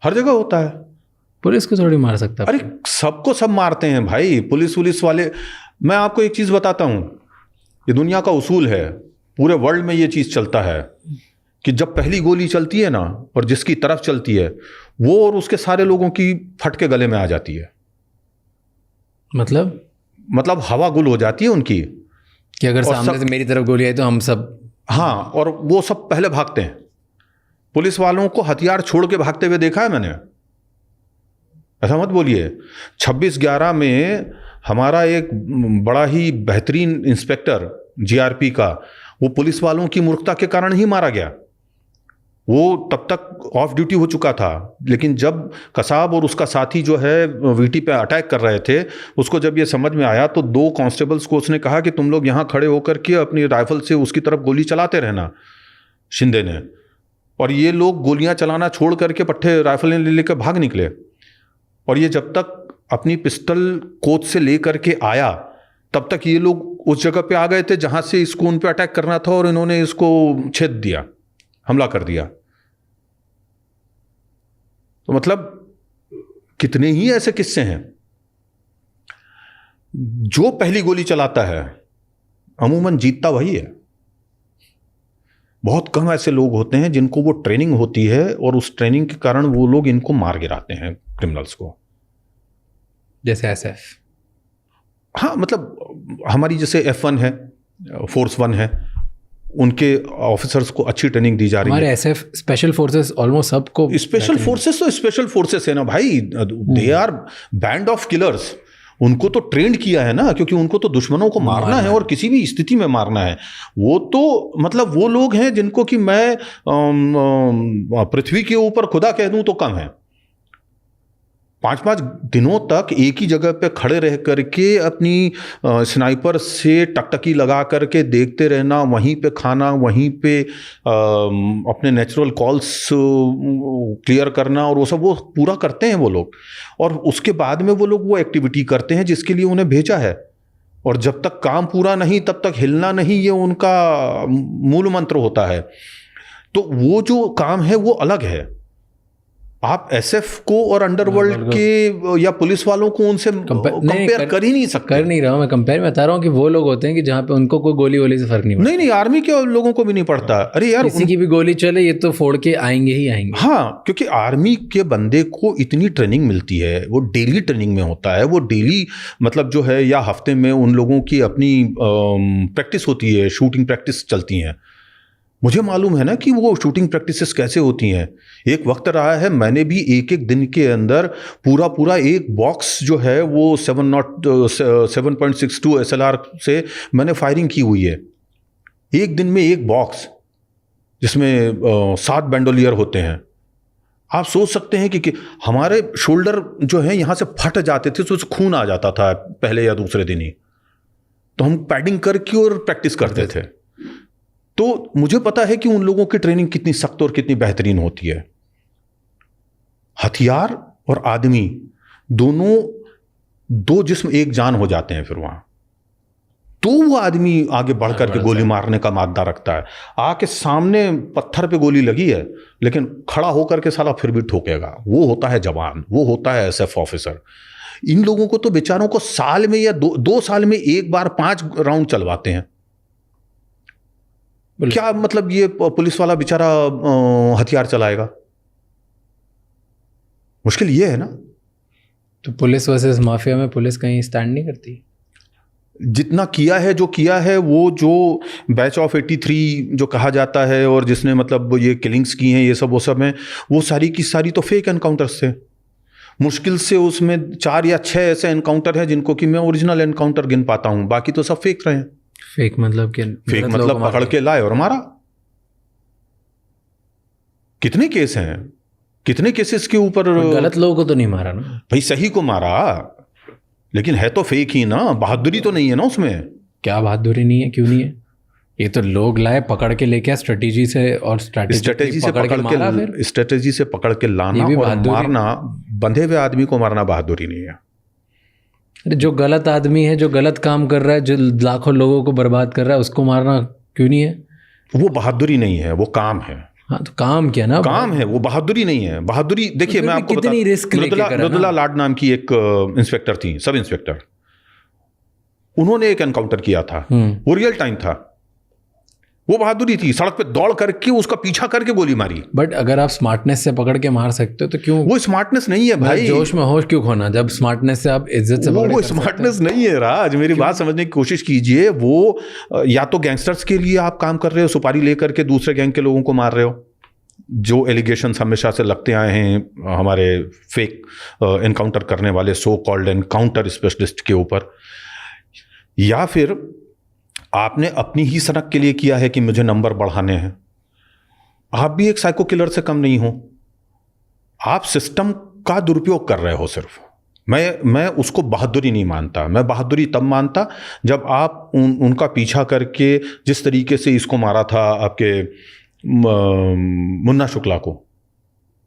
B: हर जगह होता है।
A: पुलिस को थोड़ी मार सकता।
B: अरे सबको सब मारते हैं भाई, पुलिस वाले। मैं आपको एक चीज़ बताता हूँ, ये दुनिया का उसूल है, पूरे वर्ल्ड में ये चीज़ चलता है कि जब पहली गोली चलती है ना, और जिसकी तरफ चलती है वो और उसके सारे लोगों की फट के गले में आ जाती है। मतलब हवा गुल हो जाती है उनकी
A: कि अगर सामने से मेरी तरफ गोली आई तो हम सब।
B: हाँ, और वो सब पहले भागते हैं। पुलिस वालों को हथियार छोड़ के भागते हुए देखा है मैंने। ऐसा मत बोलिए। 26/11 में हमारा एक बड़ा ही बेहतरीन इंस्पेक्टर जीआरपी का, वो पुलिस वालों की मूर्खता के कारण ही मारा गया। वो तब तक ऑफ ड्यूटी हो चुका था, लेकिन जब कसाब और उसका साथी जो है वीटी पे अटैक कर रहे थे, उसको जब ये समझ में आया तो 2 कांस्टेबल्स को उसने कहा कि तुम लोग यहाँ खड़े होकर के अपनी राइफल से उसकी तरफ गोली चलाते रहना, शिंदे ने। और ये लोग गोलियां चलाना छोड़ करके पट्टे राइफल ले लेकर भाग निकले। और ये जब तक अपनी पिस्टल कोच से ले करके आया, तब तक ये लोग उस जगह पे आ गए थे जहां से इसको उन पे अटैक करना था, और इन्होंने इसको छेद दिया, हमला कर दिया। तो मतलब कितने ही ऐसे किस्से हैं। जो पहली गोली चलाता है अमूमन जीतता वही है। बहुत कम ऐसे लोग होते हैं जिनको वो ट्रेनिंग होती है और उस ट्रेनिंग के कारण वो लोग इनको मार गिराते हैं, क्रिमिनल्स को।
A: जैसे एसएफ।
B: हाँ, मतलब हमारी जैसे F1 है, फोर्स 1 है, उनके ऑफिसर्स को अच्छी ट्रेनिंग दी जा रही है।
A: हमारे एसएफ स्पेशल फोर्सेस ऑलमोस्ट सबको।
B: स्पेशल फोर्सेस तो स्पेशल फोर्सेस है ना भाई, they are band of killers. उनको तो ट्रेंड किया है ना, क्योंकि उनको तो दुश्मनों को मारना है और किसी भी स्थिति में मारना है। वो तो मतलब वो लोग हैं जिनको कि मैं पृथ्वी के ऊपर खुदा कह दूं तो कम है। 5-5 दिनों तक एक ही जगह पे खड़े रह करके अपनी स्नाइपर से टकटकी लगा करके देखते रहना, वहीं पे खाना, वहीं पे अपने नेचुरल कॉल्स क्लियर करना, और वो सब वो पूरा करते हैं वो लोग। और उसके बाद में वो लोग वो एक्टिविटी करते हैं जिसके लिए उन्हें भेजा है। और जब तक काम पूरा नहीं तब तक हिलना नहीं, ये उनका मूल मंत्र होता है। तो वो जो काम है वो अलग है। आप एसएफ को और अंडरवर्ल्ड के या पुलिस वालों को उनसे कंपेयर कर ही नहीं सकते।
A: कर नहीं रहा हूँ मैं कंपेयर, मैं बता रहा हूँ कि वो लोग होते हैं कि जहाँ पे उनको कोई गोली वोली से फर्क नहीं पड़ता।
B: नहीं, आर्मी के लोगों को भी नहीं पड़ता। अरे यार,
A: किसी की भी गोली चले ये तो फोड़ के आएंगे ही आएंगे।
B: हाँ, क्योंकि आर्मी के बंदे को इतनी ट्रेनिंग मिलती है, वो डेली ट्रेनिंग में होता है, वो डेली मतलब जो है, या हफ्ते में उन लोगों की अपनी प्रैक्टिस होती है, शूटिंग प्रैक्टिस चलती हैं। मुझे मालूम है ना कि वो शूटिंग प्रैक्टिसेस कैसे होती हैं। एक वक्त रहा है, मैंने भी एक दिन के अंदर पूरा एक बॉक्स जो है वो 7.62 SLR से मैंने फायरिंग की हुई है। एक दिन में एक बॉक्स, जिसमें 7 बैंडोलियर होते हैं। आप सोच सकते हैं कि हमारे शोल्डर जो है यहाँ से फट जाते थे, तो उससे खून आ जाता था पहले या दूसरे दिन ही। तो हम पैडिंग करके और प्रैक्टिस करते थे। तो मुझे पता है कि उन लोगों की ट्रेनिंग कितनी सख्त और कितनी बेहतरीन होती है। हथियार और आदमी दोनों, दो जिस्म एक जान हो जाते हैं फिर वहां। तो वो आदमी आगे बढ़ करके गोली मारने का मादा रखता है। आके सामने पत्थर पे गोली लगी है, लेकिन खड़ा होकर के साला फिर भी ठोकेगा। वो होता है जवान, वो होता है एसएफ ऑफिसर। इन लोगों को तो बेचारों को साल में या दो साल में एक बार 5 राउंड चलवाते हैं। क्या मतलब ये पुलिस वाला बेचारा हथियार चलाएगा? मुश्किल ये है ना।
A: तो पुलिस वर्सेस माफिया में पुलिस कहीं स्टैंड नहीं करती?
B: जितना किया है, जो किया है, वो जो बैच ऑफ 83 जो कहा जाता है, और जिसने मतलब ये किलिंग्स की हैं, ये सब वो सब हैं, वो सारी की सारी तो फेक एनकाउंटर्स थे। मुश्किल से उसमें 4 या 6 ऐसे एनकाउंटर हैं जिनको कि मैं ओरिजिनल एनकाउंटर गिन पाता हूं, बाकी तो सब फेक रहे हैं।
A: फेक मतलब क्या?
B: फेक मतलब पकड़ के लाए और मारा। कितने केस हैं, कितने केसेस के ऊपर।
A: गलत लोगों को तो नहीं मारा ना
B: भाई, सही को मारा, लेकिन है तो फेक ही ना। बहादुरी तो नहीं है ना उसमें।
A: क्या बहादुरी नहीं है? क्यों नहीं है? ये तो लोग लाए, पकड़ के लेके स्ट्रेटेजी से, और स्ट्रेटेजी से
B: पकड़ के लाना और मारना। बंधे हुए आदमी को मारना बहादुरी नहीं है।
A: जो गलत आदमी है, जो गलत काम कर रहा है, जो लाखों लोगों को बर्बाद कर रहा है, उसको मारना क्यों नहीं है?
B: वो बहादुरी नहीं है, वो काम है।
A: हाँ, तो काम क्या ना,
B: काम है, वो बहादुरी नहीं है। बहादुरी देखिए, मैं आपको
A: कितनी रिस्क लेके करा।
B: मृदुला लाड नाम की एक इंस्पेक्टर थी, सब इंस्पेक्टर। उन्होंने एक एनकाउंटर किया था, वो रियल टाइम था। वो बहादुरी थी। सड़क पे दौड़ करके उसका पीछा करके गोली मारी।
A: बट अगर आप स्मार्टनेस से पकड़ के मार सकते हो तो क्यों?
B: वो स्मार्टनेस नहीं है भाई।
A: जोश में होश क्यों खोना, जब स्मार्टनेस से आप इज्जत से
B: वो स्मार्टनेस नहीं है राज। मेरी बात समझने की कोशिश कीजिए। वो या तो गैंगस्टर्स के लिए आप काम कर रहे हो, सुपारी लेकर के दूसरे गैंग के लोगों को मार रहे हो, जो एलिगेशंस हमेशा से लगते आए हैं हमारे फेक एनकाउंटर करने वाले सो कॉल्ड एनकाउंटर स्पेशलिस्ट के ऊपर, या फिर आपने अपनी ही सनक के लिए किया है कि मुझे नंबर बढ़ाने हैं। आप भी एक साइको किलर से कम नहीं हो। आप सिस्टम का दुरुपयोग कर रहे हो सिर्फ। मैं उसको बहादुरी नहीं मानता। मैं बहादुरी तब मानता जब आप उनका पीछा करके, जिस तरीके से इसको मारा था आपके मुन्ना शुक्ला को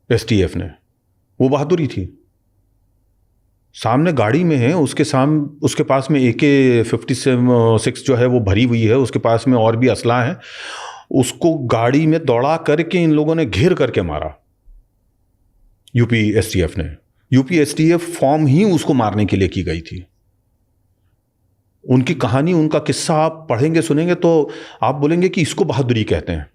B: एसटीएफ ने, वो बहादुरी थी। सामने गाड़ी में है, उसके पास में AK-56 जो है वो भरी हुई है, उसके पास में और भी असला है। उसको गाड़ी में दौड़ा करके इन लोगों ने घेर करके मारा, यूपी एसटीएफ ने। यूपी एसटीएफ फॉर्म ही उसको मारने के लिए की गई थी। उनकी कहानी, उनका किस्सा आप पढ़ेंगे, सुनेंगे तो आप बोलेंगे कि इसको बहादुरी कहते हैं।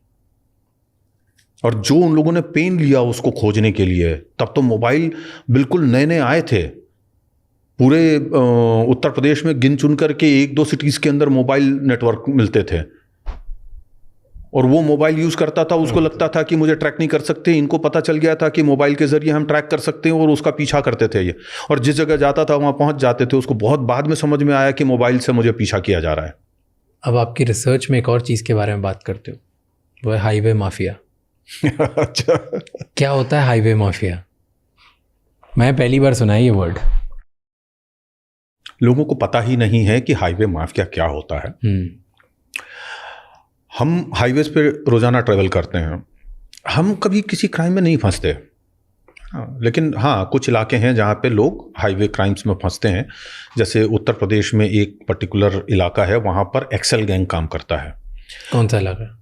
B: और जो उन लोगों ने पेन लिया उसको खोजने के लिए, तब तो मोबाइल बिल्कुल नए नए आए थे। पूरे उत्तर प्रदेश में गिन चुन करके 1-2 सिटीज के अंदर मोबाइल नेटवर्क मिलते थे, और वो मोबाइल यूज करता था। उसको लगता था कि मुझे ट्रैक नहीं कर सकते। इनको पता चल गया था कि मोबाइल के जरिए हम ट्रैक कर सकते हैं, और उसका पीछा करते थे ये। और जिस जगह जाता था वहां पहुंच जाते थे। उसको बहुत बाद में समझ में आया कि मोबाइल से मुझे पीछा किया जा रहा है।
A: अब आपकी रिसर्च में एक और चीज के बारे में बात करते हो, वो है हाईवे माफिया।
B: अच्छा,
A: क्या होता है हाईवे माफिया? मैं पहली बार सुना है ये वर्ड।
B: लोगों को पता ही नहीं है कि हाईवे माफिया क्या होता है। हम हाईवेज पे रोजाना ट्रेवल करते हैं, हम कभी किसी क्राइम में नहीं फंसते। लेकिन हाँ, कुछ इलाके हैं जहाँ पे लोग हाईवे क्राइम्स में फंसते हैं। जैसे उत्तर प्रदेश में एक पर्टिकुलर इलाका है, वहाँ पर एक्सेल गैंग काम करता है।
A: कौन सा इलाका?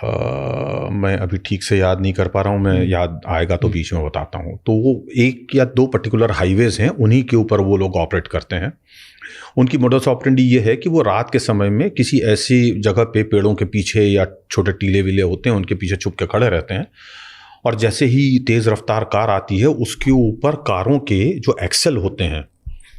B: मैं अभी ठीक से याद नहीं कर पा रहा हूँ, मैं याद आएगा तो बीच में बताता हूँ। तो वो 1 या 2 पर्टिकुलर हाईवेज हैं, उन्हीं के ऊपर वो लोग ऑपरेट करते हैं। उनकी मोडस ऑपरेंडी ये है कि वो रात के समय में किसी ऐसी जगह पे पेड़ों के पीछे या छोटे टीले वीले होते हैं उनके पीछे छुप के खड़े रहते हैं, और जैसे ही तेज़ रफ्तार कार आती है उसके ऊपर कारों के जो एक्सेल होते हैं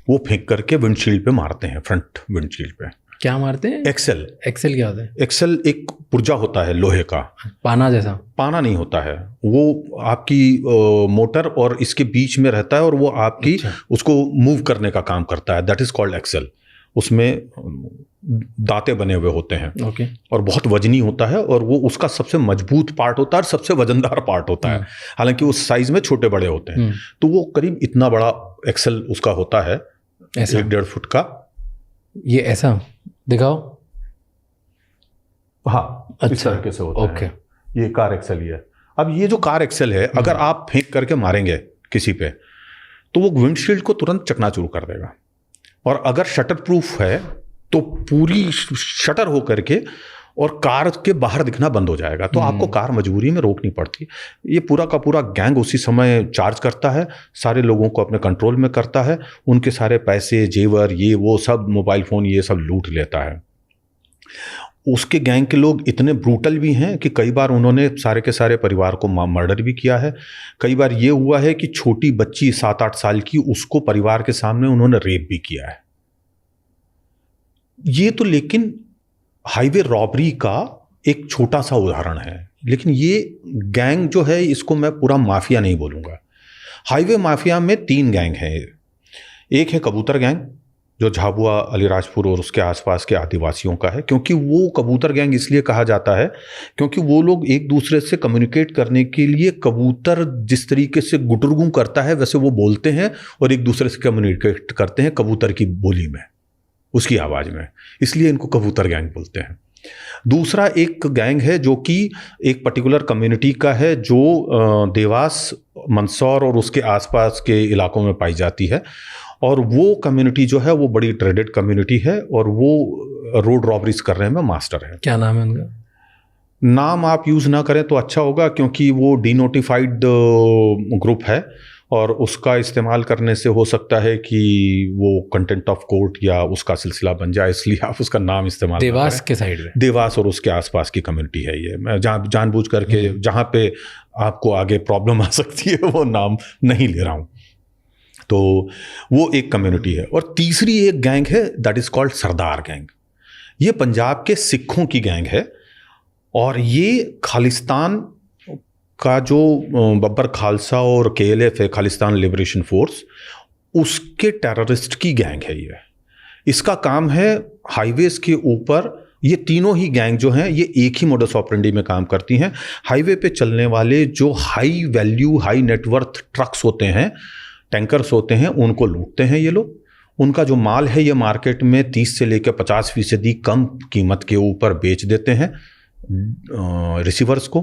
B: वो फेंक करके विंडशील्ड पे मारते हैं, फ्रंट विंडशील्ड पे।
A: क्या मारते हैं?
B: एक्सेल।
A: एक्सेल क्या होता है?
B: एक्सेल एक पुर्जा होता है लोहे का,
A: पाना जैसा।
B: पाना नहीं होता है वो, आपकी मोटर और इसके बीच में रहता है और वो आपकी उसको मूव करने का काम करता है। That is called axle. उसमें दांते बने हुए होते हैं और बहुत वजनी होता है, और वो उसका सबसे मजबूत पार्ट होता है और सबसे वजनदार पार्ट होता है। हालांकि उस साइज में छोटे बड़े होते हैं। तो वो करीब इतना बड़ा एक्सेल उसका होता है, 1-1.5 फुट का।
A: ये ऐसा दिखाओ।
B: हाँ, इस तरीके से होता है। ये कार एक्सेल ही है। अब ये जो कार एक्सेल है, अगर आप फेंक करके मारेंगे किसी पे तो वो विंडशील्ड को तुरंत चकनाचूर कर देगा, और अगर शटर प्रूफ है तो पूरी शटर हो करके और कार के बाहर दिखना बंद हो जाएगा। तो आपको कार मजबूरी में रोकनी पड़ती। ये पूरा का पूरा गैंग उसी समय चार्ज करता है, सारे लोगों को अपने कंट्रोल में करता है, उनके सारे पैसे, जेवर, ये वो सब, मोबाइल फ़ोन, ये सब लूट लेता है। उसके गैंग के लोग इतने ब्रूटल भी हैं कि कई बार उन्होंने सारे के सारे परिवार को मर्डर भी किया है। कई बार ये हुआ है कि छोटी बच्ची 7-8 साल की, उसको परिवार के सामने उन्होंने रेप भी किया है। ये तो लेकिन हाईवे रॉबरी का एक छोटा सा उदाहरण है, लेकिन ये गैंग जो है इसको मैं पूरा माफिया नहीं बोलूँगा। हाईवे माफिया में 3 गैंग हैं। एक है कबूतर गैंग, जो झाबुआ, अलीराजपुर और उसके आसपास के आदिवासियों का है। क्योंकि वो कबूतर गैंग इसलिए कहा जाता है क्योंकि वो लोग एक दूसरे से कम्युनिकेट करने के लिए, कबूतर जिस तरीके से गुटरगू करता है वैसे वो बोलते हैं और एक दूसरे से कम्युनिकेट करते हैं कबूतर की बोली में, उसकी आवाज़ में, इसलिए इनको कबूतर गैंग बोलते हैं। दूसरा एक गैंग है जो कि एक पर्टिकुलर कम्युनिटी का है, जो देवास, मंदसौर और उसके आसपास के इलाकों में पाई जाती है, और वो कम्युनिटी जो है वो बड़ी ट्रेडेड कम्युनिटी है और वो रोड रॉबरीज करने में मास्टर है।
A: क्या नाम है उनका?
B: नाम आप यूज़ ना करें तो अच्छा होगा, क्योंकि वो डीनोटिफाइड ग्रुप है और उसका इस्तेमाल करने से हो सकता है कि वो कंटेंट ऑफ कोर्ट या उसका सिलसिला बन जाए, इसलिए आप उसका नाम इस्तेमाल।
A: देवास के साइड में,
B: देवास और उसके आसपास की कम्युनिटी है ये। मैं जानबूझ करके जहाँ पे आपको आगे प्रॉब्लम आ सकती है वो नाम नहीं ले रहा हूँ। तो वो एक कम्युनिटी है। और तीसरी एक गैंग है, that is called Sardar gang. ये पंजाब के सिखों की गैंग है, और ये खालिस्तान का जो बब्बर खालसा और KLF है, खालिस्तान लिबरेशन फोर्स, उसके टेररिस्ट की गैंग है ये। इसका काम है हाईवेज के ऊपर, ये तीनों ही गैंग जो हैं ये एक ही मोडस ऑपरेंडी में काम करती हैं। हाईवे पे चलने वाले जो high value, high net worth trucks होते हैं, टैंकर्स होते हैं, उनको लूटते हैं ये लोग। उनका जो माल है ये मार्केट में 30 से लेकर 50% कम कीमत के ऊपर बेच देते हैं रिसीवर्स को।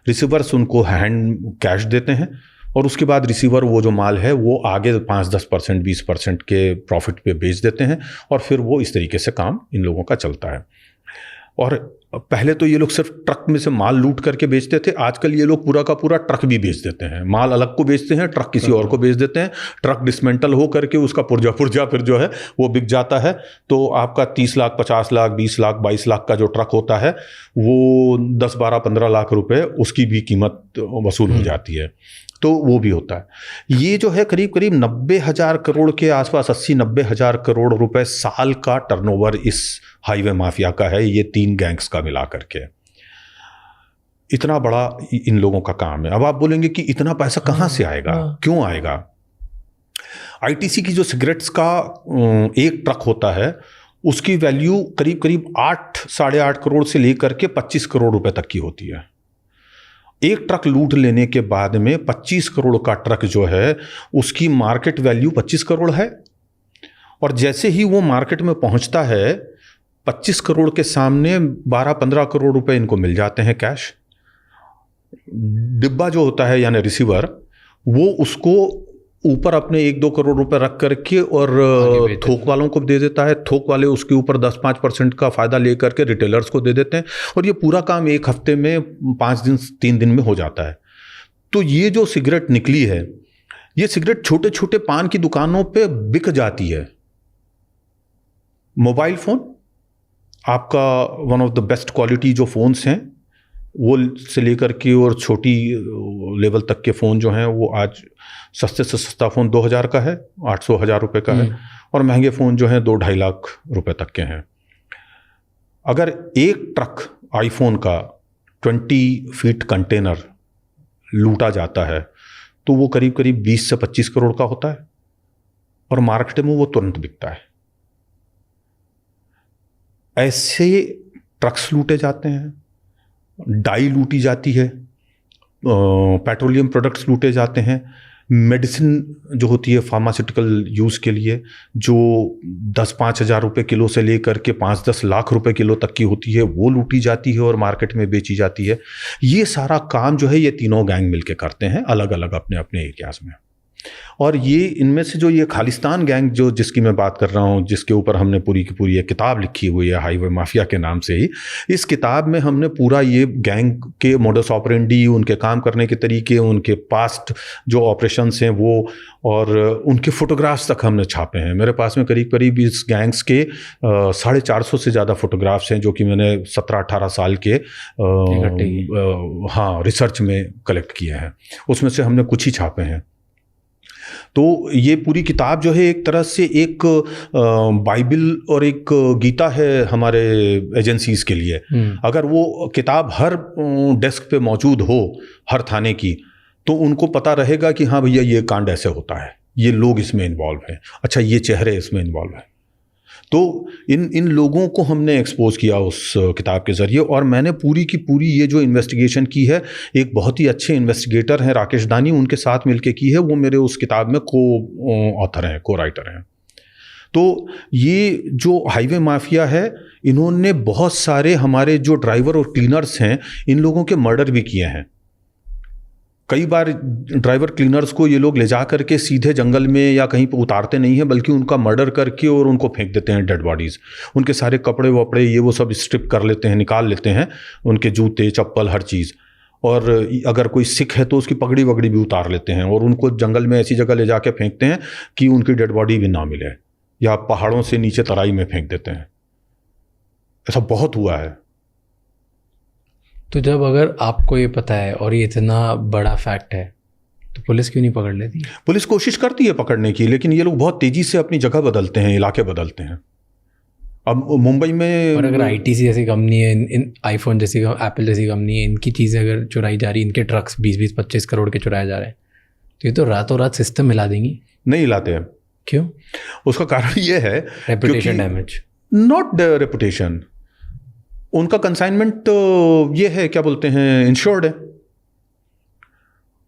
B: रिसीवर्स उनको हैंड कैश देते हैं, और उसके बाद रिसीवर वो जो माल है वो आगे 5-10%, 20% के प्रॉफिट पे बेच देते हैं, और फिर वो इस तरीके से काम इन लोगों का चलता है। और पहले तो ये लोग सिर्फ ट्रक में से माल लूट करके बेचते थे, आजकल ये लोग पूरा का पूरा ट्रक भी बेच देते हैं। माल अलग को बेचते हैं, ट्रक किसी और को बेच देते हैं। ट्रक डिसमेंटल हो करके उसका पुर्जा फिर जो है वो बिक जाता है। तो आपका 30 लाख, 50 लाख, 20 लाख, 22 लाख का जो ट्रक होता है वो 10, 12, 15 लाख रुपए उसकी भी कीमत वसूल हो जाती है। तो वो भी होता है। ये जो है करीब करीब 90,000 करोड़ के आसपास, 80-90,000 करोड़ रुपए साल का टर्नओवर इस हाईवे माफिया का है, ये 3 गैंग्स का मिला करके। इतना बड़ा इन लोगों का काम है। अब आप बोलेंगे कि इतना पैसा कहाँ से आएगा, क्यों आएगा? ITC की जो सिगरेट्स का एक ट्रक होता है उसकी वैल्यू करीब करीब 8-8.5 करोड़ से लेकर के 25 करोड़ रुपए तक की होती है। एक ट्रक लूट लेने के बाद में 25 करोड़ का ट्रक जो है उसकी मार्केट वैल्यू 25 करोड़ है, और जैसे ही वो मार्केट में पहुंचता है 25 करोड़ के सामने 12-15 करोड़ रुपए इनको मिल जाते हैं कैश। डिब्बा जो होता है यानी रिसीवर, वो उसको ऊपर अपने 1-2 करोड़ रुपए रख करके और थोक वालों को दे देता है, थोक वाले उसके ऊपर 10-5% का फायदा लेकर के रिटेलर्स को दे देते हैं, और ये पूरा काम 1 हफ्ते में 5 दिन 3 दिन में हो जाता है। तो ये जो सिगरेट निकली है, ये सिगरेट छोटे छोटे पान की दुकानों पे बिक जाती है। मोबाइल फोन आपका one of the best quality जो फोन्स हैं वो से लेकर के और छोटी लेवल तक के फ़ोन जो हैं वो आज सस्ते से सस्ता फ़ोन 2000 का है, 800-1000 रुपये का है, और महंगे फ़ोन जो हैं 2-2.5 लाख रुपए तक के हैं। अगर एक ट्रक आईफोन का 20 फीट कंटेनर लूटा जाता है तो वो करीब करीब 20 से 25 करोड़ का होता है, और मार्केट में वो तुरंत बिकता है। ऐसे ट्रक्स लूटे जाते हैं, डाई लूटी जाती है, पेट्रोलियम प्रोडक्ट्स लूटे जाते हैं, मेडिसिन जो होती है फार्मास्यूटिकल यूज़ के लिए जो 10-5 हज़ार रुपये किलो से लेकर के 5-10 लाख रुपए किलो तक की होती है वो लूटी जाती है और मार्केट में बेची जाती है। ये सारा काम जो है ये तीनों गैंग मिलके करते हैं अलग अलग अपने अपने एरियाज में। और ये इनमें से जो ये खालिस्तान गैंग जो जिसकी मैं बात कर रहा हूँ, जिसके ऊपर हमने पूरी की पूरी एक किताब लिखी हुई है हाईवे माफिया के नाम से ही, इस किताब में हमने पूरा ये गैंग के मोडस ऑपरेंडी, उनके काम करने के तरीके, उनके पास्ट जो ऑपरेशंस हैं वो, और उनके फोटोग्राफ्स तक हमने छापे हैं। मेरे पास में करीब करीब इस गैंग्स के 450 से ज़्यादा फोटोग्राफ्स हैं जो कि मैंने 17-18 साल के रिसर्च में कलेक्ट किए हैं। उसमें से हमने कुछ ही छापे हैं। तो ये पूरी किताब जो है एक तरह से एक बाइबल और एक गीता है हमारे एजेंसीज के लिए। अगर वो किताब हर डेस्क पे मौजूद हो हर थाने की, तो उनको पता रहेगा कि हाँ भैया ये कांड ऐसे होता है, ये लोग इसमें इन्वॉल्व हैं, अच्छा ये चेहरे इसमें इन्वॉल्व हैं। तो इन लोगों को हमने एक्सपोज किया उस किताब के ज़रिए, और मैंने पूरी की पूरी ये जो इन्वेस्टिगेशन की है, एक बहुत ही अच्छे इन्वेस्टिगेटर हैं राकेश दानी, उनके साथ मिलके की है। वो मेरे उस किताब में ऑथर हैं, को राइटर हैं। तो ये जो हाईवे माफिया है, इन्होंने बहुत सारे हमारे जो ड्राइवर और क्लीनर्स हैं, इन लोगों के मर्डर भी किए हैं। कई बार ड्राइवर क्लीनर्स को ये लोग ले जा करके सीधे जंगल में या कहीं पर उतारते नहीं हैं, बल्कि उनका मर्डर करके और उनको फेंक देते हैं डेड बॉडीज़। उनके सारे कपड़े वपड़े ये वो सब स्ट्रिप कर लेते हैं, निकाल लेते हैं, उनके जूते चप्पल हर चीज़। और अगर कोई सिख है तो उसकी पगड़ी वगड़ी भी उतार लेते हैं और उनको जंगल में ऐसी जगह ले जाके फेंकते हैं कि उनकी डेड बॉडी भी ना मिले, या पहाड़ों से नीचे तराई में फेंक देते हैं। ऐसा बहुत हुआ है।
A: तो जब अगर आपको ये पता है और ये इतना बड़ा फैक्ट है, तो पुलिस क्यों नहीं पकड़ लेती?
B: पुलिस कोशिश करती है पकड़ने की, लेकिन ये लोग बहुत तेजी से अपनी जगह बदलते हैं, इलाके बदलते हैं। अब मुंबई में,
A: और अगर आईटीसी जैसी कंपनी है, इन आईफोन जैसी, एप्पल जैसी कंपनी है, इनकी चीज़ें अगर चुराई जा रही, इनके ट्रक्स 20-25 करोड़ के चुराए जा रहे हैं, तो ये तो रातों रात सिस्टम हिला देंगी।
B: नहीं हिलाते हैं।
A: क्यों?
B: उसका कारण ये है,
A: रेपुटेशन डैमेज।
B: नॉट रेपुटेशन, उनका कंसाइनमेंट ये है, क्या बोलते हैं, इंश्योर्ड है।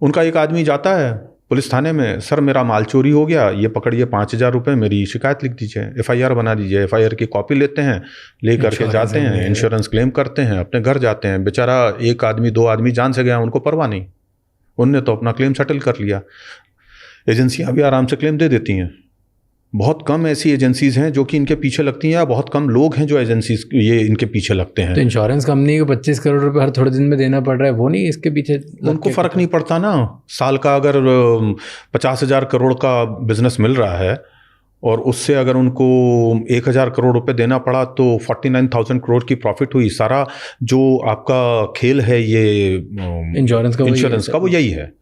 B: उनका एक आदमी जाता है पुलिस थाने में, सर मेरा माल चोरी हो गया, ये पकड़िए 5000 रुपये, मेरी शिकायत लिख दीजिए, एफआईआर बना दीजिए। एफआईआर की कॉपी लेते हैं, ले करके जाते हैं, इंश्योरेंस क्लेम करते हैं, अपने घर जाते हैं। बेचारा एक आदमी 2 आदमी जान से गया, उनको परवाह नहीं, उनने तो अपना क्लेम सेटल कर लिया। एजेंसियाँ भी आराम से क्लेम दे देती हैं। बहुत कम ऐसी एजेंसीज हैं जो कि इनके पीछे लगती हैं, या बहुत कम लोग हैं जो एजेंसीज ये इनके पीछे लगते हैं।
A: तो इंश्योरेंस कंपनी को 25 करोड़ रुपए हर थोड़े दिन में देना पड़ रहा है, वो नहीं इसके पीछे
B: उनको फ़र्क नहीं पड़ता ना। साल का अगर 50,000 करोड़ का बिजनेस मिल रहा है और उससे अगर उनको 1,000 करोड़ रुपए देना पड़ा तो 49,000 करोड़ की प्रॉफिट हुई। सारा जो आपका खेल है ये इंश्योरेंस का वो यही है।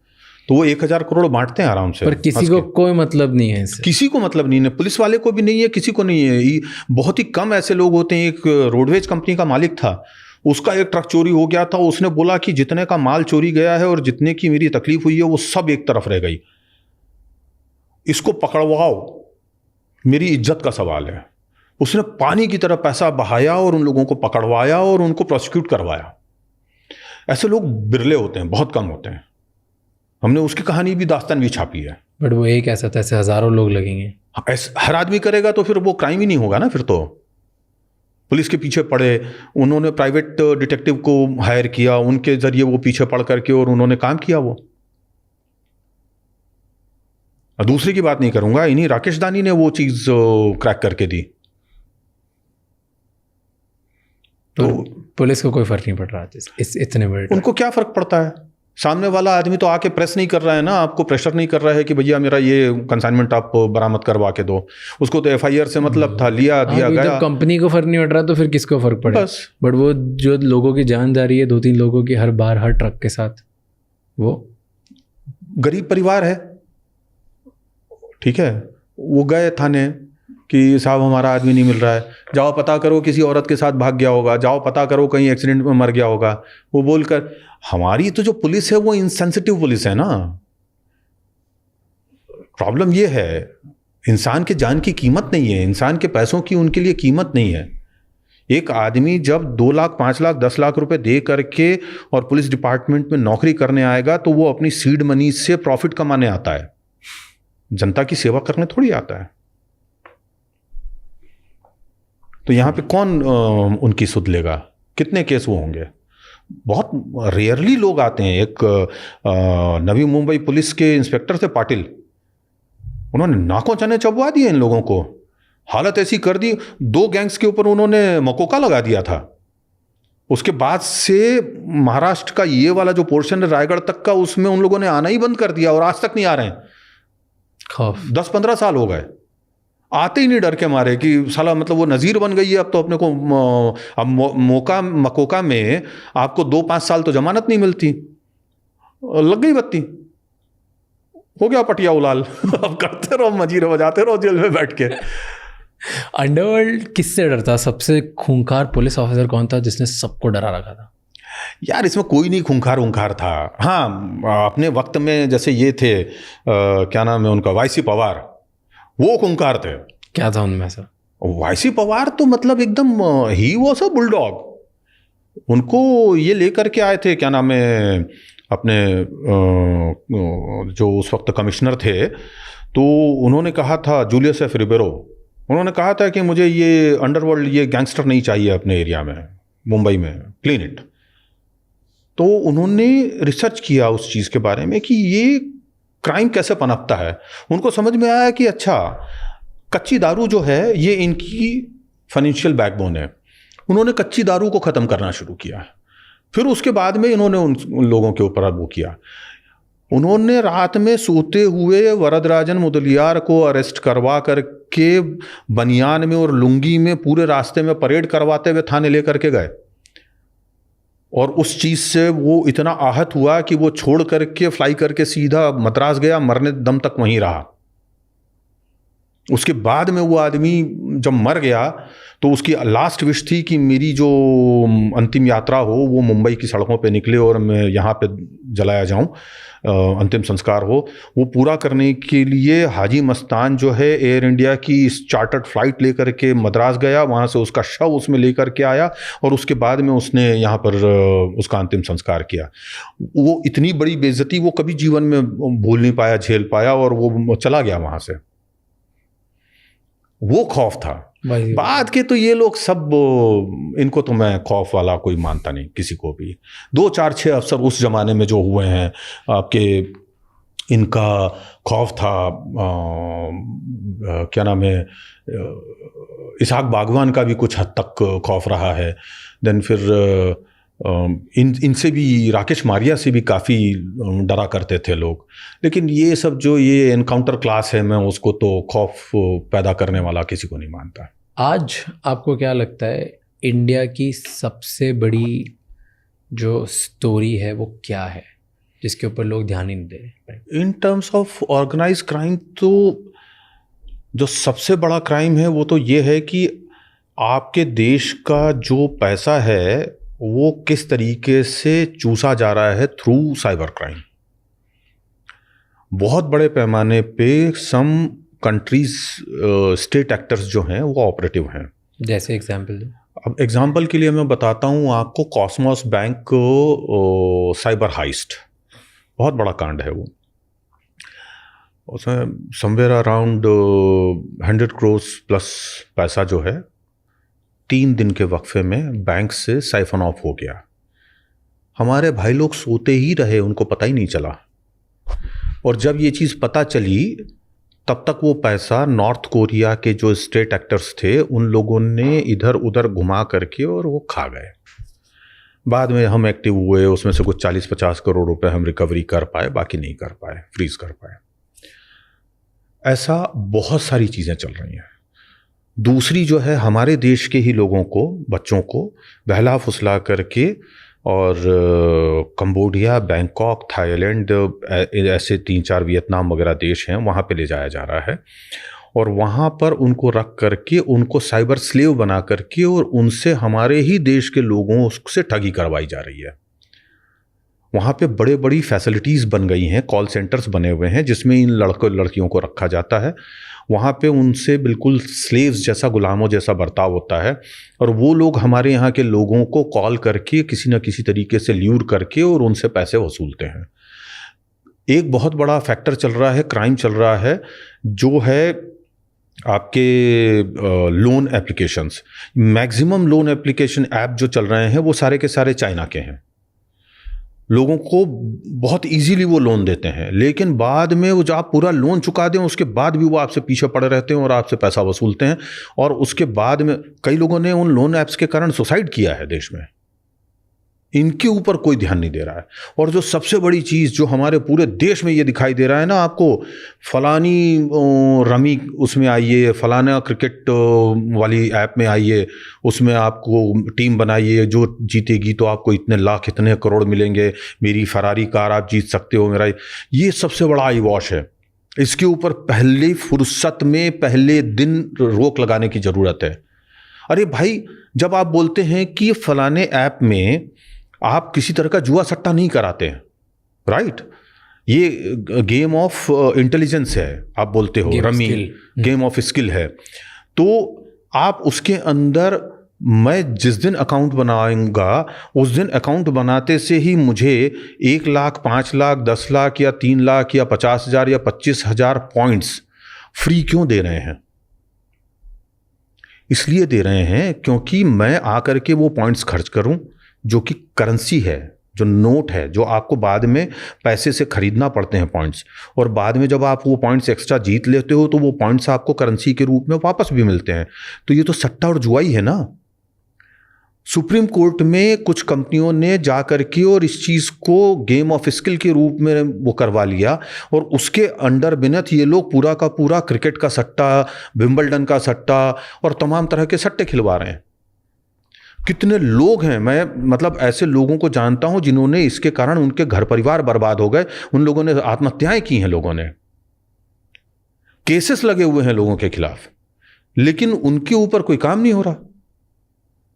B: तो वो 1,000 करोड़ बांटते हैं आराम से,
A: पर किसी को कोई मतलब नहीं है इससे।
B: किसी को मतलब नहीं है, पुलिस वाले को भी नहीं है, किसी को नहीं है। बहुत ही कम ऐसे लोग होते हैं। एक रोडवेज कंपनी का मालिक था, उसका एक ट्रक चोरी हो गया था। उसने बोला कि जितने का माल चोरी गया है और जितने की मेरी तकलीफ हुई है वो सब एक तरफ रह गई, इसको पकड़वाओ, मेरी इज्जत का सवाल है। उसने पानी की तरह पैसा बहाया और उन लोगों को पकड़वाया और उनको प्रोसिक्यूट करवाया। ऐसे लोग बिरले होते हैं, बहुत कम होते हैं। हमने उसकी कहानी भी, दास्तान भी छापी है।
A: बट वो एक ऐसा था, ऐसे हज़ारों लोग लगेंगे।
B: हर आदमी करेगा तो फिर वो क्राइम ही नहीं होगा ना। फिर तो पुलिस के पीछे पड़े, उन्होंने प्राइवेट डिटेक्टिव को हायर किया, उनके जरिए वो पीछे पड़ करके और उन्होंने काम किया। वो और दूसरे की बात नहीं करूंगा, इन्हीं राकेश दानी ने वो चीज क्रैक करके दी।
A: तो पुलिस को कोई फर्क नहीं पड़ रहा इस इतने बड़े,
B: उनको क्या फर्क पड़ता है? सामने वाला आदमी तो आके प्रेस नहीं कर रहा है ना, आपको प्रेशर नहीं कर रहा है कि भैया मेरा ये कंसाइनमेंट आप बरामद करवा के दो। उसको तो एफआईआर से मतलब था, लिया दिया गया।
A: जब कंपनी को फर्क नहीं पड़ रहा तो फिर किसको फर्क पड़े?
B: बस।
A: बट वो जो लोगों की जान जा रही है 2-3 लोगों की हर बार हर ट्रक के साथ, वो
B: गरीब परिवार है, ठीक है, वो गए थाने कि साहब हमारा आदमी नहीं मिल रहा है, जाओ पता करो किसी औरत के साथ भाग गया होगा, जाओ पता करो कहीं एक्सीडेंट में मर गया होगा। वो बोलकर, हमारी तो जो पुलिस है वो इनसेंसिटिव पुलिस है ना। प्रॉब्लम ये है, इंसान के जान की कीमत नहीं है, इंसान के पैसों की उनके लिए कीमत नहीं है। एक आदमी जब 2 लाख 5 लाख 10 लाख रुपए दे करके और पुलिस डिपार्टमेंट में नौकरी करने आएगा तो वो अपनी सीड मनी से प्रॉफिट कमाने आता है, जनता की सेवा करने थोड़ी आता है। तो यहां पे कौन उनकी सुध लेगा? कितने केस वो होंगे? बहुत रेयरली लोग आते हैं। एक नवी मुंबई पुलिस के इंस्पेक्टर थे पाटिल, उन्होंने नाकों चने चबवा दिए इन लोगों को, हालत ऐसी कर दी। 2 गैंग्स के ऊपर उन्होंने मकोका लगा दिया था। उसके बाद से महाराष्ट्र का ये वाला जो पोर्शन है रायगढ़ तक का, उसमें उन लोगों ने आना ही बंद कर दिया और आज तक नहीं आ रहे हैं।
A: खौफ
B: 10-15 साल हो गए, आते ही नहीं डर के मारे कि साला मतलब वो नज़ीर बन गई है अब तो अपने को। अब मकोका में आपको 2-5 साल तो जमानत नहीं मिलती, लग गई बत्ती, हो गया पटिया उलाल। अब करते रहो, मजीरे बजाते रहो जेल में बैठ के।
A: अंडरवर्ल्ड किससे डरता? सबसे खूंखार पुलिस ऑफिसर कौन था जिसने सबको डरा रखा था?
B: यार इसमें कोई नहीं खूंखार था। हाँ, अपने वक्त में जैसे ये थे, क्या नाम है उनका, वाईसी पवार, वो खूंखार थे।
A: क्या था उनमें से?
B: वाईसी पवार तो मतलब एकदम ही वॉज अ बुलडॉग। उनको ये लेकर के आए थे, क्या नाम है, अपने जो उस वक्त कमिश्नर थे, तो उन्होंने कहा था, जूलियस एफ रिबेरो, उन्होंने कहा था कि मुझे ये अंडरवर्ल्ड, ये गैंगस्टर नहीं चाहिए अपने एरिया में, मुंबई में, क्लीन इट। तो उन्होंने रिसर्च किया उस चीज़ के बारे में कि ये क्राइम कैसे पनपता है। उनको समझ में आया कि अच्छा, कच्ची दारू जो है ये इनकी फाइनेंशियल बैकबोन है। उन्होंने कच्ची दारू को ख़त्म करना शुरू किया। फिर उसके बाद में इन्होंने उन लोगों के ऊपर वो किया। उन्होंने रात में सोते हुए वरदराजन मुदलियार को अरेस्ट करवा करके बनियान में और लुंगी में पूरे रास्ते में परेड करवाते हुए थाने लेकर के गए। और उस चीज़ से वो इतना आहत हुआ कि वो छोड़ करके फ्लाई करके सीधा मद्रास गया, मरने दम तक वहीं रहा। उसके बाद में वो आदमी जब मर गया तो उसकी लास्ट विश थी कि मेरी जो अंतिम यात्रा हो वो मुंबई की सड़कों पे निकले और मैं यहाँ पे जलाया जाऊँ, अंतिम संस्कार हो। वो पूरा करने के लिए हाजी मस्तान जो है एयर इंडिया की चार्टर्ड फ्लाइट लेकर के मद्रास गया, वहाँ से उसका शव उसमें लेकर के आया और उसके बाद में उसने यहाँ पर उसका अंतिम संस्कार किया। वो इतनी बड़ी बेइज्जती वो कभी जीवन में भूल नहीं पाया, झेल पाया, और वो चला गया वहाँ से। वो खौफ था। बाद के तो ये लोग सब, इनको तो मैं खौफ वाला कोई मानता नहीं किसी को भी। 2-4-6 अफसर उस जमाने में जो हुए हैं आपके, इनका खौफ था। क्या नाम है, इसहाक बागवान का भी कुछ हद तक खौफ रहा है। देन फिर इनसे भी, राकेश मारिया से भी काफ़ी डरा करते थे लोग। लेकिन ये सब जो ये एनकाउंटर क्लास है, मैं उसको तो खौफ पैदा करने वाला किसी को नहीं मानता।
A: आज आपको क्या लगता है इंडिया की सबसे बड़ी जो स्टोरी है वो क्या है जिसके ऊपर लोग ध्यान ही नहीं दे रहे?
B: In terms of organise crime तो जो सबसे बड़ा क्राइम है वो तो ये है कि आपके देश का जो पैसा है वो किस तरीके से चूसा जा रहा है थ्रू साइबर क्राइम। बहुत बड़े पैमाने पे सम कंट्रीज स्टेट एक्टर्स जो हैं वो ऑपरेटिव हैं। जैसे
A: एग्जांपल दो।
B: अब एग्जांपल के लिए मैं बताता हूँ आपको, कॉस्मोस बैंक साइबर हाइस्ट, बहुत बड़ा कांड है वो। उसमें समवेयर अराउंड 100 करोड़ प्लस पैसा जो है 3 दिन के वक्फे में बैंक से साइफन ऑफ हो गया। हमारे भाई लोग सोते ही रहे, उनको पता ही नहीं चला। और जब ये चीज़ पता चली तब तक वो पैसा नॉर्थ कोरिया के जो स्टेट एक्टर्स थे उन लोगों ने इधर उधर घुमा करके और वो खा गए। बाद में हम एक्टिव हुए, उसमें से कुछ 40-50 करोड़ रुपए हम रिकवरी कर पाए, बाकी नहीं कर पाए, फ्रीज कर पाए। ऐसा बहुत सारी चीज़ें चल रही हैं। दूसरी जो है, हमारे देश के ही लोगों को, बच्चों को बहला फुसला करके और कंबोडिया, बैंकॉक, थाईलैंड, ऐसे 3-4 वियतनाम वगैरह देश हैं, वहाँ पे ले जाया जा रहा है और वहाँ पर उनको रख करके उनको साइबर स्लेव बना करके और उनसे हमारे ही देश के लोगों से ठगी करवाई जा रही है। वहाँ पे बड़े बड़ी फैसिलिटीज़ बन गई हैं, कॉल सेंटर्स बने हुए हैं जिसमें इन लड़कियों को रखा जाता है। वहाँ पे उनसे बिल्कुल स्लेव्स जैसा, गुलामों जैसा बर्ताव होता है और वो लोग हमारे यहाँ के लोगों को कॉल करके किसी न किसी तरीके से ल्यूर करके और उनसे पैसे वसूलते हैं। एक बहुत बड़ा फैक्टर चल रहा है, क्राइम चल रहा है, जो है आपके loan applications. Maximum loan application app जो चल रहे हैं वो सारे के सारे चाइना के हैं। लोगों को बहुत इजीली वो लोन देते हैं, लेकिन बाद में वो जब आप पूरा लोन चुका दें उसके बाद भी वो आपसे पीछे पड़े रहते हैं और आपसे पैसा वसूलते हैं। और उसके बाद में कई लोगों ने उन लोन ऐप्स के कारण सुसाइड किया है देश में। इनके ऊपर कोई ध्यान नहीं दे रहा है। और जो सबसे बड़ी चीज़ जो हमारे पूरे देश में ये दिखाई दे रहा है ना आपको, फलानी रमी उसमें आइए, फलाना क्रिकेट वाली ऐप में आइए, उसमें आपको टीम बनाइए, जो जीतेगी तो आपको इतने लाख इतने करोड़ मिलेंगे, मेरी फरारी कार आप जीत सकते हो, मेरा ये सबसे बड़ा आई वॉश है। इसके ऊपर पहले फुर्सत में पहले दिन रोक लगाने की ज़रूरत है। अरे भाई, जब आप बोलते हैं कि फलाने ऐप में आप किसी तरह का जुआ सट्टा नहीं कराते हैं, राइट, ये गेम ऑफ इंटेलिजेंस है, आप बोलते हो रमी, गेम ऑफ स्किल है, तो आप उसके अंदर, मैं जिस दिन अकाउंट बनाऊंगा उस दिन अकाउंट बनाते से ही मुझे 1 लाख, 5 लाख, 10 लाख या 3 लाख या 50,000 या 25,000 पॉइंट्स फ्री क्यों दे रहे हैं? इसलिए दे रहे हैं क्योंकि मैं आकर के वो पॉइंट्स खर्च करूं, जो कि करेंसी है, जो नोट है, जो आपको बाद में पैसे से खरीदना पड़ते हैं पॉइंट्स, और बाद में जब आप वो पॉइंट्स एक्स्ट्रा जीत लेते हो तो वो पॉइंट्स आपको करेंसी के रूप में वापस भी मिलते हैं। तो ये तो सट्टा और जुआ ही है ना। सुप्रीम कोर्ट में कुछ कंपनियों ने जा करके और इस चीज़ को गेम ऑफ स्किल के रूप में वो करवा लिया और उसके अंडर बिनथ ये लोग पूरा का पूरा क्रिकेट का सट्टा, विंबलडन का सट्टा और तमाम तरह के सट्टे खिलवा रहे हैं। कितने लोग हैं, मैं मतलब ऐसे लोगों को जानता हूं जिन्होंने इसके कारण उनके घर परिवार बर्बाद हो गए, उन लोगों ने आत्महत्याएं की हैं, लोगों ने केसेस लगे हुए हैं लोगों के खिलाफ, लेकिन उनके ऊपर कोई काम नहीं हो रहा।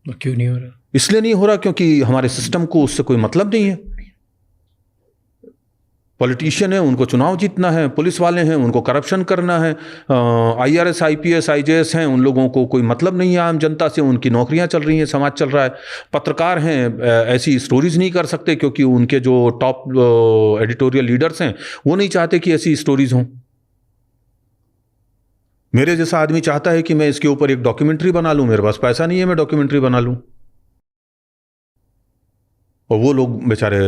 A: क्यों नहीं हो रहा?
B: इसलिए नहीं हो रहा क्योंकि हमारे सिस्टम को उससे कोई मतलब नहीं है। पॉलिटिशियन है, उनको चुनाव जीतना है, पुलिस वाले हैं, उनको करप्शन करना है, IRS, IPS, IJS हैं, उन लोगों को कोई मतलब नहीं है आम जनता से, उनकी नौकरियां चल रही हैं, समाज चल रहा है। पत्रकार हैं, ऐसी स्टोरीज नहीं कर सकते क्योंकि उनके जो टॉप एडिटोरियल लीडर्स हैं वो नहीं चाहते कि ऐसी स्टोरीज हों। मेरे जैसा आदमी चाहता है कि मैं इसके ऊपर एक डॉक्यूमेंट्री बना लूं, मेरे पास पैसा नहीं है मैं डॉक्यूमेंट्री बना लूं, और वो लोग बेचारे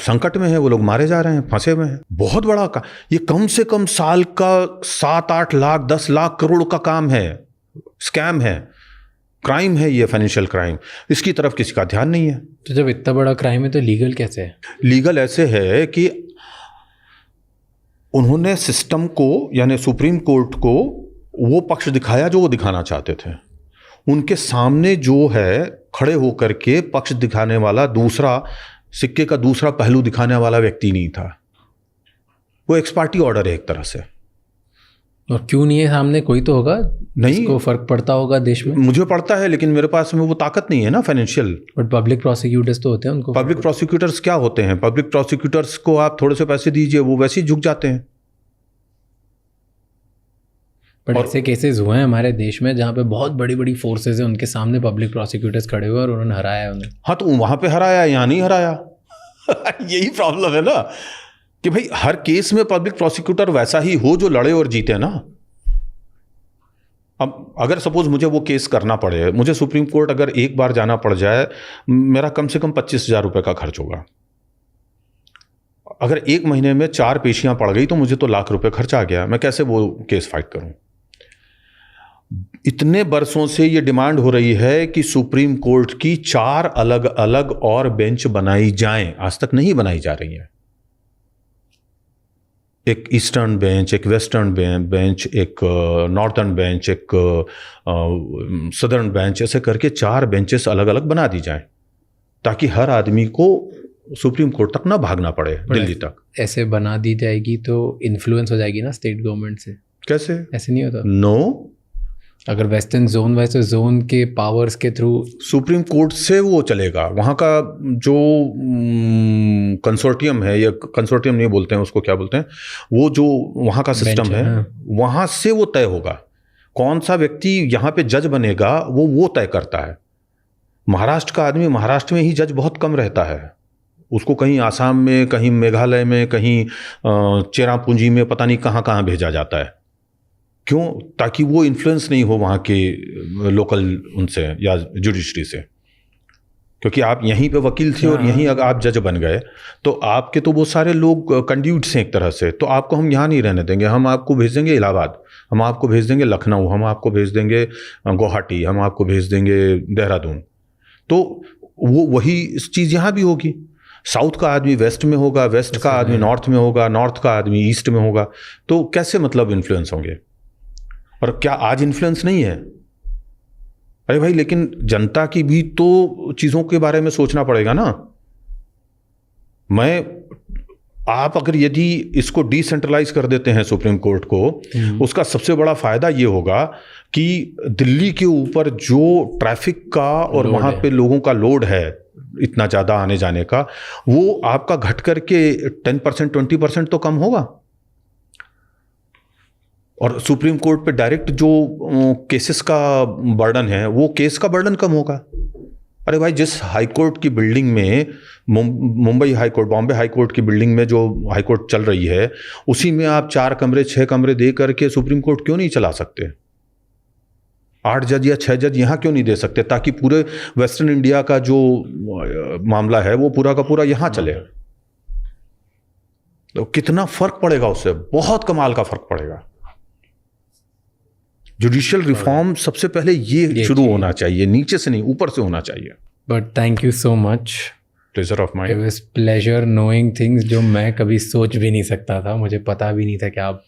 B: संकट में हैं, वो लोग मारे जा रहे हैं, फंसे हुए हैं। बहुत बड़ा का ये कम से कम साल का 7-8 लाख 10 लाख करोड़ का काम है, स्कैम है, क्राइम है, ये फाइनेंशियल क्राइम। इसकी तरफ किसी का ध्यान नहीं है।
A: तो जब इतना बड़ा क्राइम है तो लीगल कैसे है?
B: लीगल ऐसे है कि उन्होंने सिस्टम को, यानी सुप्रीम कोर्ट को, वो पक्ष दिखाया जो वो दिखाना चाहते थे। उनके सामने जो है खड़े होकर के पक्ष दिखाने वाला, दूसरा सिक्के का दूसरा पहलू दिखाने वाला व्यक्ति नहीं था। वो एक्स पार्टी ऑर्डर है एक तरह से।
A: और क्यों नहीं है सामने? कोई तो होगा
B: नहीं,
A: इसको फर्क पड़ता होगा देश में।
B: मुझे पड़ता है, लेकिन मेरे पास में वो ताकत नहीं है ना फाइनेंशियल।
A: बट पब्लिक प्रोसिक्यूटर्स तो होते हैं, उनको।
B: पब्लिक प्रोसिक्यूटर्स क्या होते हैं? पब्लिक प्रोसिक्यूटर्स को आप थोड़े से पैसे दीजिए, वो वैसे ही झुक जाते हैं।
A: बट ऐसे केसेस हुए हैं हमारे देश में जहाँ पे बहुत बड़ी बड़ी फोर्सेज हैं, उनके सामने पब्लिक प्रोसिक्यूटर्स खड़े हुए और उन्होंने हराया उन्हें।
B: हाँ, तो वहां पे हराया, यहाँ नहीं हराया। यही प्रॉब्लम है ना कि भाई हर केस में पब्लिक प्रोसिक्यूटर वैसा ही हो जो लड़े और जीते ना। अब अगर सपोज मुझे वो केस करना पड़े, मुझे सुप्रीम कोर्ट अगर एक बार जाना पड़ जाए, मेरा कम से कम 25,000 रुपये का खर्च होगा। अगर 1 महीने में 4 पेशियां पड़ गई तो मुझे तो लाख रुपए खर्चा आ गया, मैं कैसे वो केस फाइट करूं? इतने बरसों से ये डिमांड हो रही है कि सुप्रीम कोर्ट की 4 अलग अलग और बेंच बनाई जाएं, आज तक नहीं बनाई जा रही है। एक ईस्टर्न बेंच, एक वेस्टर्न बेंच, एक नॉर्थर्न बेंच, एक सदर्न बेंच, ऐसे करके 4 बेंचेस अलग अलग बना दी जाएं, ताकि हर आदमी को सुप्रीम कोर्ट तक ना भागना पड़े, दिल्ली तक।
A: ऐसे बना दी जाएगी तो इन्फ्लुएंस हो जाएगी ना स्टेट गवर्नमेंट से।
B: कैसे?
A: ऐसे नहीं होता।
B: नो,
A: अगर वेस्टर्न जोन वैसे जोन के पावर्स के थ्रू
B: सुप्रीम कोर्ट से वो चलेगा। वहाँ का जो कंसोर्टियम है, या कंसोर्टियम नहीं बोलते हैं उसको, क्या बोलते हैं, वो जो वहाँ का सिस्टम है, वहाँ से वो तय होगा। कौन सा व्यक्ति यहाँ पे जज बनेगा वो तय करता है। महाराष्ट्र का आदमी महाराष्ट्र में ही जज बहुत कम रहता है, उसको कहीं आसाम में, कहीं मेघालय में, कहीं चेरापूंजी में, पता नहीं कहाँ कहाँ भेजा जाता है। क्यों? ताकि वो इन्फ्लुएंस नहीं हो वहाँ के लोकल उनसे या जुडिशरी से। क्योंकि आप यहीं पे वकील थे और यहीं अगर आप जज बन गए तो आपके तो वो सारे लोग कंड्यूट्स हैं एक तरह से, तो आपको हम यहाँ नहीं रहने देंगे, हम आपको भेज देंगे इलाहाबाद, हम आपको भेज देंगे लखनऊ, हम आपको भेज देंगे गुवाहाटी, हम आपको भेज देंगे देहरादून। तो वो वही चीज़ यहाँ भी होगी। साउथ का आदमी वेस्ट में होगा, वेस्ट का आदमी नॉर्थ में होगा, नॉर्थ का आदमी ईस्ट में होगा। तो कैसे मतलब इन्फ्लुएंस होंगे? और क्या आज इन्फ्लुएंस नहीं है? अरे भाई, लेकिन जनता की भी तो चीज़ों के बारे में सोचना पड़ेगा ना। आप अगर यदि इसको डिसेंट्रलाइज कर देते हैं सुप्रीम कोर्ट को, उसका सबसे बड़ा फायदा ये होगा कि दिल्ली के ऊपर जो ट्रैफिक का और वहाँ पे लोगों का लोड है इतना ज़्यादा आने जाने का, वो आपका घट करके 10% 20% तो कम होगा। और सुप्रीम कोर्ट पे डायरेक्ट जो केसेस का बर्डन है, वो केस का बर्डन कम होगा। अरे भाई, जिस हाई कोर्ट की बिल्डिंग में, Mumbai high court, Bombay high court की बिल्डिंग में जो हाई कोर्ट चल रही है, उसी में आप 4 कमरे 6 कमरे दे करके सुप्रीम कोर्ट क्यों नहीं चला सकते? 8 जज या 6 जज यहाँ क्यों नहीं दे सकते, ताकि पूरे वेस्टर्न इंडिया का जो मामला है वो पूरा का पूरा यहाँ चले? तो कितना फर्क पड़ेगा उससे? बहुत कमाल का फर्क पड़ेगा। जुडिशियल रिफॉर्म सबसे पहले ये शुरू होना चाहिए, नीचे से नहीं, ऊपर से होना चाहिए।
A: But thank you so much,
B: pleasure of mind.
A: It was pleasure knowing things जो मैं कभी सोच भी नहीं सकता था। मुझे पता भी नहीं था कि आप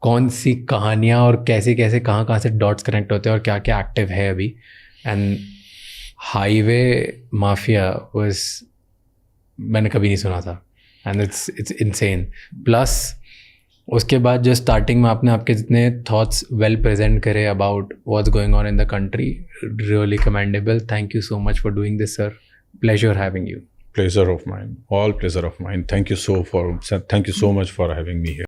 A: कौन सी कहानियाँ और कैसे कैसे कहाँ से डॉट्स कनेक्ट होते हैं और क्या क्या एक्टिव है अभी। एंड हाईवे माफिया वाज, मैंने कभी नहीं सुना था, एंड इट्स इनसेन। प्लस उसके बाद जो स्टार्टिंग में आपने आपके जितने थॉट्स वेल प्रेजेंट करे about what's going on in the country, really commendable. Thank you so much for doing this sir. Pleasure having you.
B: Pleasure of mine, all pleasure of mine. Thank you so much for having me here.